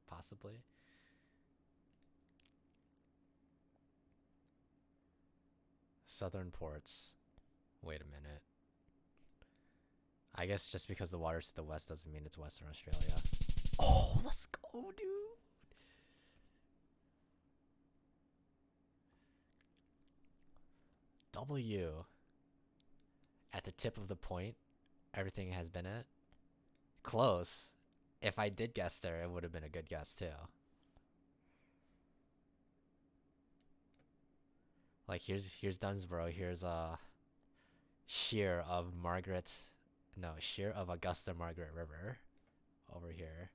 Possibly. Southern ports. Wait a minute. I guess just because the water's to the west doesn't mean it's Western Australia. Oh, let's go, dude. W. At the tip of the point, everything has been at. Close. If I did guess there, it would have been a good guess too. Like here's Dunsborough. Here's sheer of Margaret. No, sheer of Augusta Margaret River. Over here.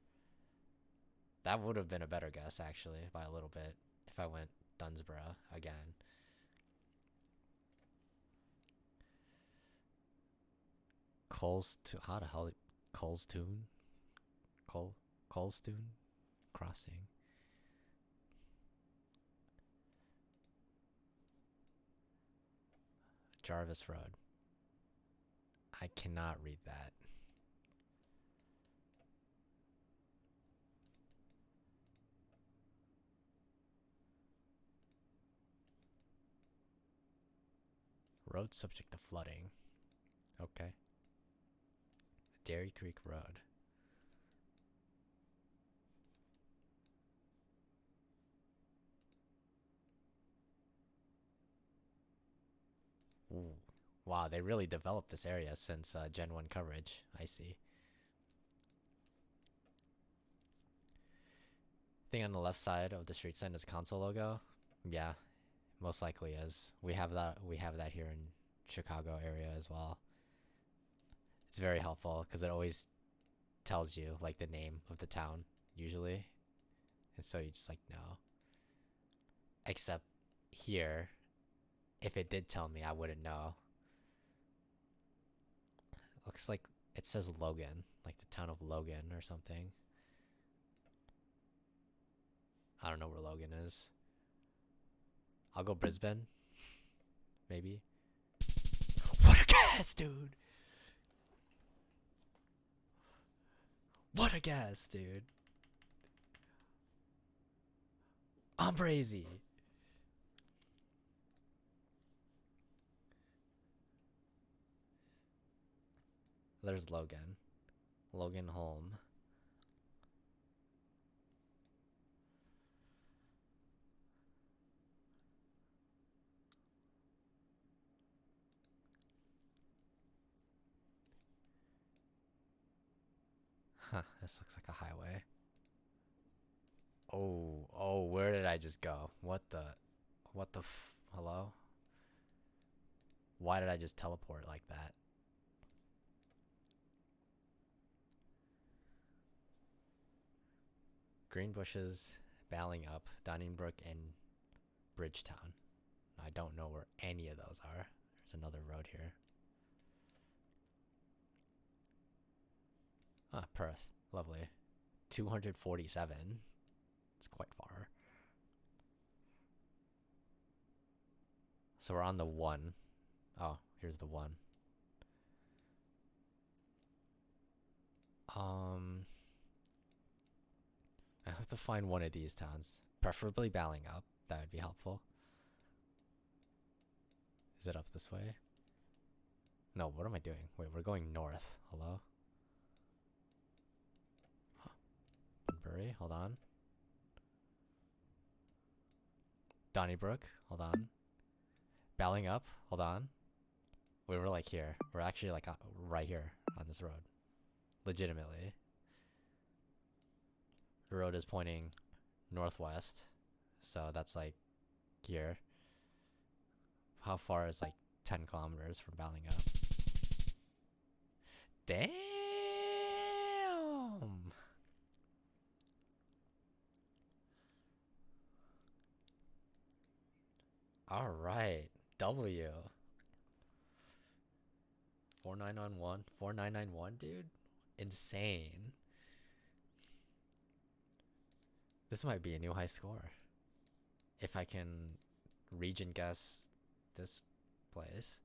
That would have been a better guess actually by a little bit if I went Dunsborough again. Coles to how the hell Colstoun? Colstoun Crossing. Jarvis Road. I cannot read that. Road subject to flooding. Okay. Dairy Creek Road. Ooh. Wow, they really developed this area since Gen 1 coverage. I see. Thing on the left side of the street sign is a console logo. Yeah, most likely is. We have that here in Chicago area as well. It's very helpful because it always tells you like the name of the town usually. And so you just like know. Except here, if it did tell me, I wouldn't know. Looks like it says Logan, like the town of Logan or something. I don't know where Logan is. I'll go Brisbane. Maybe. What a guess, dude! What a guess, dude. I'm crazy. There's Logan. Logan Holm. Huh, this looks like a highway. Oh, where did I just go? What the hello? Why did I just teleport like that? Greenbushes, Ballingup, Donnybrook, and Bridgetown. I don't know where any of those are. There's another road here. Ah, Perth. Lovely. 247. It's quite far. So we're on the 1. Oh, here's the 1. I have to find one of these towns. Preferably Ballingup. That would be helpful. Is it up this way? No, what am I doing? Wait, we're going north. Hello? Bunbury, hold on. Donnybrook, hold on. Ballingup, hold on. We were like here. We're actually like right here on this road. Legitimately. The road is pointing northwest. So that's like here. How far is like 10 kilometers from Ballingup? Damn! Alright. W. 4991. 4991, dude? Insane. This might be a new high score. If I can region guess this place.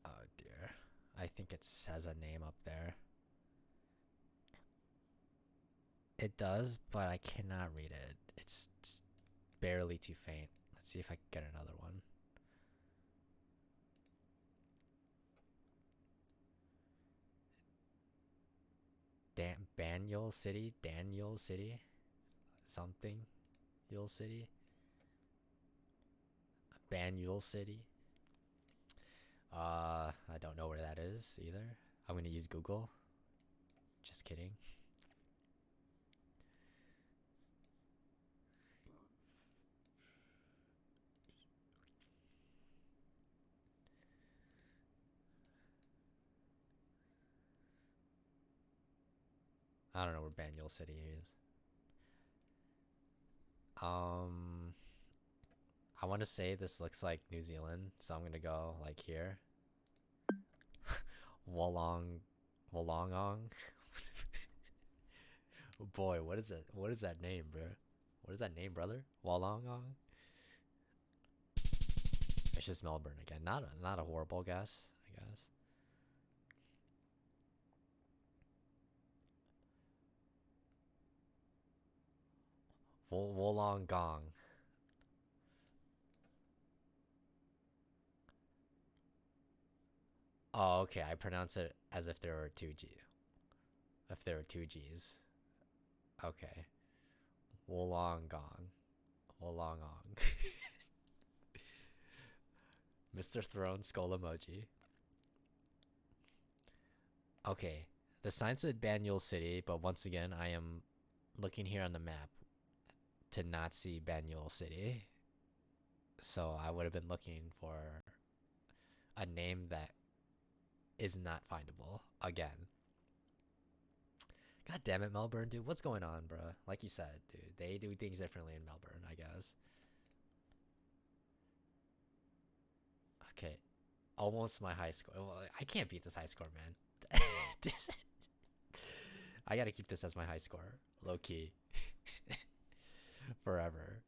Oh dear. I think it says a name up there. It does, but I cannot read it. It's just barely too faint. Let's see if I can get another one. Banyul City? Daniel City? Something? Yule City? Banyul City? I don't know where that is either. I'm gonna use Google. Just kidding. I don't know where Banyul City is. I want to say this looks like New Zealand, so I'm gonna go like here. Wollongong. Oh boy, what is it? What is that name, bro? What is that name, brother? Wollongong. It's just Melbourne again. Not a horrible guess, I guess. Wollongong. Oh, okay. I pronounce it as if there were two G. If there were two G's. Okay. Wollongong. Wollongong. Mr. Throne skull emoji. Okay. The sign said Banyul City, but once again, I am looking here on the map to not see Banyul City. So I would have been looking for a name that is not findable again. God damn it, Melbourne, dude. What's going on, bro? Like you said, dude. They do things differently in Melbourne, I guess. Okay. Almost my high score. Well, I can't beat this high score, man. I gotta keep this as my high score. Low key. Forever.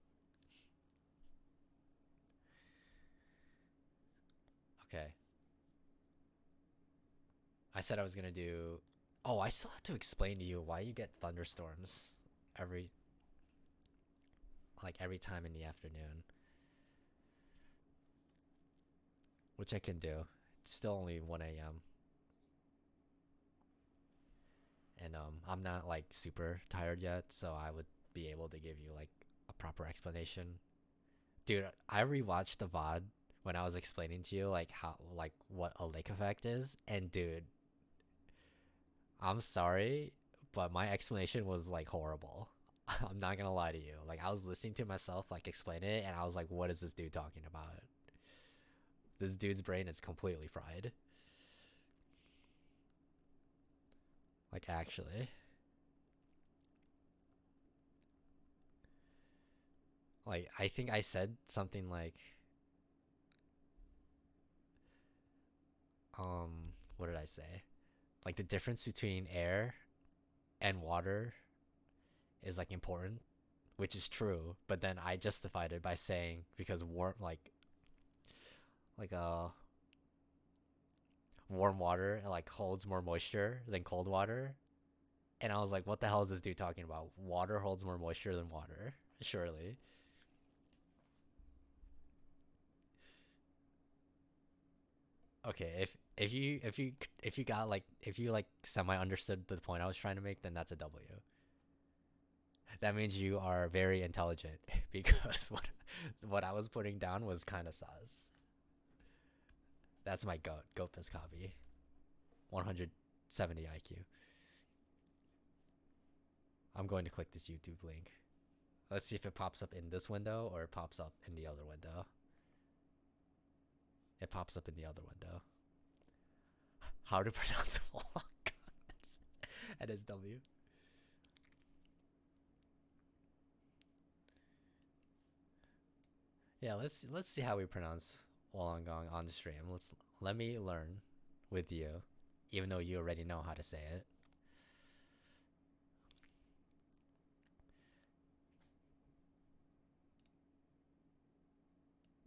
Okay. I said I was gonna do. Oh, I still have to explain to you why you get thunderstorms every every time in the afternoon, which I can do. It's still only 1 a.m. and I'm not like super tired yet, so I would be able to give you like a proper explanation. Dude, I rewatched the VOD when I was explaining to you like how like what a lake effect is, and dude, I'm sorry, but my explanation was like horrible. I'm not gonna lie to you. Like I was listening to myself like explain it, and I was like, "What is this dude talking about?" This dude's brain is completely fried. Like actually, Like, I think I said something like, what did I say? Like, the difference between air and water is like important, which is true. But then I justified it by saying because warm, like warm water like holds more moisture than cold water. And I was like, what the hell is this dude talking about? Water holds more moisture than water, surely. Okay, if you got like if you like semi understood the point I was trying to make, then that's a W. That means you are very intelligent because what I was putting down was kind of sus. That's my goat Piscovi. 170 IQ. I'm going to click this YouTube link. Let's see if it pops up in this window or it pops up in the other window. It pops up in the other window. How to pronounce NSW. Yeah, let's see how we pronounce Wollongong on the stream. Let me learn with you, even though you already know how to say it.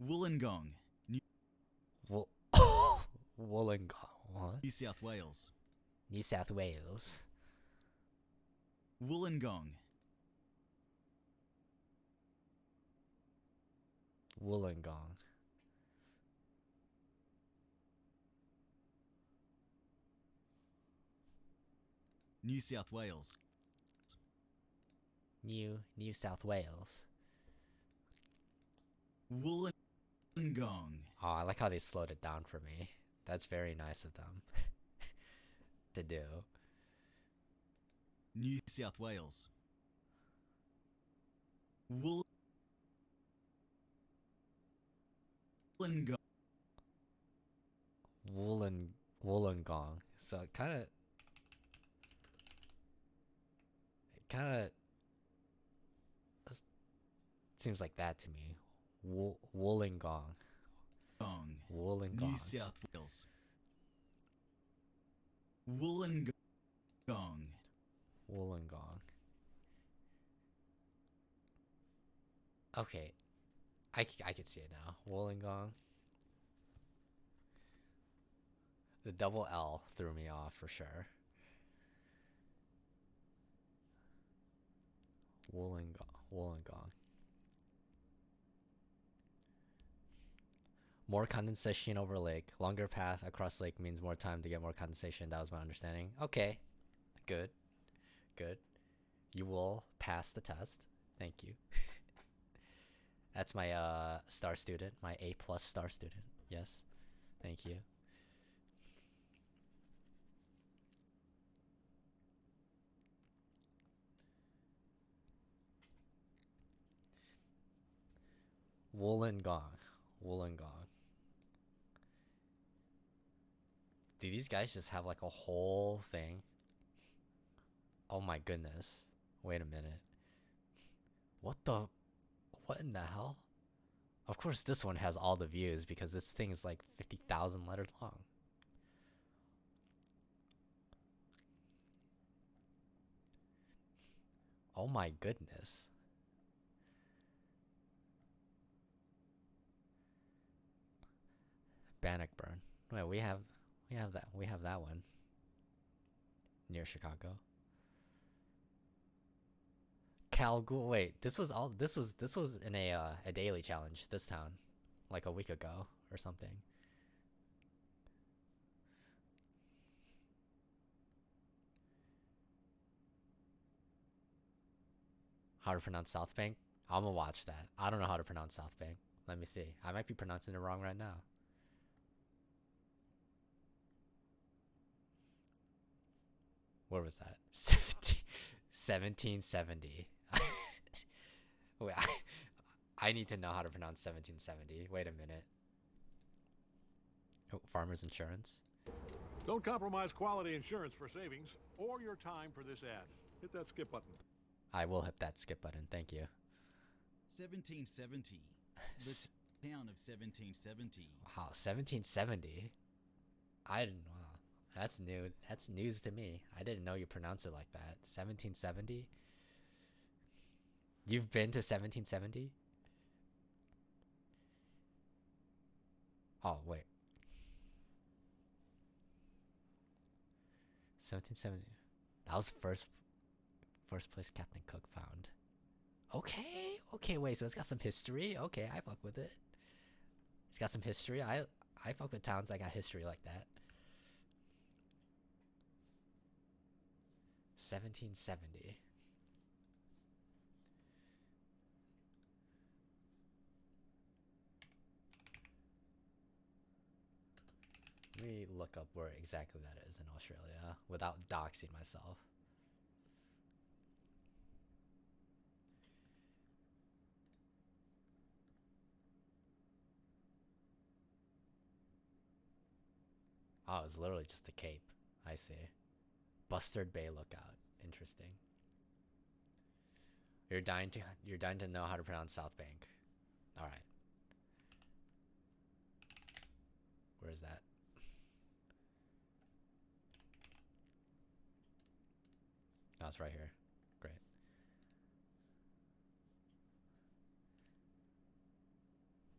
Wollongong, Wollongong. What? New South Wales. New South Wales. Wollongong, Wollongong. New South Wales. New South Wales. Wollongong, Oh, I like how they slowed it down for me. That's very nice of them to do. New South Wales. Wollongong, Wollongong. So it kind of seems like that to me. Wollongong. New Wollongong. South Wales. Wollongong, Wollongong. Okay, I can see it now. Wollongong. The double L threw me off for sure. Wollongong. More condensation over lake. Longer path across lake means more time to get more condensation. That was my understanding. Okay. Good. Good. You will pass the test. Thank you. That's my star student. My A+ star student. Yes. Thank you. Wollongong. Wollongong. Do these guys just have like a whole thing? Oh my goodness. Wait a minute. What in the hell? Of course this one has all the views because this thing is like 50,000 letters long. Oh my goodness. Bannockburn. Wait, we have that one near Chicago. Calgary. Wait, this was in a daily challenge this town, like a week ago or something. How to pronounce South Bank? I'm gonna watch that. I don't know how to pronounce South Bank. Let me see. I might be pronouncing it wrong right now. Where was that? 1770. Wait, I need to know how to pronounce 1770. Wait a minute. Oh, Farmers Insurance. Don't compromise quality insurance for savings or your time for this ad. Hit that skip button. I will hit that skip button. Thank you. 1770. The town of 1770. Wow, 1770. I didn't know. That's new. That's news to me. I didn't know you pronounce it like that. 1770. You've been to 1770? Oh wait. 1770. That was first place Captain Cook found. Okay, wait, so it's got some history. Okay, I fuck with it. It's got some history. I fuck with towns that got history like that. 1770. Let me look up where exactly that is in Australia without doxing myself. Oh, it's literally just the Cape. I see. Bustard Bay Lookout. Interesting. You're dying to know how to pronounce South Bank. All right. Where is that? Oh, it's right here. Great.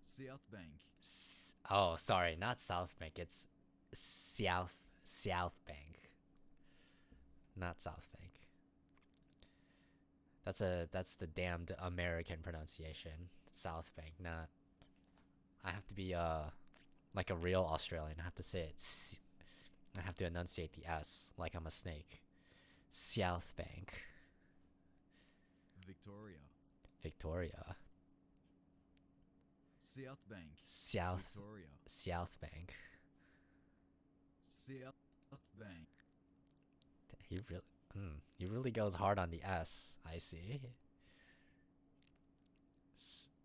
South Bank. Oh, sorry, not South Bank. It's South Bank. Not South Bank. That's the damned American pronunciation. South Bank, not. I have to be like a real Australian. I have to say it. I have to enunciate the S like I'm a snake. South Bank. Victoria. Victoria. South Bank. Victoria. South Bank. South Bank. He really goes hard on the S. I see.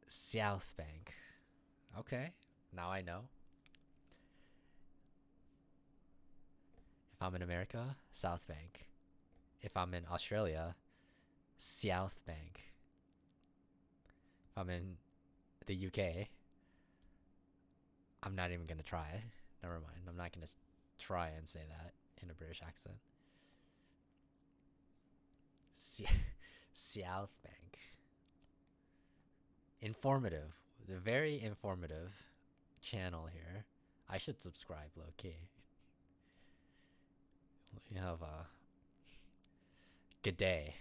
South Bank. Okay, now I know. If I'm in America, South Bank. If I'm in Australia, South Bank. If I'm in the UK, I'm not even gonna try. Never mind. I'm not gonna try and say that in a British accent. South Bank. Informative. The very informative channel here. I should subscribe, low key. You have a good day.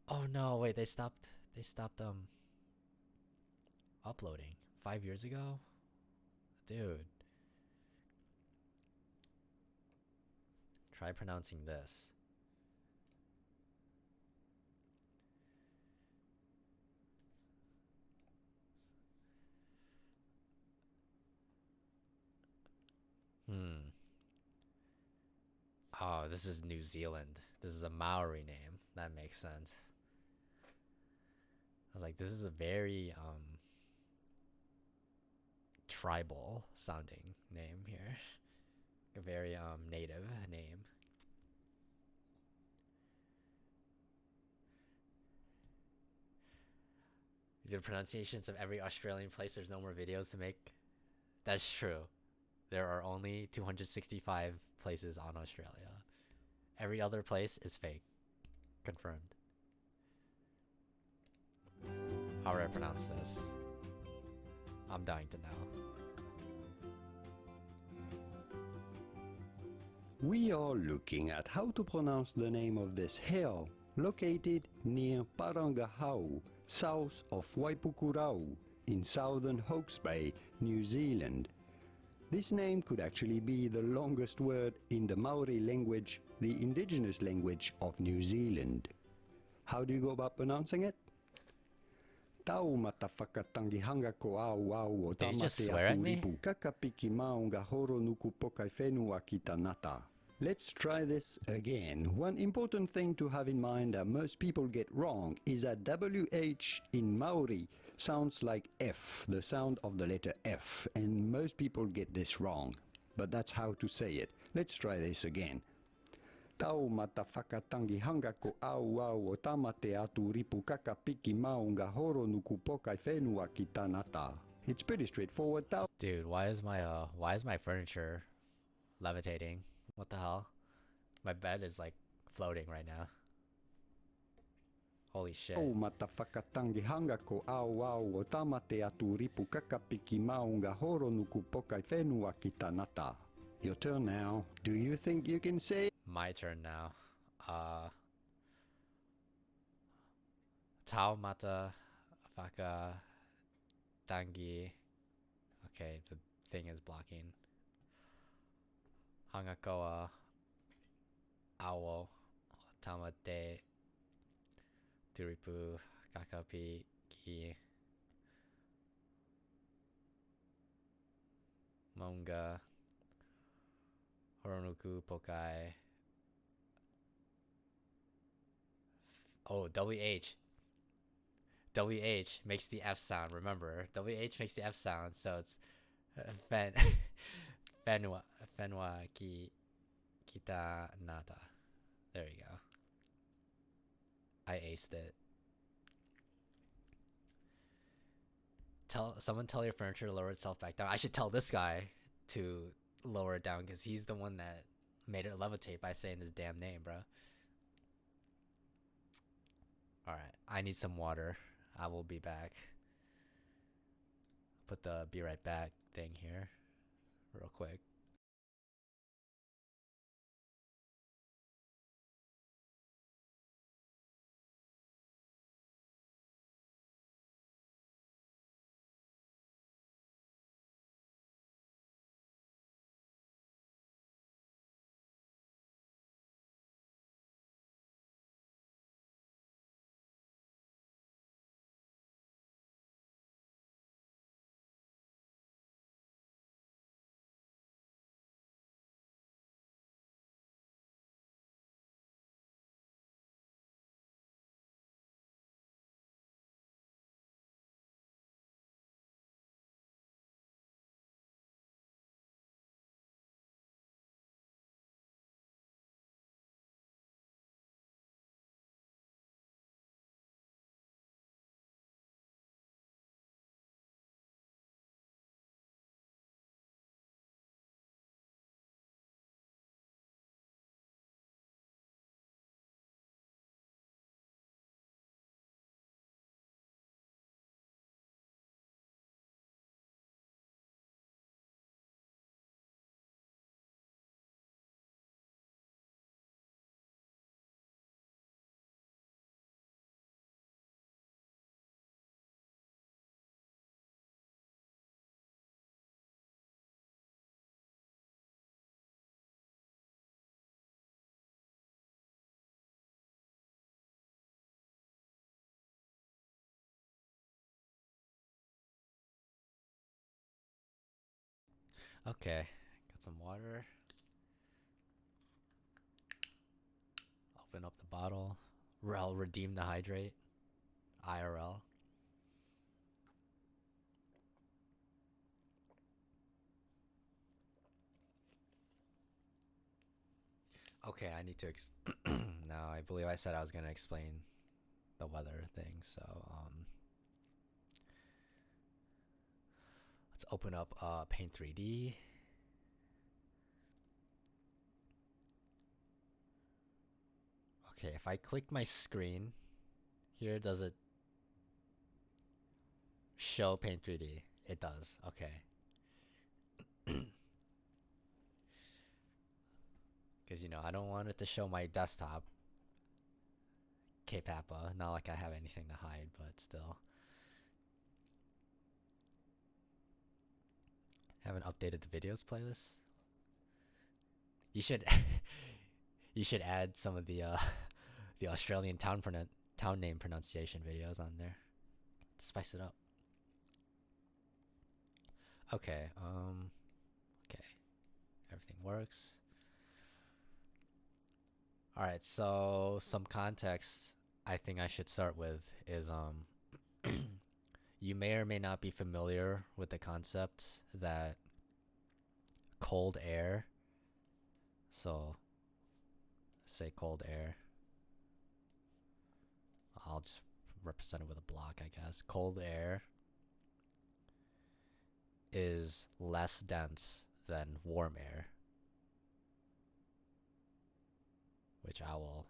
Oh no, wait, they stopped uploading 5 years ago? Dude. Try pronouncing this. Oh, this is New Zealand. This is a Maori name. That makes sense. I was like, this is a very tribal sounding name here. A very native name. The pronunciations of every Australian place, there's no more videos to make. That's true. There are only 265 places on Australia. Every other place is fake. Confirmed. How do I pronounce this? I'm dying to know. We are looking at how to pronounce the name of this hill located near Parangahau, south of Waipukurau, in southern Hawke's Bay, New Zealand. This name could actually be the longest word in the Maori language, the indigenous language of New Zealand. How do you go about pronouncing it? Tau mata whakatangihanga ko au au o Did you just tamate swear at aku me? ripu kakapiki maunga horo nuku pokai whenua ki tanata. Let's try this again. One important thing to have in mind that most people get wrong is that WH in Maori sounds like F, the sound of the letter F, and most people get this wrong. But that's how to say it. Let's try this again. Tau mata whakatangi hanga ko au au o tamate atu ripu kakapiki maunga horo nuku pokai whenua ki tanata. It's pretty straightforward tau. Dude, why is my furniture levitating? What the hell? My bed is like floating right now. Holy shit. Tau mata whakatangi hanga ko au au o tamate atu ripu kakapiki maunga horo nuku pokai whenua ki tanata. Your turn now. Do you think you can say? My turn now. Tau mata faka tangi. Okay, the thing is blocking. Hangakoa awo tamate turipu kakapi ki monga horonuku pokai. Oh, WH. WH makes the F sound. Remember, WH makes the F sound, so it's fenwa ki kita nata. There you go. I aced it. Someone tell your furniture to lower itself back down. I should tell this guy to lower it down because he's the one that made it levitate by saying his damn name, bro. Alright, I need some water. I will be back. Put the be right back thing here real quick. Okay, got some water. Open up the bottle. I'll redeem the hydrate. IRL. Okay, I need to now I believe I said I was going to explain the weather thing, so let's open up Paint 3D. Okay, if I click my screen here, does it show Paint 3D? It does. Okay. Because, you know, I don't want it to show my desktop. K-Papa. Not like I have anything to hide, but still. Haven't updated the videos playlist. You should you should add some of the the Australian town name pronunciation videos on there to spice it up. Okay, okay. Everything works. Alright, so some context I think I should start with is you may or may not be familiar with the concept that cold air, so say cold air. I'll just represent it with a block, I guess. Cold air is less dense than warm air, which I will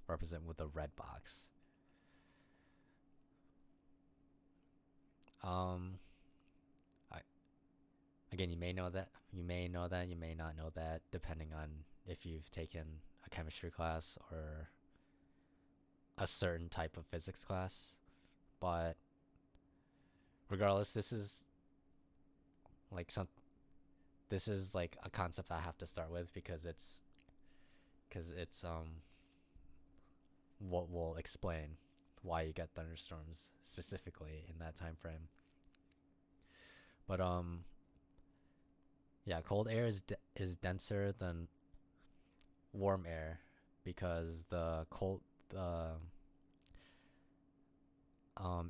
represent with a red box. Again, you may know that, you may know that, you may not know that, depending on if you've taken a chemistry class or a certain type of physics class. But regardless, this is like a concept I have to start with because it's what will explain why you get thunderstorms specifically in that time frame. But yeah, cold air is denser than warm air because the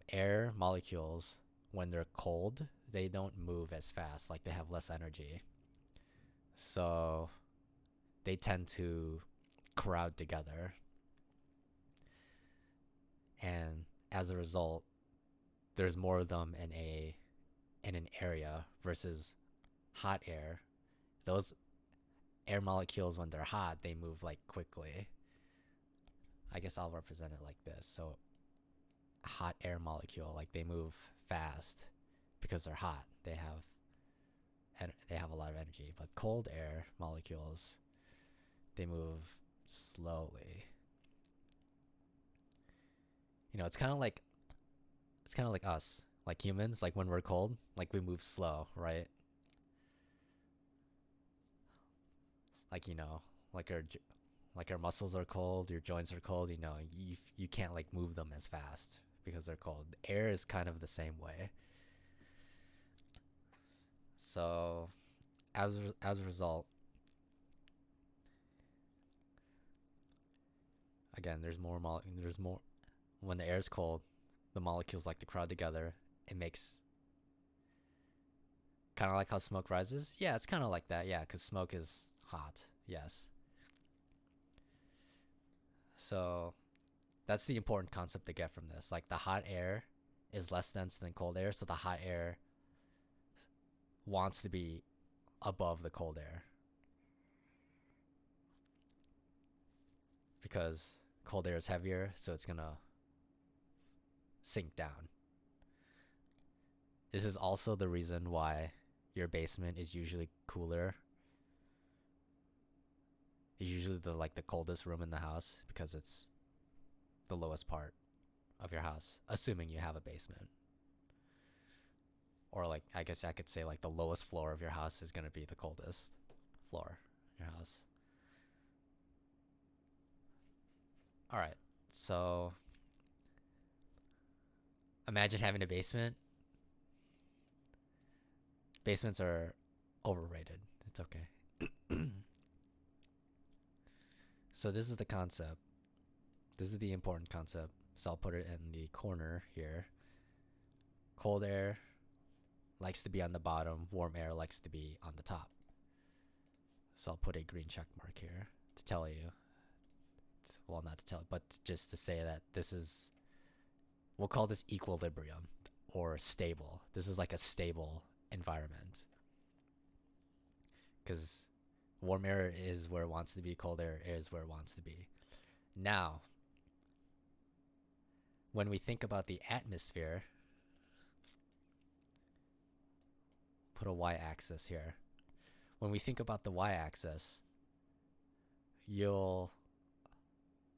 air molecules, when they're cold, they don't move as fast, like they have less energy. So they tend to crowd together. And as a result, there's more of them in an area versus hot air. Those air molecules, when they're hot, they move like quickly. I guess I'll represent it like this. So hot air molecule, like they move fast because they're hot. They have a lot of energy. But cold air molecules, they move slowly. You know, it's kind of like us, like humans. Like when we're cold, like we move slow, right? Like, you know, like our muscles are cold, your joints are cold. You know, you can't like move them as fast because they're cold. Air is kind of the same way. So, as a result, again, there's more when the air is cold, the molecules like to crowd together. It makes kind of like how smoke rises. Yeah, it's kind of like that. Yeah, because smoke is hot. Yes. So that's the important concept to get from this. Like the hot air is less dense than cold air, so the hot air wants to be above the cold air. Because cold air is heavier, so it's gonna sink down. This is also the reason why your basement is usually cooler. It's usually the coldest room in the house because it's the lowest part of your house, assuming you have a basement. Or like, I guess I could say like the lowest floor of your house is gonna be the coldest floor in your house. Alright, so imagine having a basement. Basements are overrated. It's okay. So this is the concept. This is the important concept. So I'll put it in the corner here. Cold air likes to be on the bottom. Warm air likes to be on the top. So I'll put a green check mark here to tell you. Well, not to tell, but just to say that this is, we'll call this equilibrium or stable. This is like a stable environment. Because warm air is where it wants to be, cold air is where it wants to be. Now, when we think about the atmosphere, put a y-axis here. When we think about the y-axis, you'll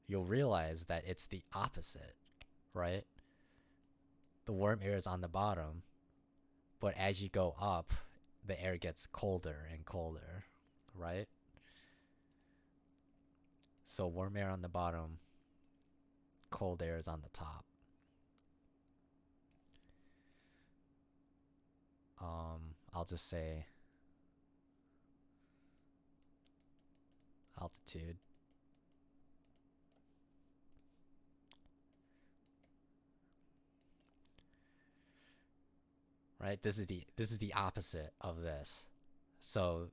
realize that it's the opposite, right? The warm air is on the bottom, but as you go up, the air gets colder and colder, right? So warm air on the bottom, cold air is on the top. I'll just say altitude. Right? This is the opposite of this. So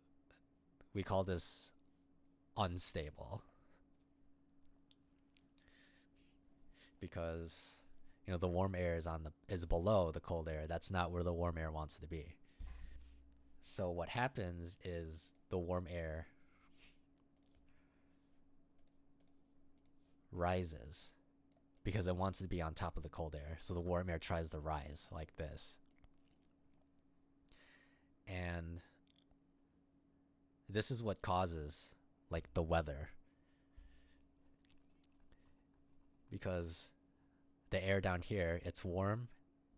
we call this unstable. Because the warm air is below the cold air. That's not where the warm air wants to be. So what happens is the warm air rises because it wants to be on top of the cold air. So the warm air tries to rise like this. And this is what causes like the weather. Because the air down here, it's warm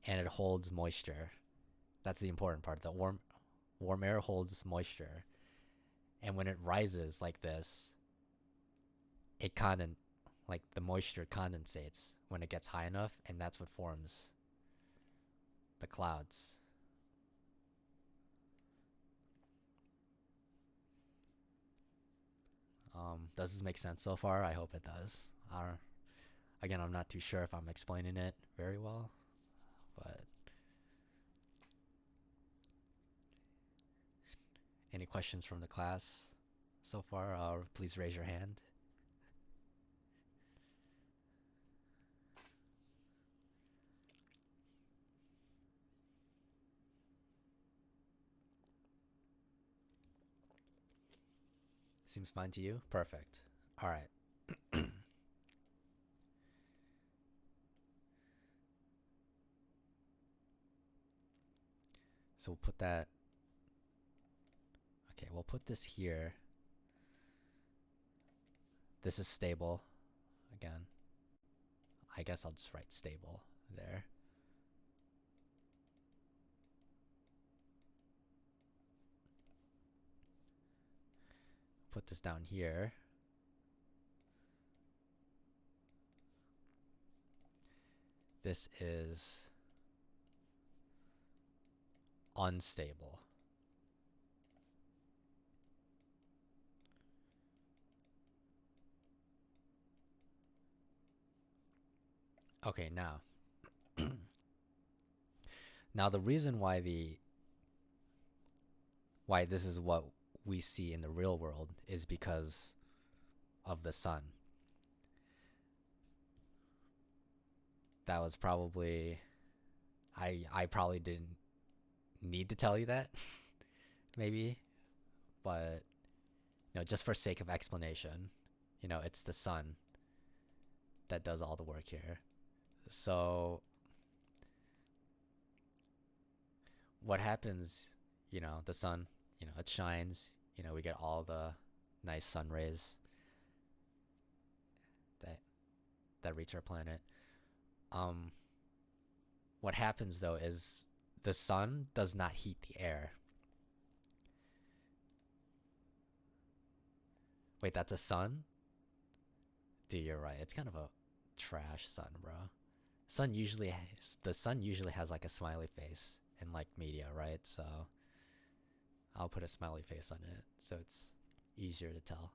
and it holds moisture. That's the important part. The warm air holds moisture. And when it rises like this, like the moisture condensates when it gets high enough, and that's what forms the clouds. Does this make sense so far? I hope it does. Again, I'm not too sure if I'm explaining it very well, but any questions from the class so far? Please raise your hand. Seems fine to you? Perfect. All right. So we'll put that. Okay, we'll put this here. This is stable. Again, I guess I'll just write stable there. Put this down here. This is unstable. Okay, now. Now the reason why this is what we see in the real world is because of the sun. That was probably I probably didn't need to tell you that maybe, but just for sake of explanation, it's the sun that does all the work here. So what happens, the sun, it shines, we get all the nice sun rays that reach our planet. What happens though is the sun does not heat the air. Wait, that's a sun? Dude, you're right. It's kind of a trash sun, bro. The sun usually has like a smiley face in like media, right? So I'll put a smiley face on it so it's easier to tell.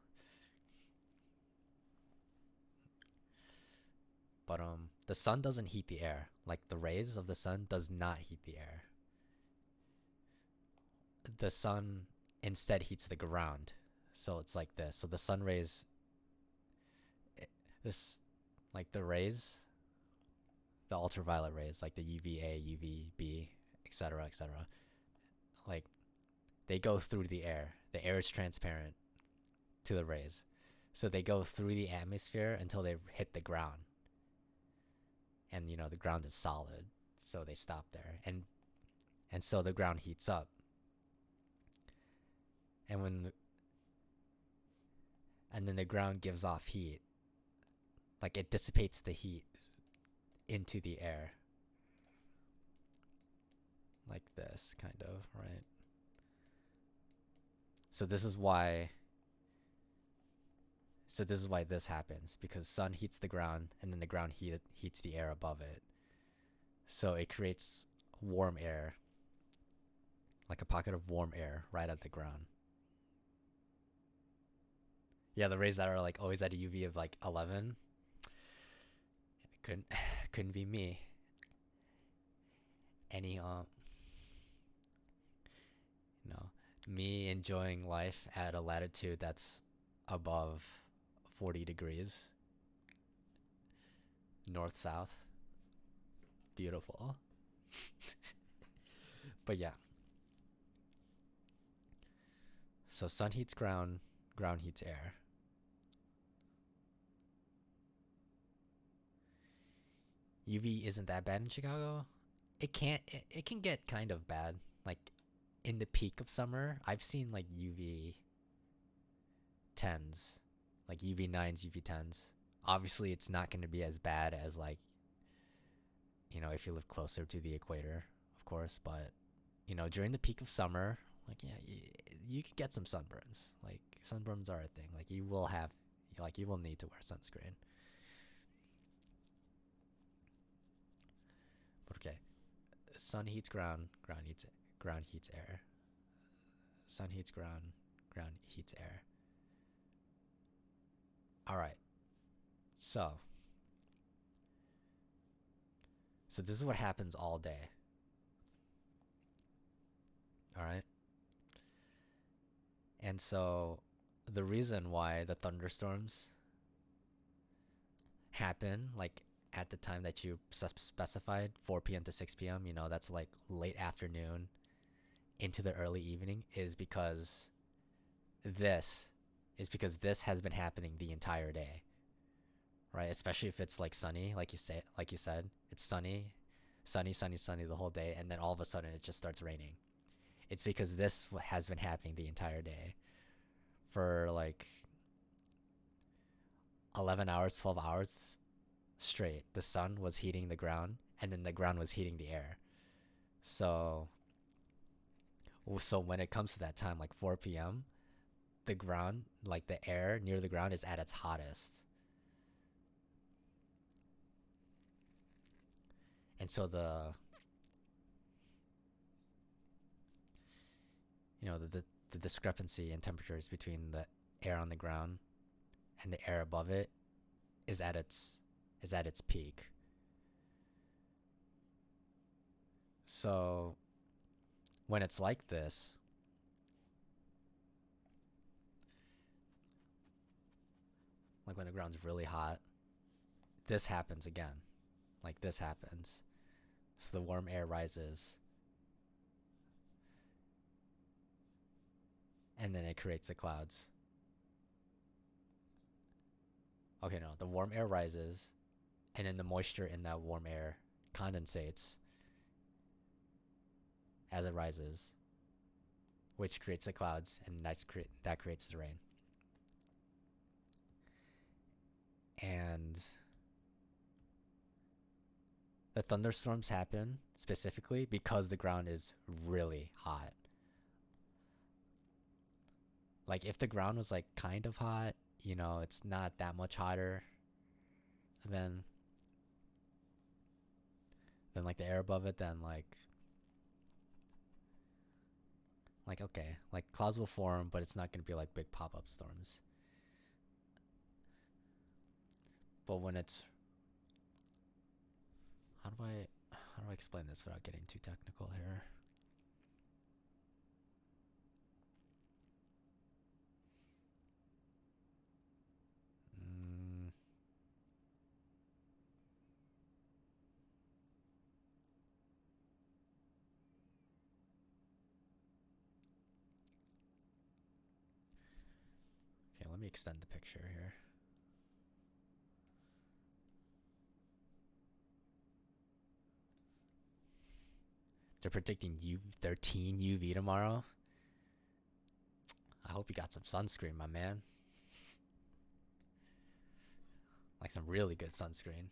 But the sun doesn't heat the air. Like the rays of the sun does not heat the air. The sun instead heats the ground. So it's like this. So the sun rays, like the rays, the ultraviolet rays, like the UVA, UVB, etc., etc., like they go through the air. The air is transparent to the rays. So they go through the atmosphere until they hit the ground. And the ground is solid, so they stop there. And so the ground heats up. And then the ground gives off heat. Like it dissipates the heat into the air. Like this, kind of, right? So this is why this happens, because sun heats the ground and then the ground heats the air above it. So it creates warm air, like a pocket of warm air right at the ground. Yeah, the rays that are like always at a UV of like 11, couldn't be me. Me enjoying life at a latitude that's above 40 degrees. North south. Beautiful. But yeah. So sun heats ground, ground heats air. UV isn't that bad in Chicago. It can get kind of bad. Like in the peak of summer, I've seen like UV 10s, like UV 9s, UV 10s. Obviously, it's not going to be as bad as like, you know, if you live closer to the equator, of course. But you know, during the peak of summer, like yeah, you could get some sunburns. Like sunburns are a thing. Like you will need to wear sunscreen. But okay, sun heats ground, ground heats air. Sun heats ground, ground heats air. All right. So this is what happens all day. All right. And so the reason why the thunderstorms happen like at the time that you specified, 4 p.m. to 6 p.m., you know, that's like late afternoon into the early evening, is because this has been happening the entire day. Right? Especially if it's like sunny, like you said, it's sunny the whole day, and then all of a sudden it just starts raining. It's because this has been happening the entire day for like 11 hours, 12 hours straight. The sun was heating the ground, and then the ground was heating the air. So when it comes to that time, like 4 p.m., the ground, like the air near the ground, is at its hottest. And so the discrepancy in temperatures between the air on the ground and the air above it is at its peak. So when it's like this, like when the ground's really hot, this happens again. Like this happens. So the warm air rises, and then it creates the clouds. Okay, no, the warm air rises, and then the moisture in that warm air condensates as it rises, which creates the clouds, and that creates the rain. And the thunderstorms happen specifically because the ground is really hot. Like if the ground was like kind of hot, you know, it's not that much hotter than like the air above it, then like okay, like clouds will form, but it's not going to be like big pop-up storms. But when it's, how do I explain this without getting too technical here? Okay, let me extend the picture here. They're predicting 13 UV tomorrow. I hope you got some sunscreen, my man. Like some really good sunscreen.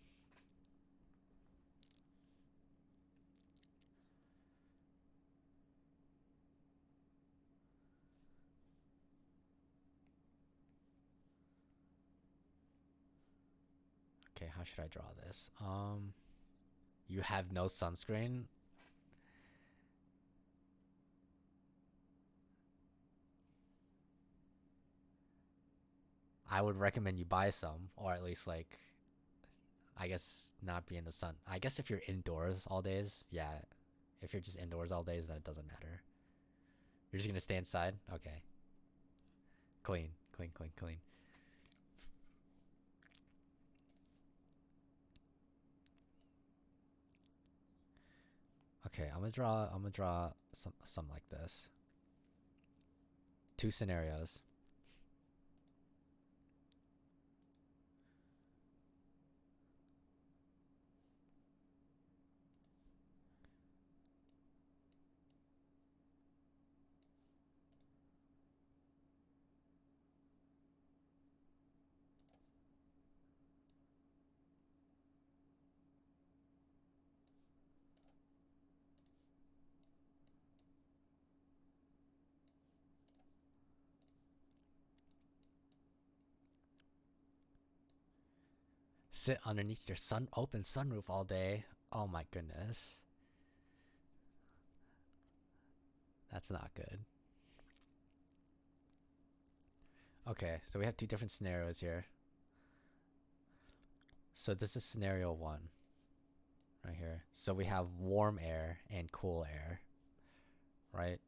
Okay, how should I draw this? You have no sunscreen? I would recommend you buy some, or at least like, I guess not be in the sun. I guess if you're indoors all days, yeah. If you're just indoors all days, then it doesn't matter. You're just gonna stay inside? Okay. Clean. clean, clean, clean. Okay, I'm gonna draw some like this. Two scenarios. Sit underneath your open sunroof all day. Oh my goodness. That's not good. Okay, so we have two different scenarios here. So this is scenario 1 right here. So we have warm air and cool air, right?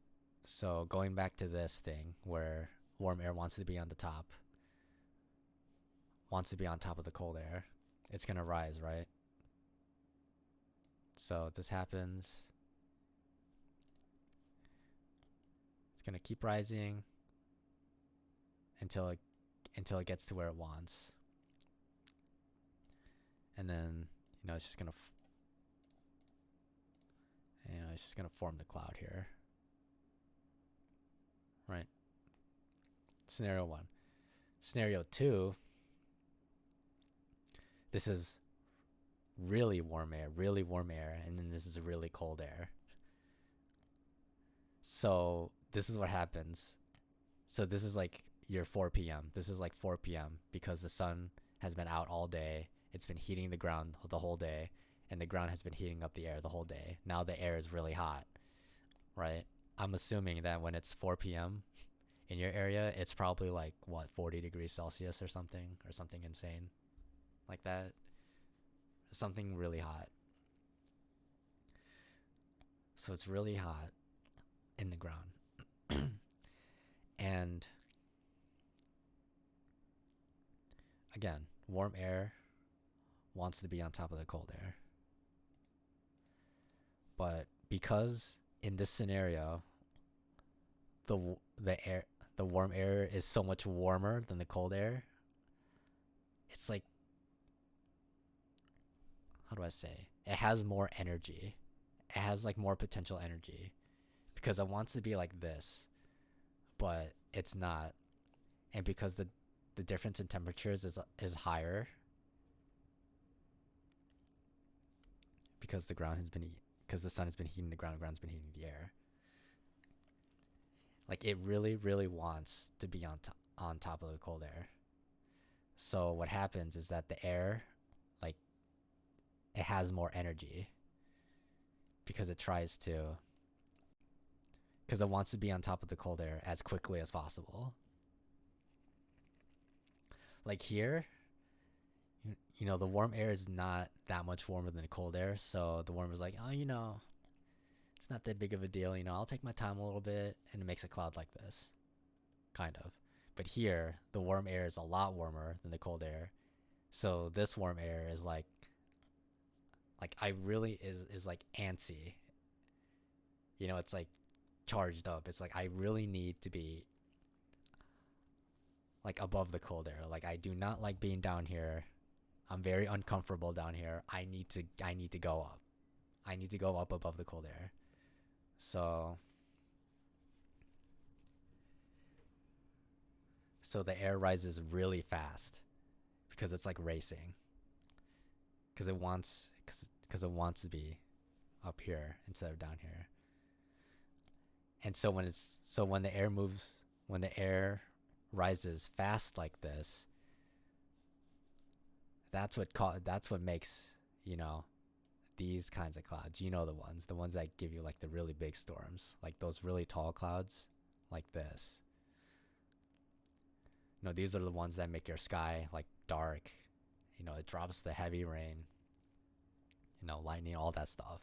So going back to this thing where warm air wants to be on the top, wants to be on top of the cold air, it's gonna rise, right? So this happens. It's gonna keep rising until it gets to where it wants. And then, it's just gonna form the cloud here. Right? Scenario 1. Scenario 2, this is really warm air, and then this is really cold air. So this is what happens. So this is like your 4 p.m. This is like 4 p.m. because the sun has been out all day. It's been heating the ground the whole day, and the ground has been heating up the air the whole day. Now the air is really hot, right? I'm assuming that when it's 4 p.m. in your area, it's probably like, 40 degrees Celsius or something insane like that. Something really hot. So it's really hot in the ground. And again, warm air wants to be on top of the cold air. But because in this scenario, the warm air is so much warmer than the cold air, it's like, how do I say? It has more energy. It has like more potential energy because it wants to be like this, but it's not. And because the difference in temperatures is higher, because the sun has been heating the ground's been heating the air. Like it really, really wants to be on top of the cold air. So what happens is that the air, like, it has more energy because it wants to be on top of the cold air as quickly as possible. Like here, the warm air is not that much warmer than the cold air, so the warm is like, oh, it's not that big of a deal, I'll take my time a little bit, and it makes a cloud like this, kind of. But here, the warm air is a lot warmer than the cold air, so this warm air is like I really is like antsy. It's like charged up. It's like I really need to be like above the cold air. Like I do not like being down here. I'm very uncomfortable down here. I need to go up. I need to go up above the cold air. So the air rises really fast because it's like racing. Because it wants to be up here instead of down here. And so when the air rises fast like this, that's what makes, these kinds of clouds, the ones that give you like the really big storms, like those really tall clouds like this. These are the ones that make your sky like dark. It drops the heavy rain, lightning, all that stuff.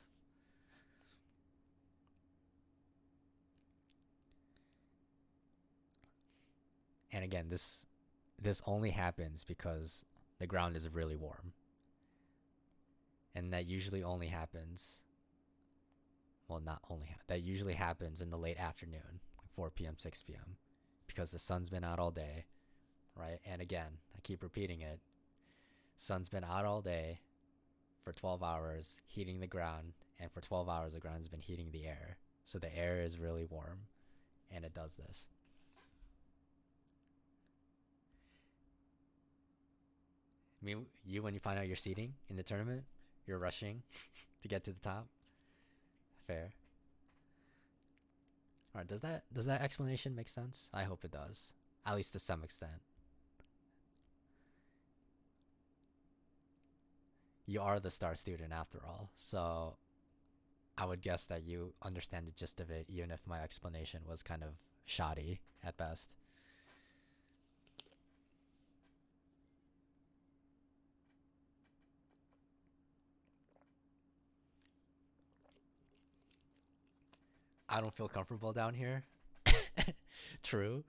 And again, this only happens because the ground is really warm. And that usually only happens, well, not only, that usually happens in the late afternoon, 4 p.m., 6 p.m., because the sun's been out all day, right? And again, I keep repeating it. Sun's been out all day for 12 hours, heating the ground, and for 12 hours, the ground's been heating the air. So the air is really warm, and it does this. I mean, when you find out you're seeding in the tournament, you're rushing to get to the top. Fair. All right, does that explanation make sense? I hope it does, at least to some extent. You are the star student after all, so I would guess that you understand the gist of it, even if my explanation was kind of shoddy at best. I don't feel comfortable down here. True.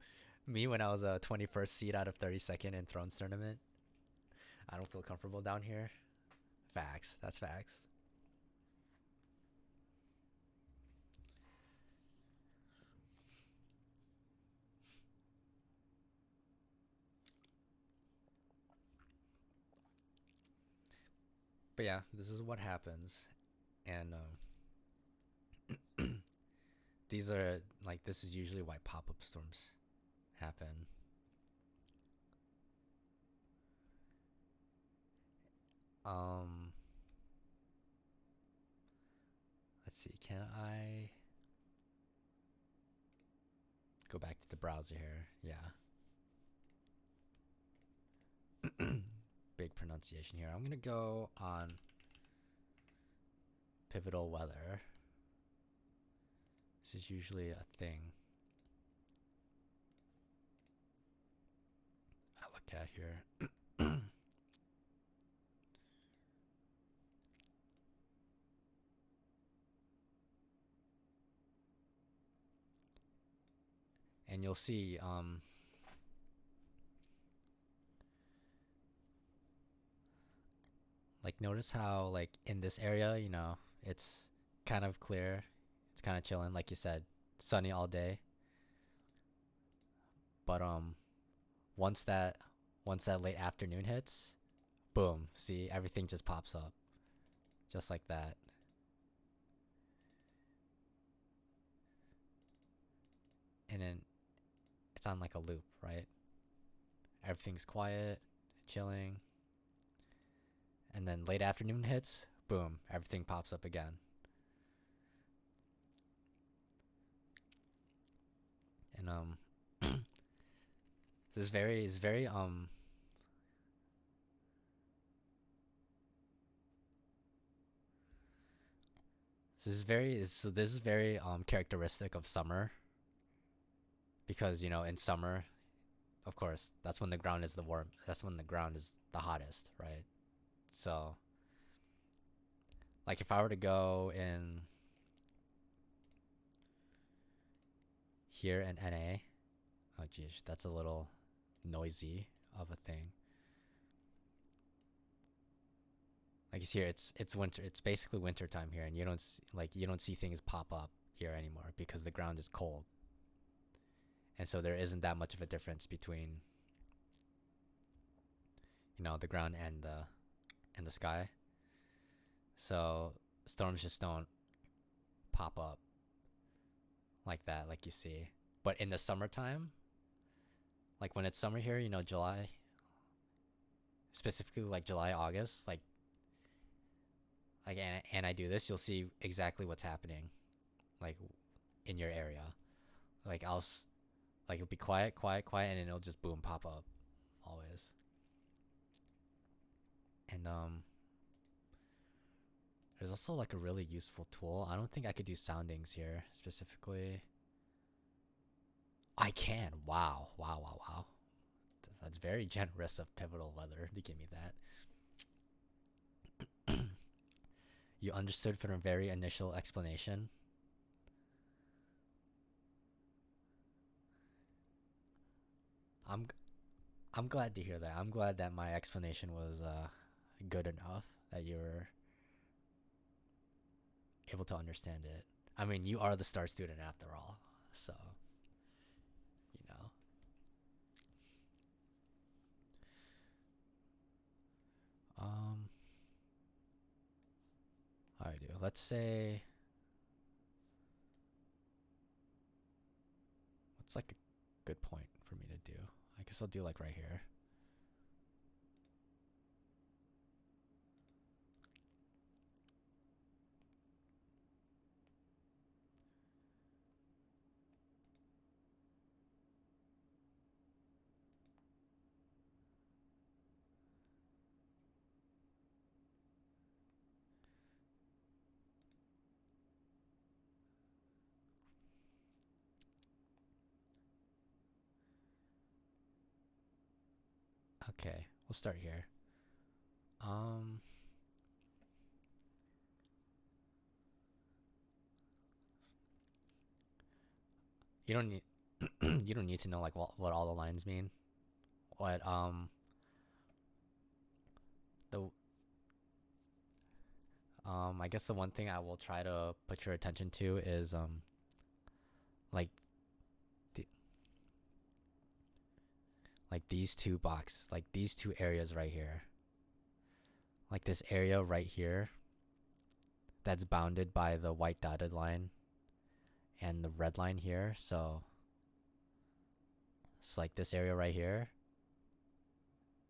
Me when I was a 21st seed out of 32nd in Thrones tournament. I don't feel comfortable down here. Facts. That's facts. But yeah, this is what happens. And these are, like, this is usually why pop-up storms happen. Let's see, can I go back to the browser here? Yeah. Big pronunciation here. I'm gonna go on pivotal weather. This is usually a thing I look at here. And you'll see like, notice how, like, in this area, you know, it's kind of clear, it's kind of chilling, like you said, sunny all day. But once that late afternoon hits, boom, see, everything just pops up just like that. And then it's on like a loop, right? Everything's quiet, chilling. And then late afternoon hits, boom, everything pops up again. And this is very this is very characteristic of summer, because, you know, in summer, of course, that's when the ground is the hottest, right? So, like, if I were to go in here in NA, oh geez, that's a little noisy of a thing. Like, it's here, it's winter, it's basically winter time here, and you don't see things pop up here anymore because the ground is cold. And so there isn't that much of a difference between, you know, the ground and the sky. So storms just don't pop up like that, like you see. But in the summertime, like when it's summer here, you know, July, specifically like July, August, like and I do this, you'll see exactly what's happening, like, in your area. Like, it'll be quiet, and then it'll just boom, pop up, always. And there's also like a really useful tool. I don't think I could do soundings here specifically. I can. Wow. That's very generous of Pivotal Weather to give me that. You understood from a very initial explanation. I'm I'm glad to hear that. I'm glad that my explanation was good enough that you were able to understand it. I mean, you are the star student after all, so you know. How do I do? Let's say what's like a good point for me to do? I guess I'll do like right here. Okay, we'll start here. You don't need you don't need to know like what all the lines mean. What the I guess the one thing I will try to put your attention to is like the, like these two areas right here. Like this area right here that's bounded by the white dotted line and the red line here. So it's like this area right here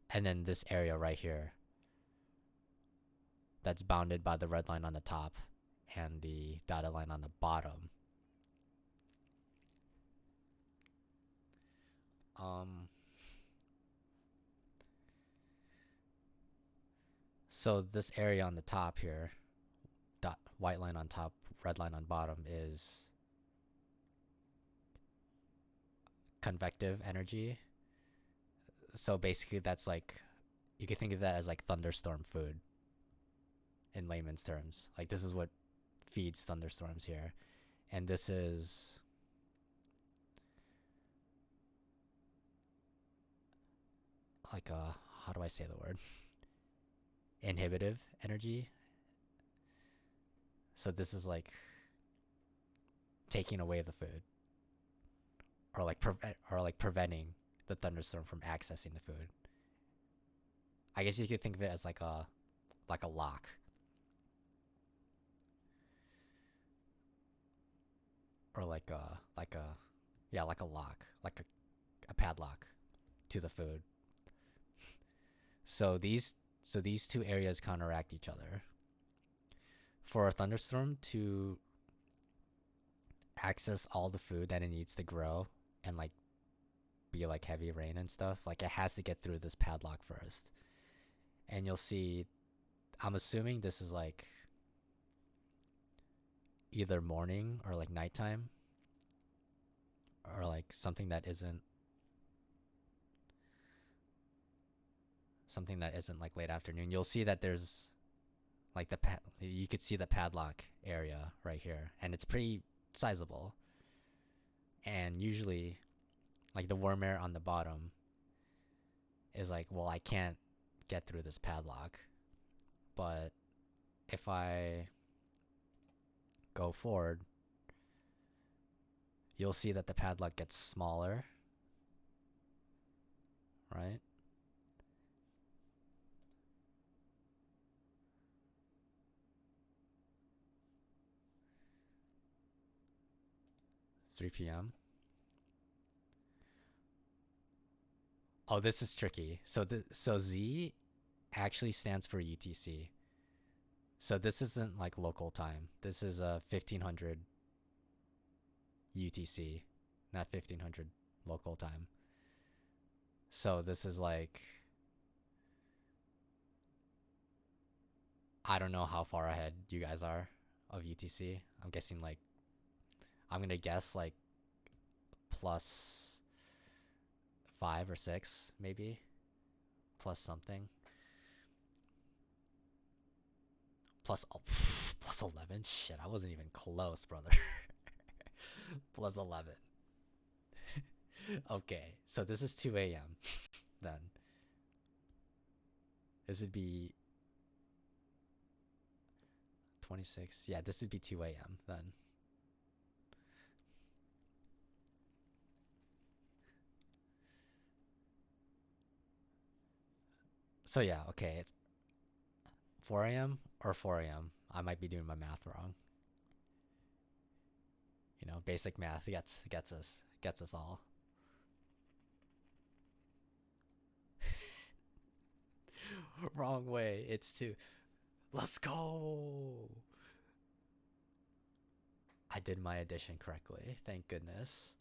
and then this area right here that's bounded by the red line on the top and the dotted line on the bottom. So this area on the top here, white line on top, red line on bottom, is convective energy. So basically that's like, you can think of that as like thunderstorm food in layman's terms. Like this is what feeds thunderstorms here. And this is like a, how do I say the word? Inhibitive energy. So this is like taking away the food, or like preventing the thunderstorm from accessing the food. I guess you could think of it as like a lock. Or like a lock, like a padlock to the food. So these two areas counteract each other. For a thunderstorm to access all the food that it needs to grow and like be like heavy rain and stuff, like it has to get through this padlock first. And you'll see, I'm assuming this is like either morning or like nighttime, or like something that isn't like late afternoon. You'll see that there's like you could see the padlock area right here, and it's pretty sizable. And usually like the warm air on the bottom is like, well, I can't get through this padlock. But if I go forward, you'll see that the padlock gets smaller, right? (3 p.m.) Oh, this is tricky. So Z actually stands for UTC. So this isn't like local time. This is 1500 UTC, not 1500 local time. So this is like, I don't know how far ahead you guys are of UTC. I'm guessing like, I'm gonna guess like +5 or 6 maybe, plus something. Plus 11. Shit, I wasn't even close, brother. +11. Okay, so this is 2 a.m. then. This would be 26. Yeah, this would be 2 a.m. then. So yeah, okay, it's 4 a.m. or 4 a.m. I might be doing my math wrong. You know, basic math gets us all. Wrong way. It's 2. Let's go. I did my addition correctly. Thank goodness.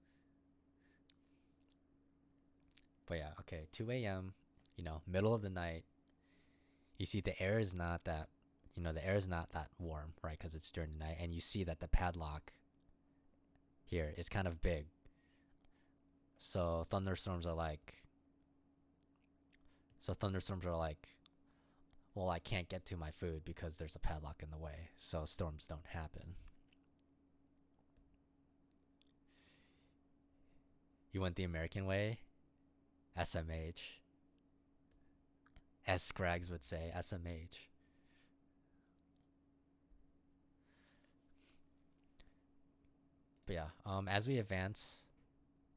But yeah, okay, 2 a.m., you know, middle of the night. You see the air is not that, you know, the air is not that warm, right? Because it's during the night. And you see that the padlock here is kind of big. So thunderstorms are like, well, I can't get to my food because there's a padlock in the way. So storms don't happen. You went the American way? SMH. As Scrags would say, SMH. But yeah, as we advance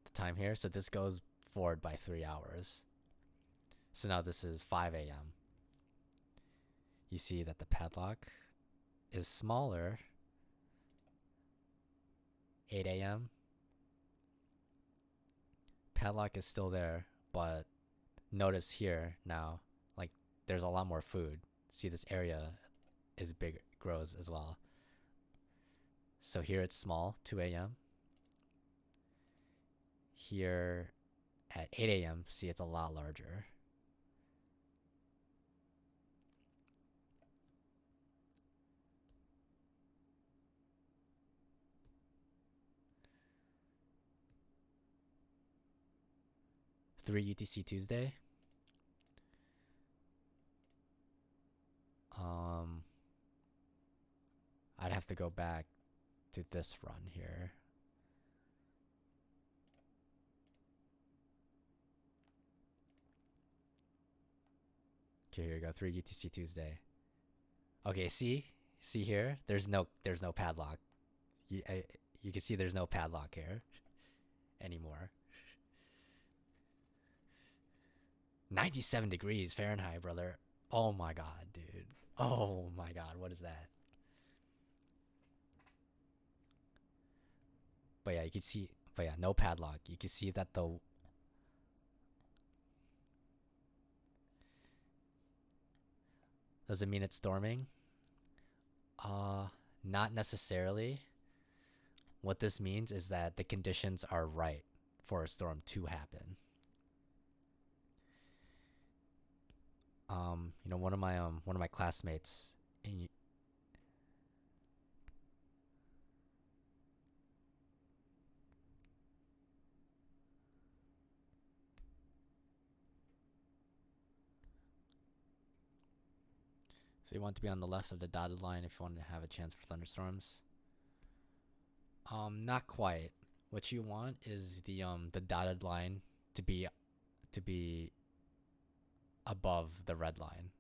the time here, so this goes forward by 3 hours. So now this is 5 a.m. You see that the padlock is smaller. 8 a.m. Padlock is still there, but notice here now, like there's a lot more food. See, this area is big, grows as well. So here it's small, 2 a.m. Here at 8 a.m., see, it's a lot larger. Three UTC Tuesday. I'd have to go back to this run here. Okay, here you go. 3 UTC Tuesday. Okay, see here. There's no padlock. You can see there's no padlock here anymore. 97 degrees Fahrenheit, brother. Oh my god, dude. Oh my god, what is that? But yeah, you can see. But yeah, no padlock. You can see that the. Does it mean it's storming? Not necessarily. What this means is that the conditions are right for a storm to happen. You know, one of my classmates in So you want to be on the left of the dotted line if you want to have a chance for thunderstorms. Not quite. What you want is the dotted line to be above the red line.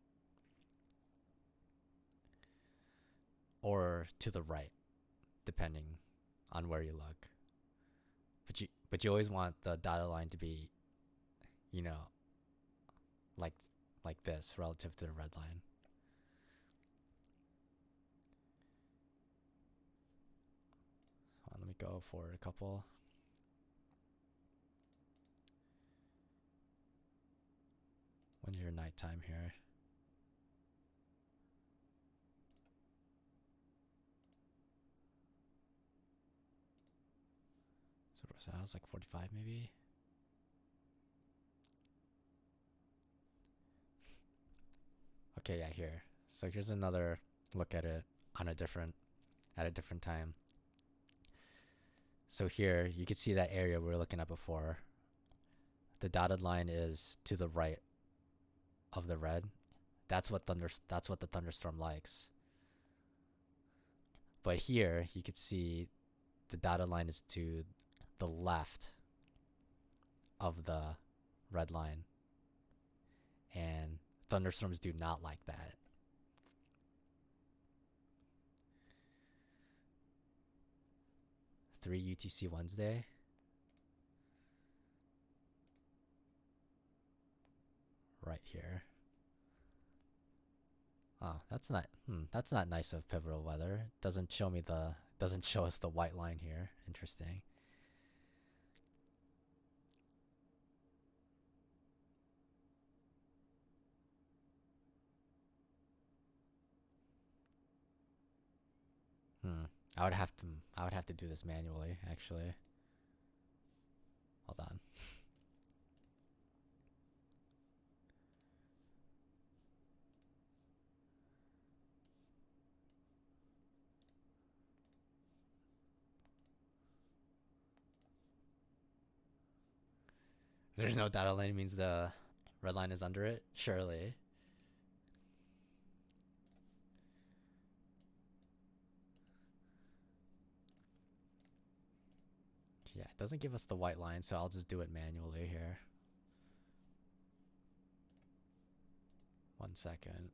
Or to the right, depending on where you look. But you always want the dotted line to be, you know, like this relative to the red line. Let me go for a couple. When's your nighttime here? So I was like 45 maybe. Okay, yeah, here. So here's another look at it on a different time. So here you can see that area we were looking at before. The dotted line is to the right of the red. That's what the thunderstorm likes. But here you could see the dotted line is to the left of the red line. And thunderstorms do not like that. Three UTC Wednesday. Right here. Oh, that's not nice of pivotal weather. Doesn't show us the white line here. Interesting. I would have to do this manually, actually. Hold on. There's no dotted line means the red line is under it? Surely. Yeah, it doesn't give us the white line, so I'll just do it manually here. 1 second.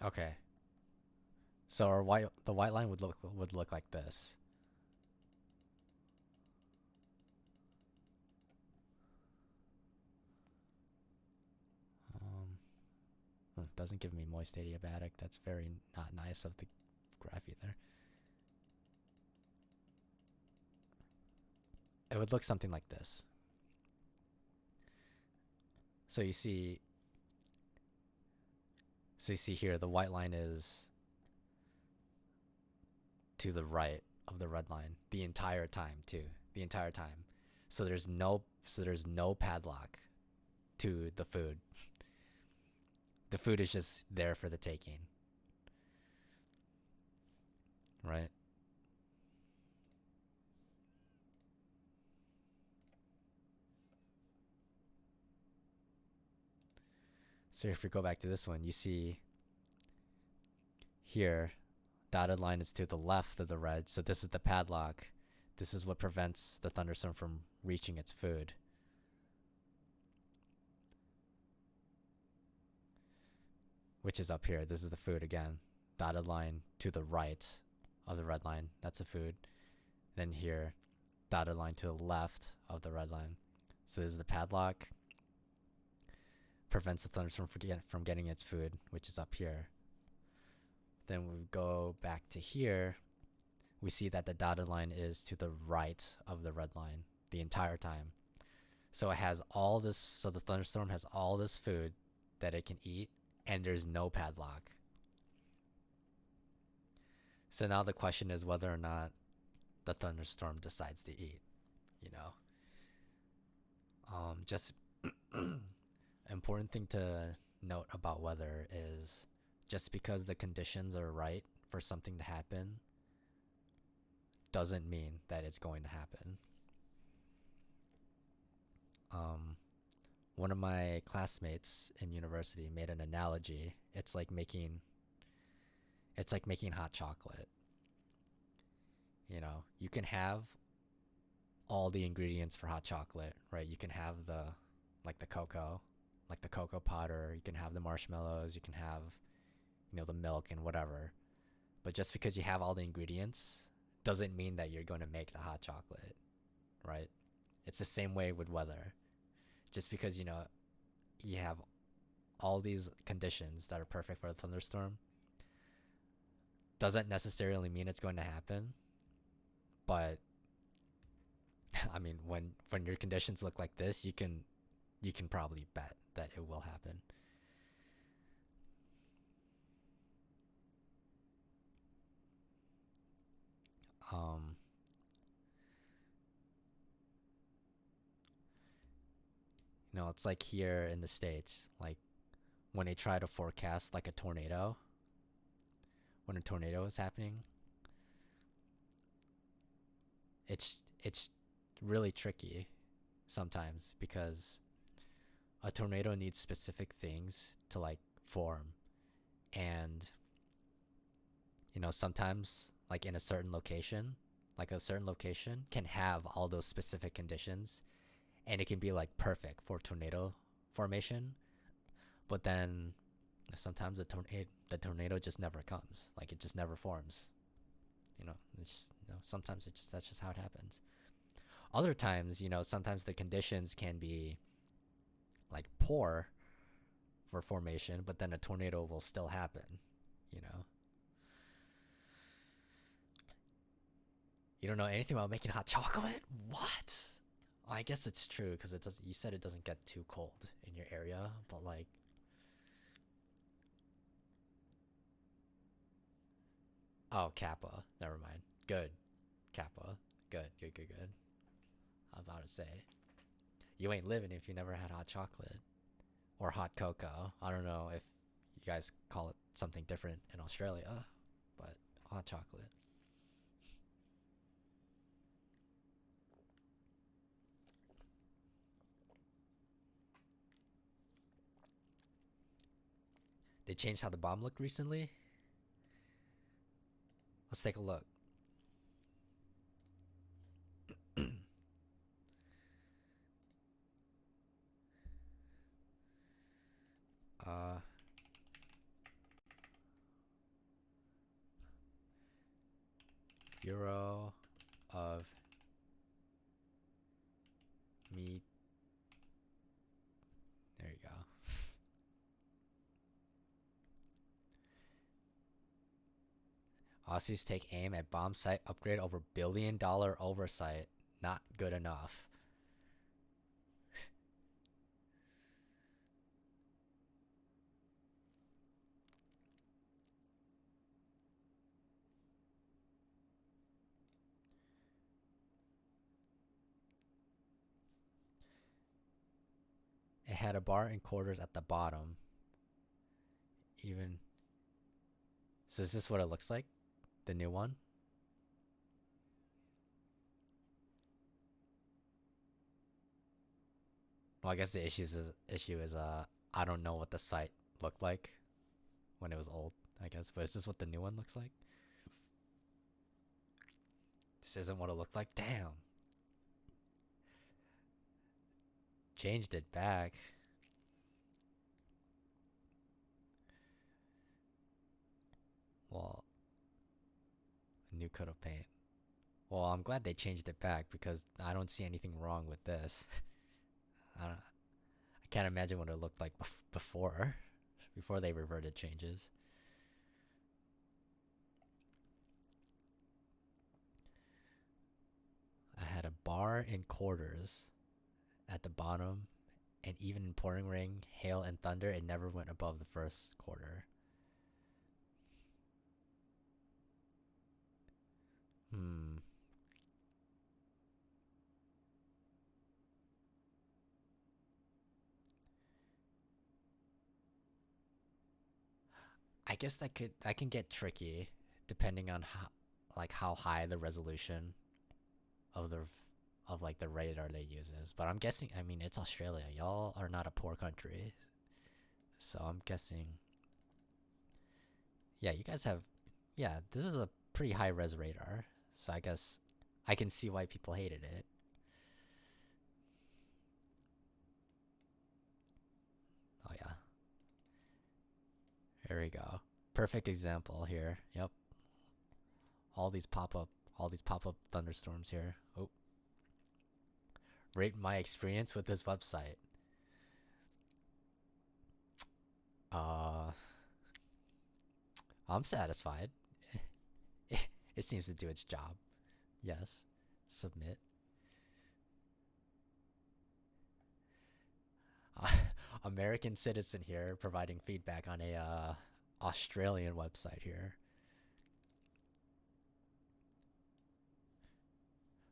Okay. So the white line would look like this. Doesn't give me moist adiabatic. That's very not nice of the graph either. It would look something like this. So you see here, the white line is to the right of the red line the entire time too. The entire time. So there's no padlock to the food. The food is just there for the taking. Right? So if we go back to this one, you see here, dotted line is to the left of the red. So this is the padlock. This is what prevents the thunderstorm from reaching its food. Which is up here. This is the food again. Dotted line to the right of the red line. That's the food. Then here, dotted line to the left of the red line. So this is the padlock. Prevents the thunderstorm from getting its food, which is up here. Then we go back to here. We see that the dotted line is to the right of the red line the entire time. So it has all this. So the thunderstorm has all this food that it can eat, and there's no padlock. So now the question is whether or not the thunderstorm decides to eat. You know, just important thing to note about weather is just because the conditions are right for something to happen doesn't mean that it's going to happen. One of my classmates in university made an analogy. It's like making hot chocolate. You know, you can have all the ingredients for hot chocolate, right? You can have the cocoa powder, you can have the marshmallows, you can have, the milk and whatever. But just because you have all the ingredients doesn't mean that you're going to make the hot chocolate, right? It's the same way with weather. Just because, you have all these conditions that are perfect for a thunderstorm doesn't necessarily mean it's going to happen. But I mean, when your conditions look like this, you can probably bet that it will happen. It's like here in the States, like when they try to forecast like a tornado, when a tornado is happening, it's really tricky sometimes because a tornado needs specific things to like form. And sometimes like in a certain location, like a certain location can have all those specific conditions and it can be like perfect for tornado formation, but then sometimes the tornado just never comes. Like it just never forms. It's just, sometimes that's just how it happens. Other times, sometimes the conditions can be like poor for formation, but then a tornado will still happen. You don't know anything about making hot chocolate? What? Well, I guess it's true because it does. You said it doesn't get too cold in your area, but like, oh, Kappa. Never mind. Good, Kappa. Good. I was about to say, you ain't living if you never had hot chocolate or hot cocoa. I don't know if you guys call it something different in Australia, but hot chocolate. They changed how the bomb looked recently. Let's take a look. Bureau of Meat. There you go. Aussies take aim at bomb site upgrade over $1 billion oversight. Not good enough. It had a bar and quarters at the bottom. Even. So is this what it looks like? The new one? Well, I guess the issue is I don't know what the site looked like when it was old, I guess. But is this what the new one looks like? This isn't what it looked like? Damn. Changed it back. Well, new coat of paint. Well, I'm glad they changed it back because I don't see anything wrong with this. I can't imagine what it looked like before they reverted changes. I had a bar and quarters at the bottom, and even in pouring rain, hail, and thunder, it never went above the first quarter. I guess that can get tricky depending on how high the resolution of the radar they uses. But I'm guessing, I mean, it's Australia. Y'all are not a poor country. So I'm guessing, yeah, you guys have, yeah, this is a pretty high res radar. So I guess I can see why people hated it. Oh yeah. Here we go. Perfect example here. Yep. All these pop-up thunderstorms here. Oh. Rate my experience with this website. I'm satisfied. It seems to do its job. Yes. Submit. American citizen here providing feedback on a Australian website here.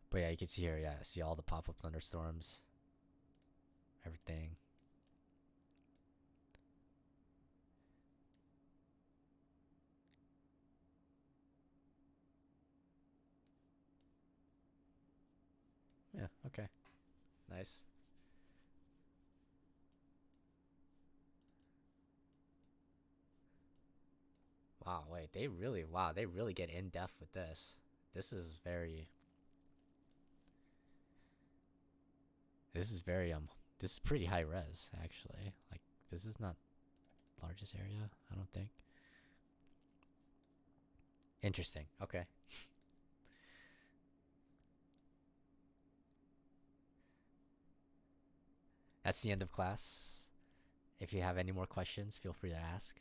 But yeah, you can see here, yeah, see all the pop-up thunderstorms. Everything. Yeah, okay. Nice. Wow, wait, they really, wow, they really get in depth with this. This is very, this is very, this is pretty high res, actually. Like, this is not largest area, I don't think. Interesting, okay. That's the end of class. If you have any more questions, feel free to ask.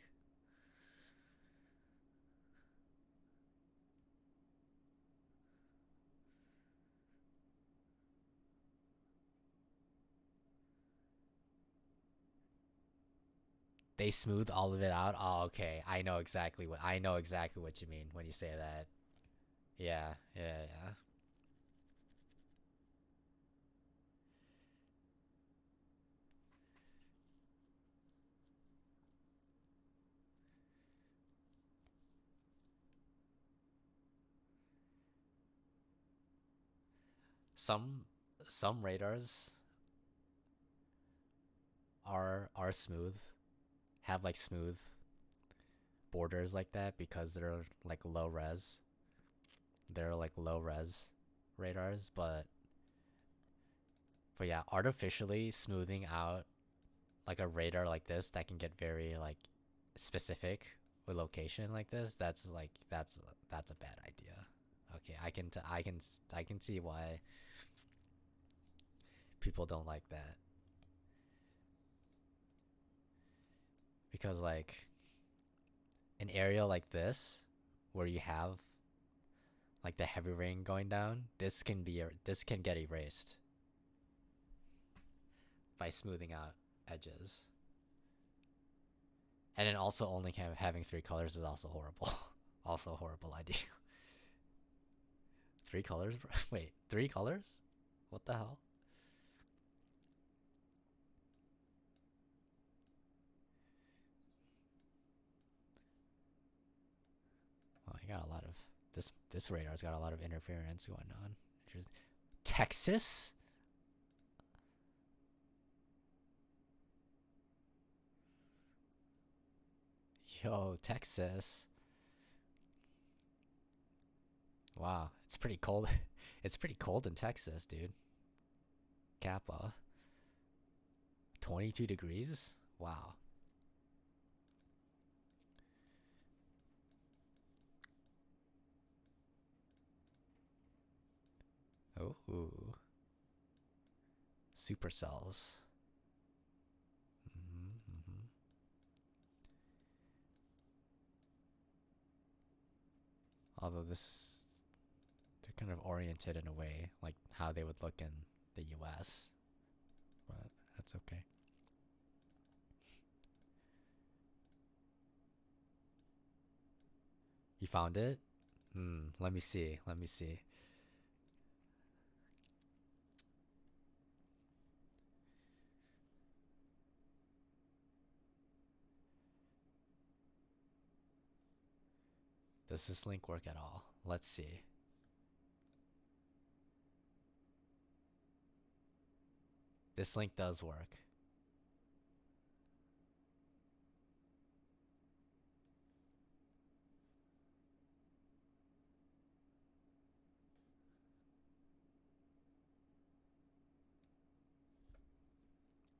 They smooth all of it out. Oh, okay. I know exactly what you mean when you say that. Yeah, yeah, yeah. Some some radars are smooth, have like smooth borders like that because they're like low res. They're like low res radars, but yeah, artificially smoothing out like a radar like this that can get very like specific with location like this, that's like that's a bad idea. Okay, I can see why people don't like that. Because like an area like this where you have like the heavy rain going down, this can get erased by smoothing out edges. And then also only having 3 colors is also horrible. Also a horrible idea. 3 colors? Wait, 3 colors? What the hell? Well, you got a lot of this radar's got a lot of interference going on. Texas? Yo, Texas. Wow, it's pretty cold. It's pretty cold in Texas, dude. Kappa. 22 degrees? Wow. Oh. Supercells. Mm-hmm. Although they're kind of oriented in a way like how they would look in the US. But that's okay. You found it? Let me see. Let me see. Does this link work at all? Let's see. This link does work.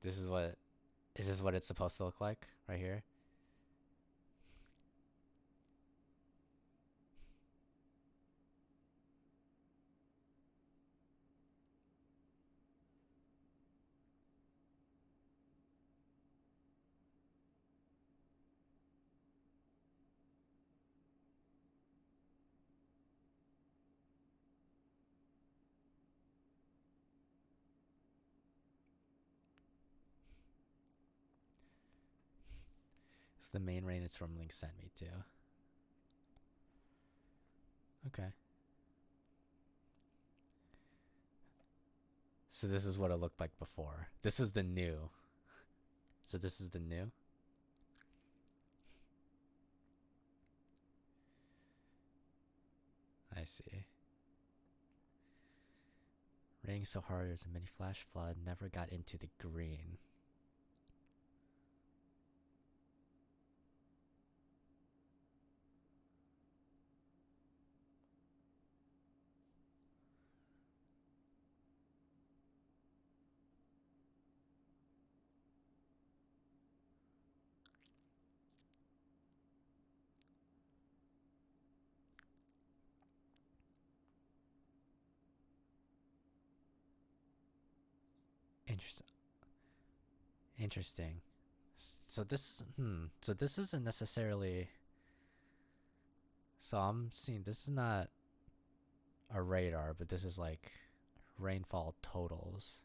This is what is this what it's supposed to look like right here? It's the main rain it's from link sent me to. Okay. So this is what it looked like before. This was the new. So this is the new. I see. Raining so hard there's a mini flash flood, never got into the green. Interesting. Interesting. So this isn't necessarily. So I'm seeing this is not a radar, but this is like rainfall totals.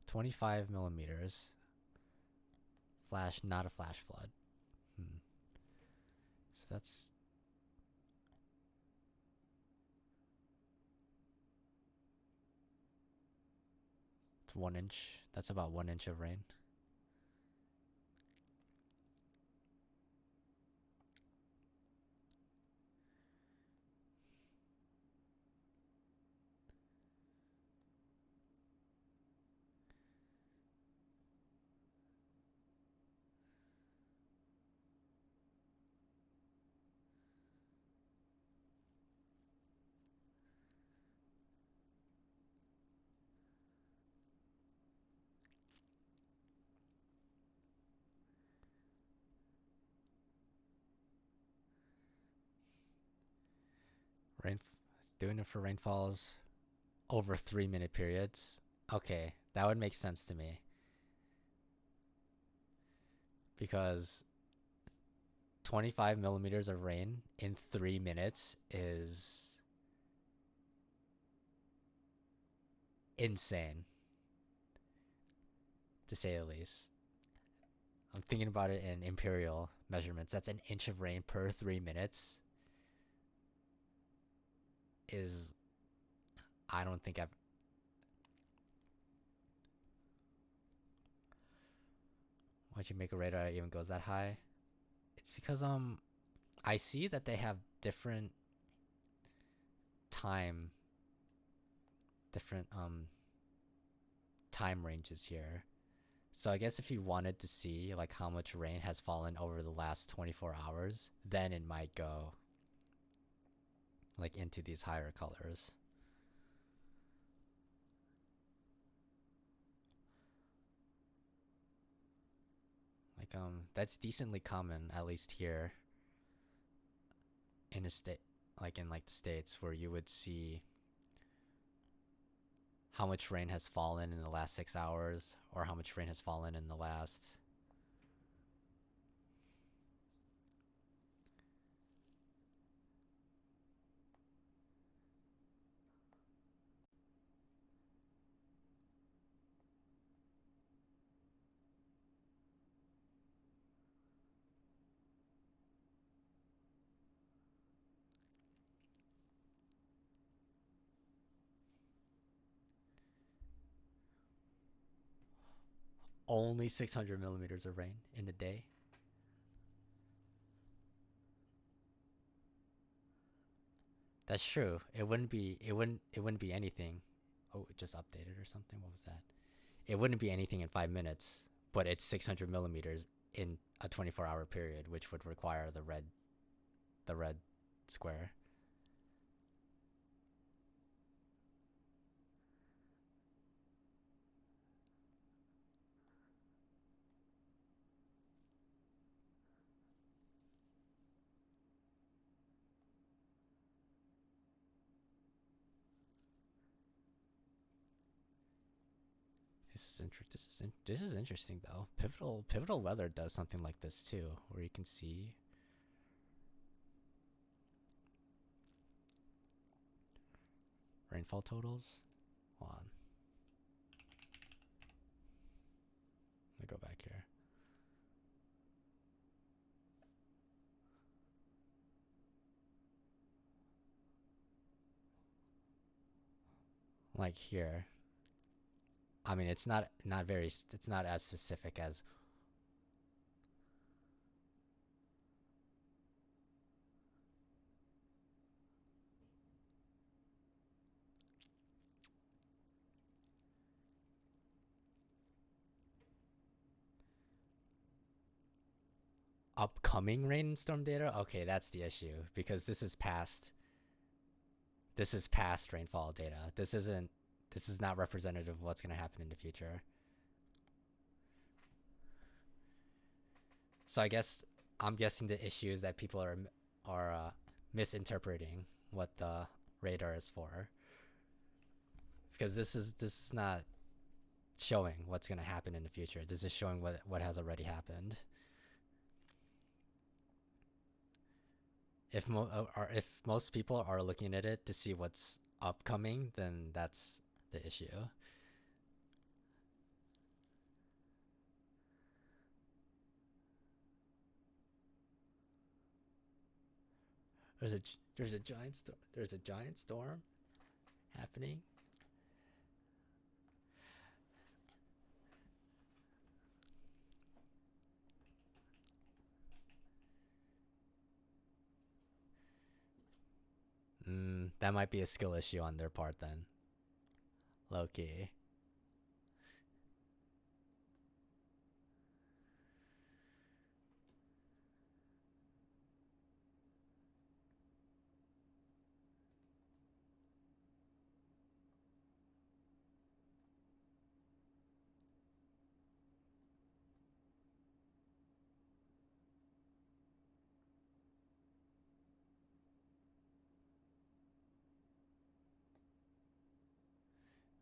25 millimeters. Flash, not a flash flood. So that's. It's 1 inch. That's about 1 inch of rain. Rain, doing it for rainfalls over 3 minute periods. Okay, that would make sense to me. Because 25 millimeters of rain in 3 minutes is insane, to say the least. I'm thinking about it in imperial measurements. That's an inch of rain per 3 minutes. Is I don't think I've. Why'd you make a radar that even goes that high? It's because I see that they have different time time ranges here. So I guess if you wanted to see like how much rain has fallen over the last 24 hours, then it might go like into these higher colors. Like that's decently common, at least here in a state, like in like the States, where you would see how much rain has fallen in the last 6 hours, or how much rain has fallen in the last. Only 600 millimeters of rain in a day. That's true. It wouldn't be anything. Oh, it just updated or something. What was that? It wouldn't be anything in 5 minutes, but it's 600 millimeters in a 24-hour period, which would require the red square. This is interesting though. Pivotal weather does something like this too, where you can see rainfall totals. Hold on. Let me go back here. Like here. I mean, it's not as specific as upcoming rainstorm data. Okay, that's the issue, because this is past rainfall data. This is not representative of what's going to happen in the future. So I'm guessing the issue is that people are misinterpreting what the radar is for, because this is not showing what's gonna happen in the future. This is showing what has already happened. If most people are looking at it to see what's upcoming, then that's the issue. There's a giant storm. There's a giant storm happening. That might be a skill issue on their part then. Low-key.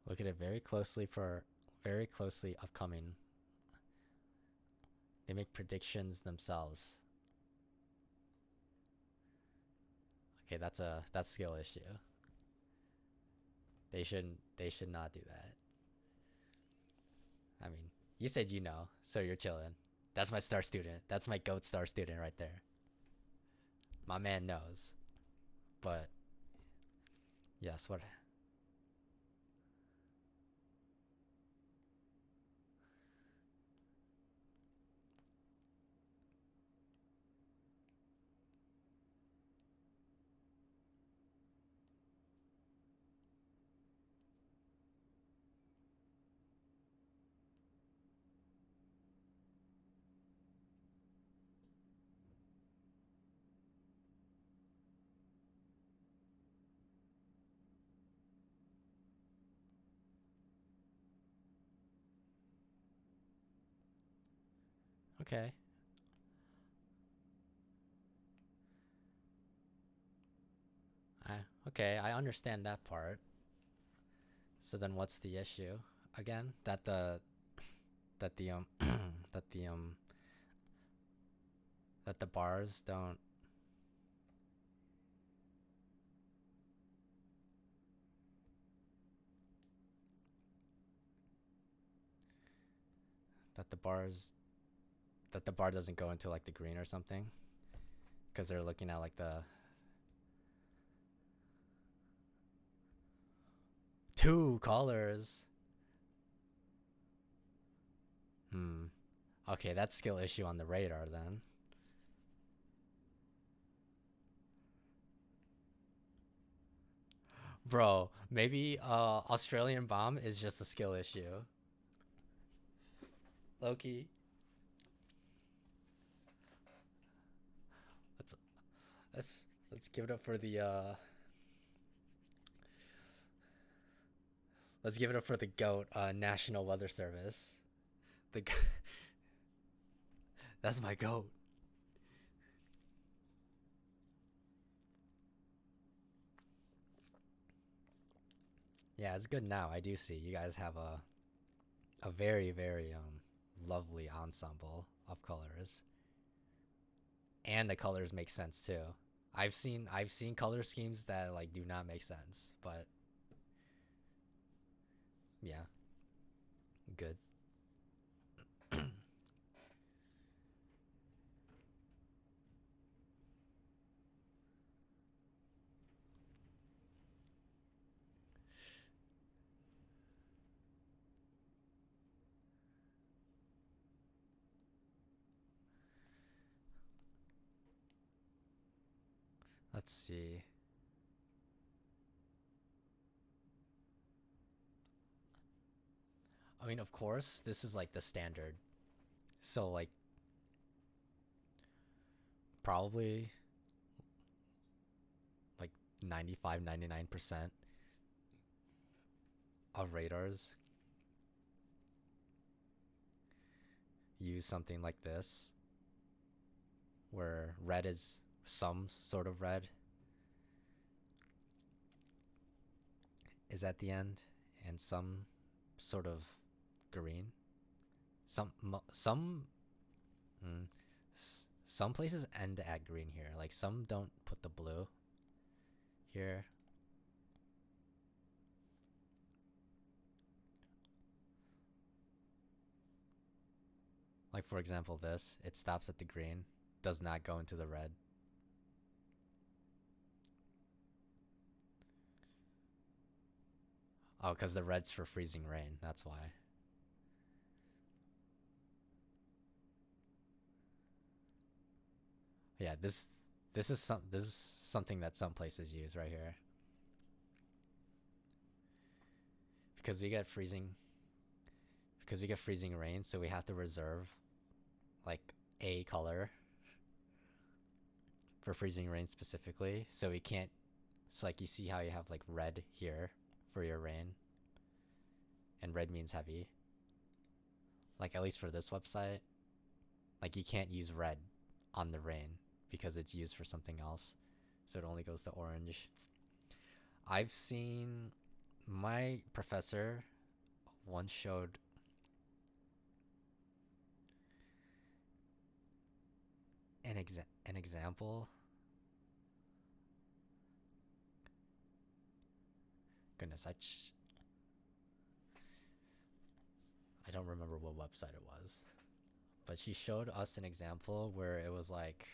Look at it very closely upcoming. They make predictions themselves. Okay, that's skill issue. They should not do that. I mean, you said you know, so you're chilling. That's my star student. That's my GOAT star student right there. My man knows. But yes, what? Okay. Okay, I understand that part. So then what's the issue again? That the that the that the that the bars don't that the bar doesn't go into like the green or something, because they're looking at like the two colors. Okay, that's skill issue on the radar then. Bro, maybe Australian bomb is just a skill issue. Loki. Let's give it up for the let's give it up for the GOAT, National Weather Service. That's my GOAT. Yeah, it's good now. I do see you guys have a very lovely ensemble of colors, and the colors make sense too. I've seen color schemes that like do not make sense, but yeah, good. Let's see. I mean, of course, this is like the standard. So like probably like 95-99% of radars use something like this, where red is some sort of red is at the end, and some sort of green. Some some places end at green here. Like some don't put the blue here. Like for example this, it stops at the green, does not go into the red. Oh, because the red's for freezing rain, that's why. Yeah, this is something that some places use right here. Because we get freezing rain, so we have to reserve like a color for freezing rain specifically. So we can't, it's like you see how you have like red here for your rain, and red means heavy. Like at least for this website, like you can't use red on the rain because it's used for something else. So it only goes to orange. I've seen, my professor once showed an example. Goodness, I don't remember what website it was, but she showed us an example where it was like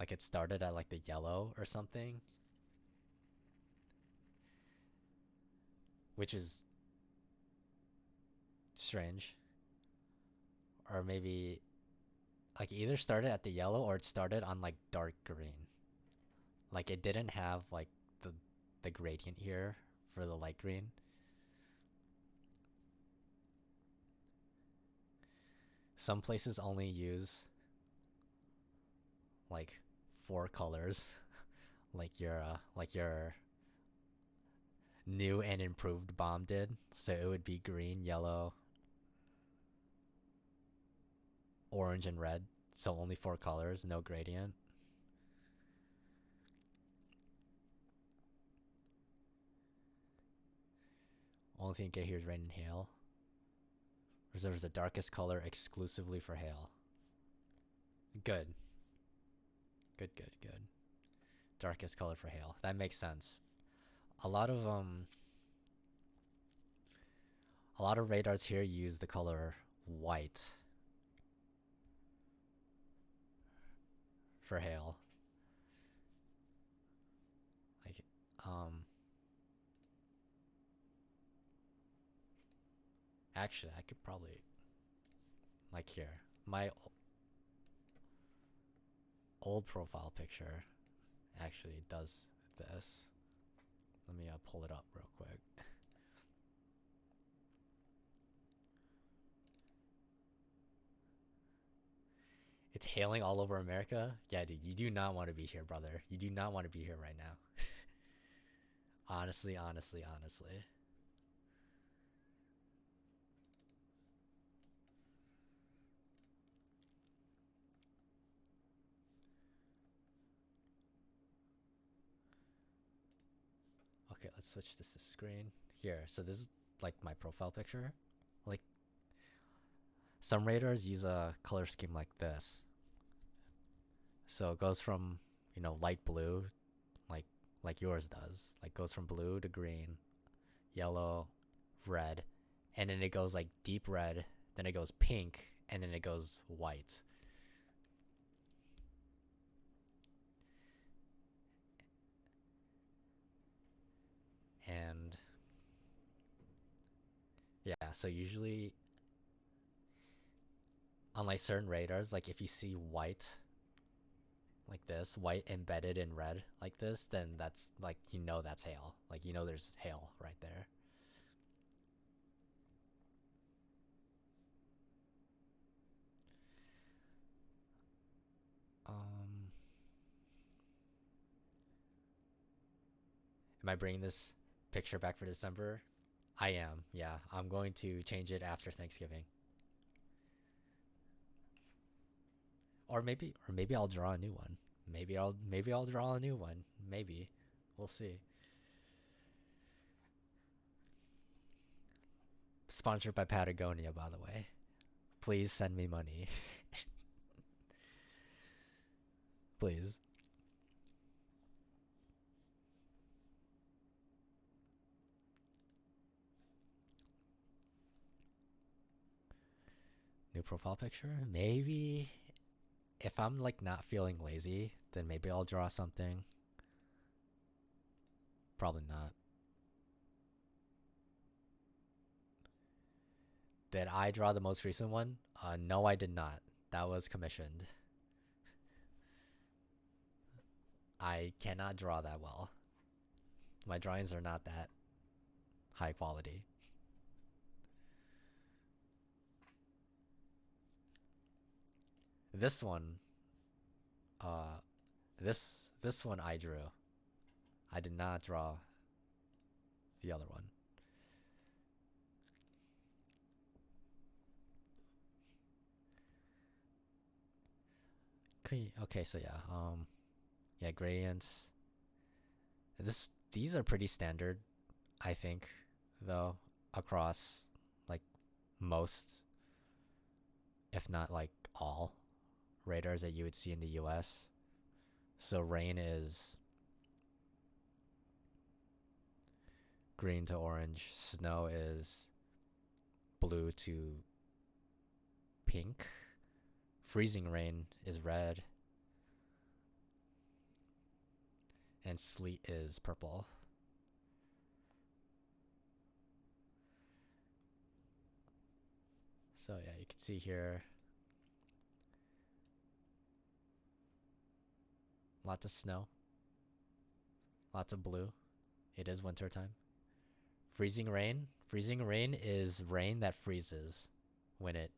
it started at like the yellow or something, which is strange. Or maybe like either started at the yellow or it started on like dark green. Like it didn't have like the gradient here for the light green. Some places only use like 4 colors, like your new and improved bomb did. So it would be green, yellow, orange, and red. So only 4 colors, no gradient. Only thing you get here is rain and hail. Reserves the darkest color exclusively for hail. Good. Good. Darkest color for hail. That makes sense. A lot of radars here use the color white for hail. Like actually I could probably, like here, my old profile picture actually does this. Let me pull it up real quick. It's hailing all over America. Yeah, dude, you do not want to be here, brother. You do not want to be here right now. Honestly. Okay, let's switch this to screen. Here, so this is like my profile picture. Like, some radars use a color scheme like this. So it goes from, light blue, like yours does. Like goes from blue to green, yellow, red, and then it goes like deep red, then it goes pink, and then it goes white. And yeah, so usually on like certain radars, like if you see white like this, white embedded in red like this, then that's like, that's hail. Like, there's hail right there. Am I bringing this picture back for December? I am. Yeah, I'm going to change it after Thanksgiving. Or maybe I'll draw a new one. Maybe I'll draw a new one. Maybe. We'll see. Sponsored by Patagonia, by the way. Please send me money. Please. New profile picture? Maybe. If I'm like not feeling lazy, then maybe I'll draw something. Probably not. Did I draw the most recent one? No, I did not. That was commissioned. I cannot draw that well. My drawings are not that high quality. This one, this one I drew. I did not draw the other one. Okay, so yeah, gradients. These are pretty standard, I think, though, across like most, if not like all, radars that you would see in the US. So rain is green to orange, snow is blue to pink, freezing rain is red, and sleet is purple. So yeah, you can see here lots of snow, lots of blue. It is winter time. Freezing rain is rain that freezes when it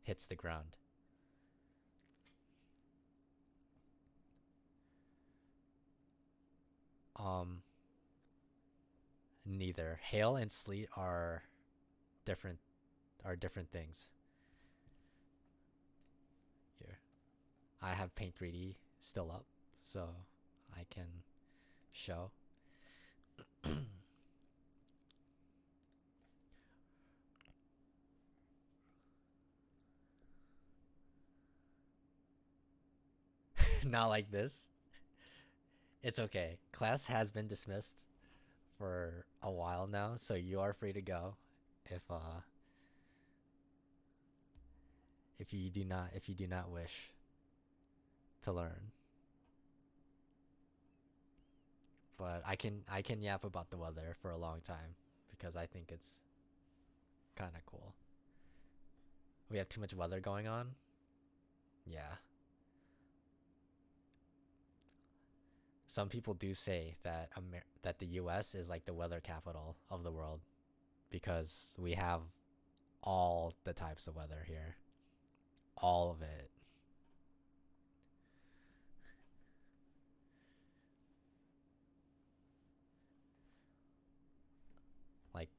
hits the ground. Neither hail and sleet are different things. Here, I have Paint 3D still up, so I can show. Not like this. It's okay. Class has been dismissed for a while now, so you are free to go if you do not wish to learn. But I can yap about the weather for a long time because I think it's kind of cool. We have too much weather going on. Yeah. Some people do say that that the US is like the weather capital of the world because we have all the types of weather here. All of it. Like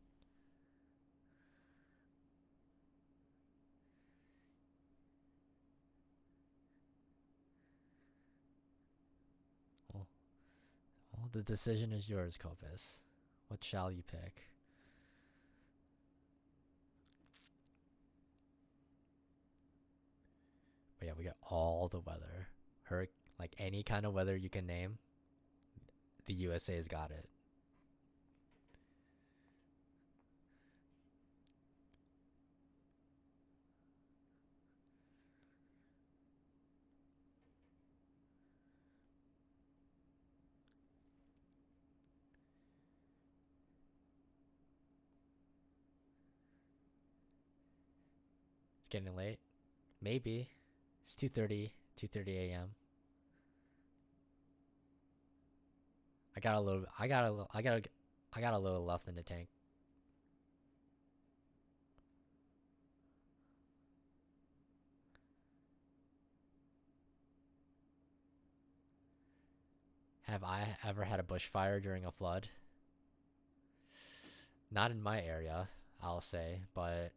well, the decision is yours, Copus. What shall you pick? But yeah, we got all the weather. Like any kind of weather you can name, the USA's got it. It's getting late. Maybe. It's 2:30 a.m. I got a little left in the tank. Have I ever had a bushfire during a flood? Not in my area, I'll say, but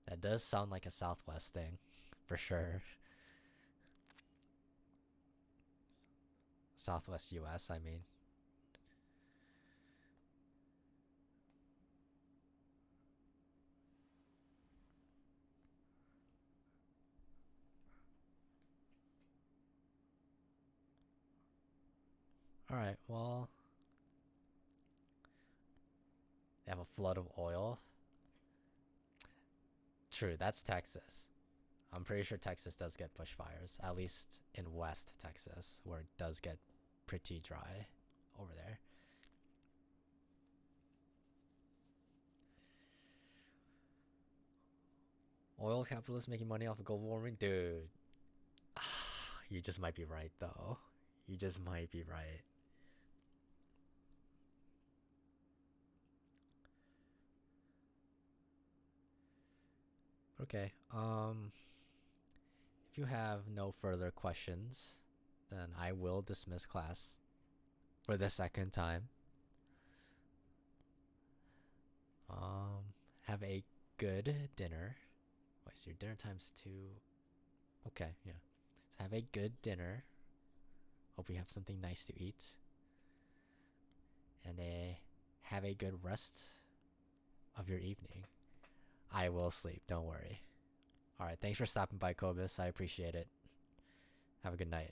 that does sound like a Southwest thing, for sure. Southwest US, I mean. Alright, well. They have a flood of oil. True, that's Texas. I'm pretty sure Texas does get bushfires, at least in West Texas, where it does get pretty dry over there. Oil capitalists making money off of global warming? Dude. You just might be right, though. You just might be right. Okay, if you have no further questions, then I will dismiss class for the second time. Have a good dinner. Wait, so your dinner time's 2. Okay, yeah. So have a good dinner. Hope you have something nice to eat. And have a good rest of your evening. I will sleep, don't worry. Alright, thanks for stopping by, Kobus. I appreciate it. Have a good night.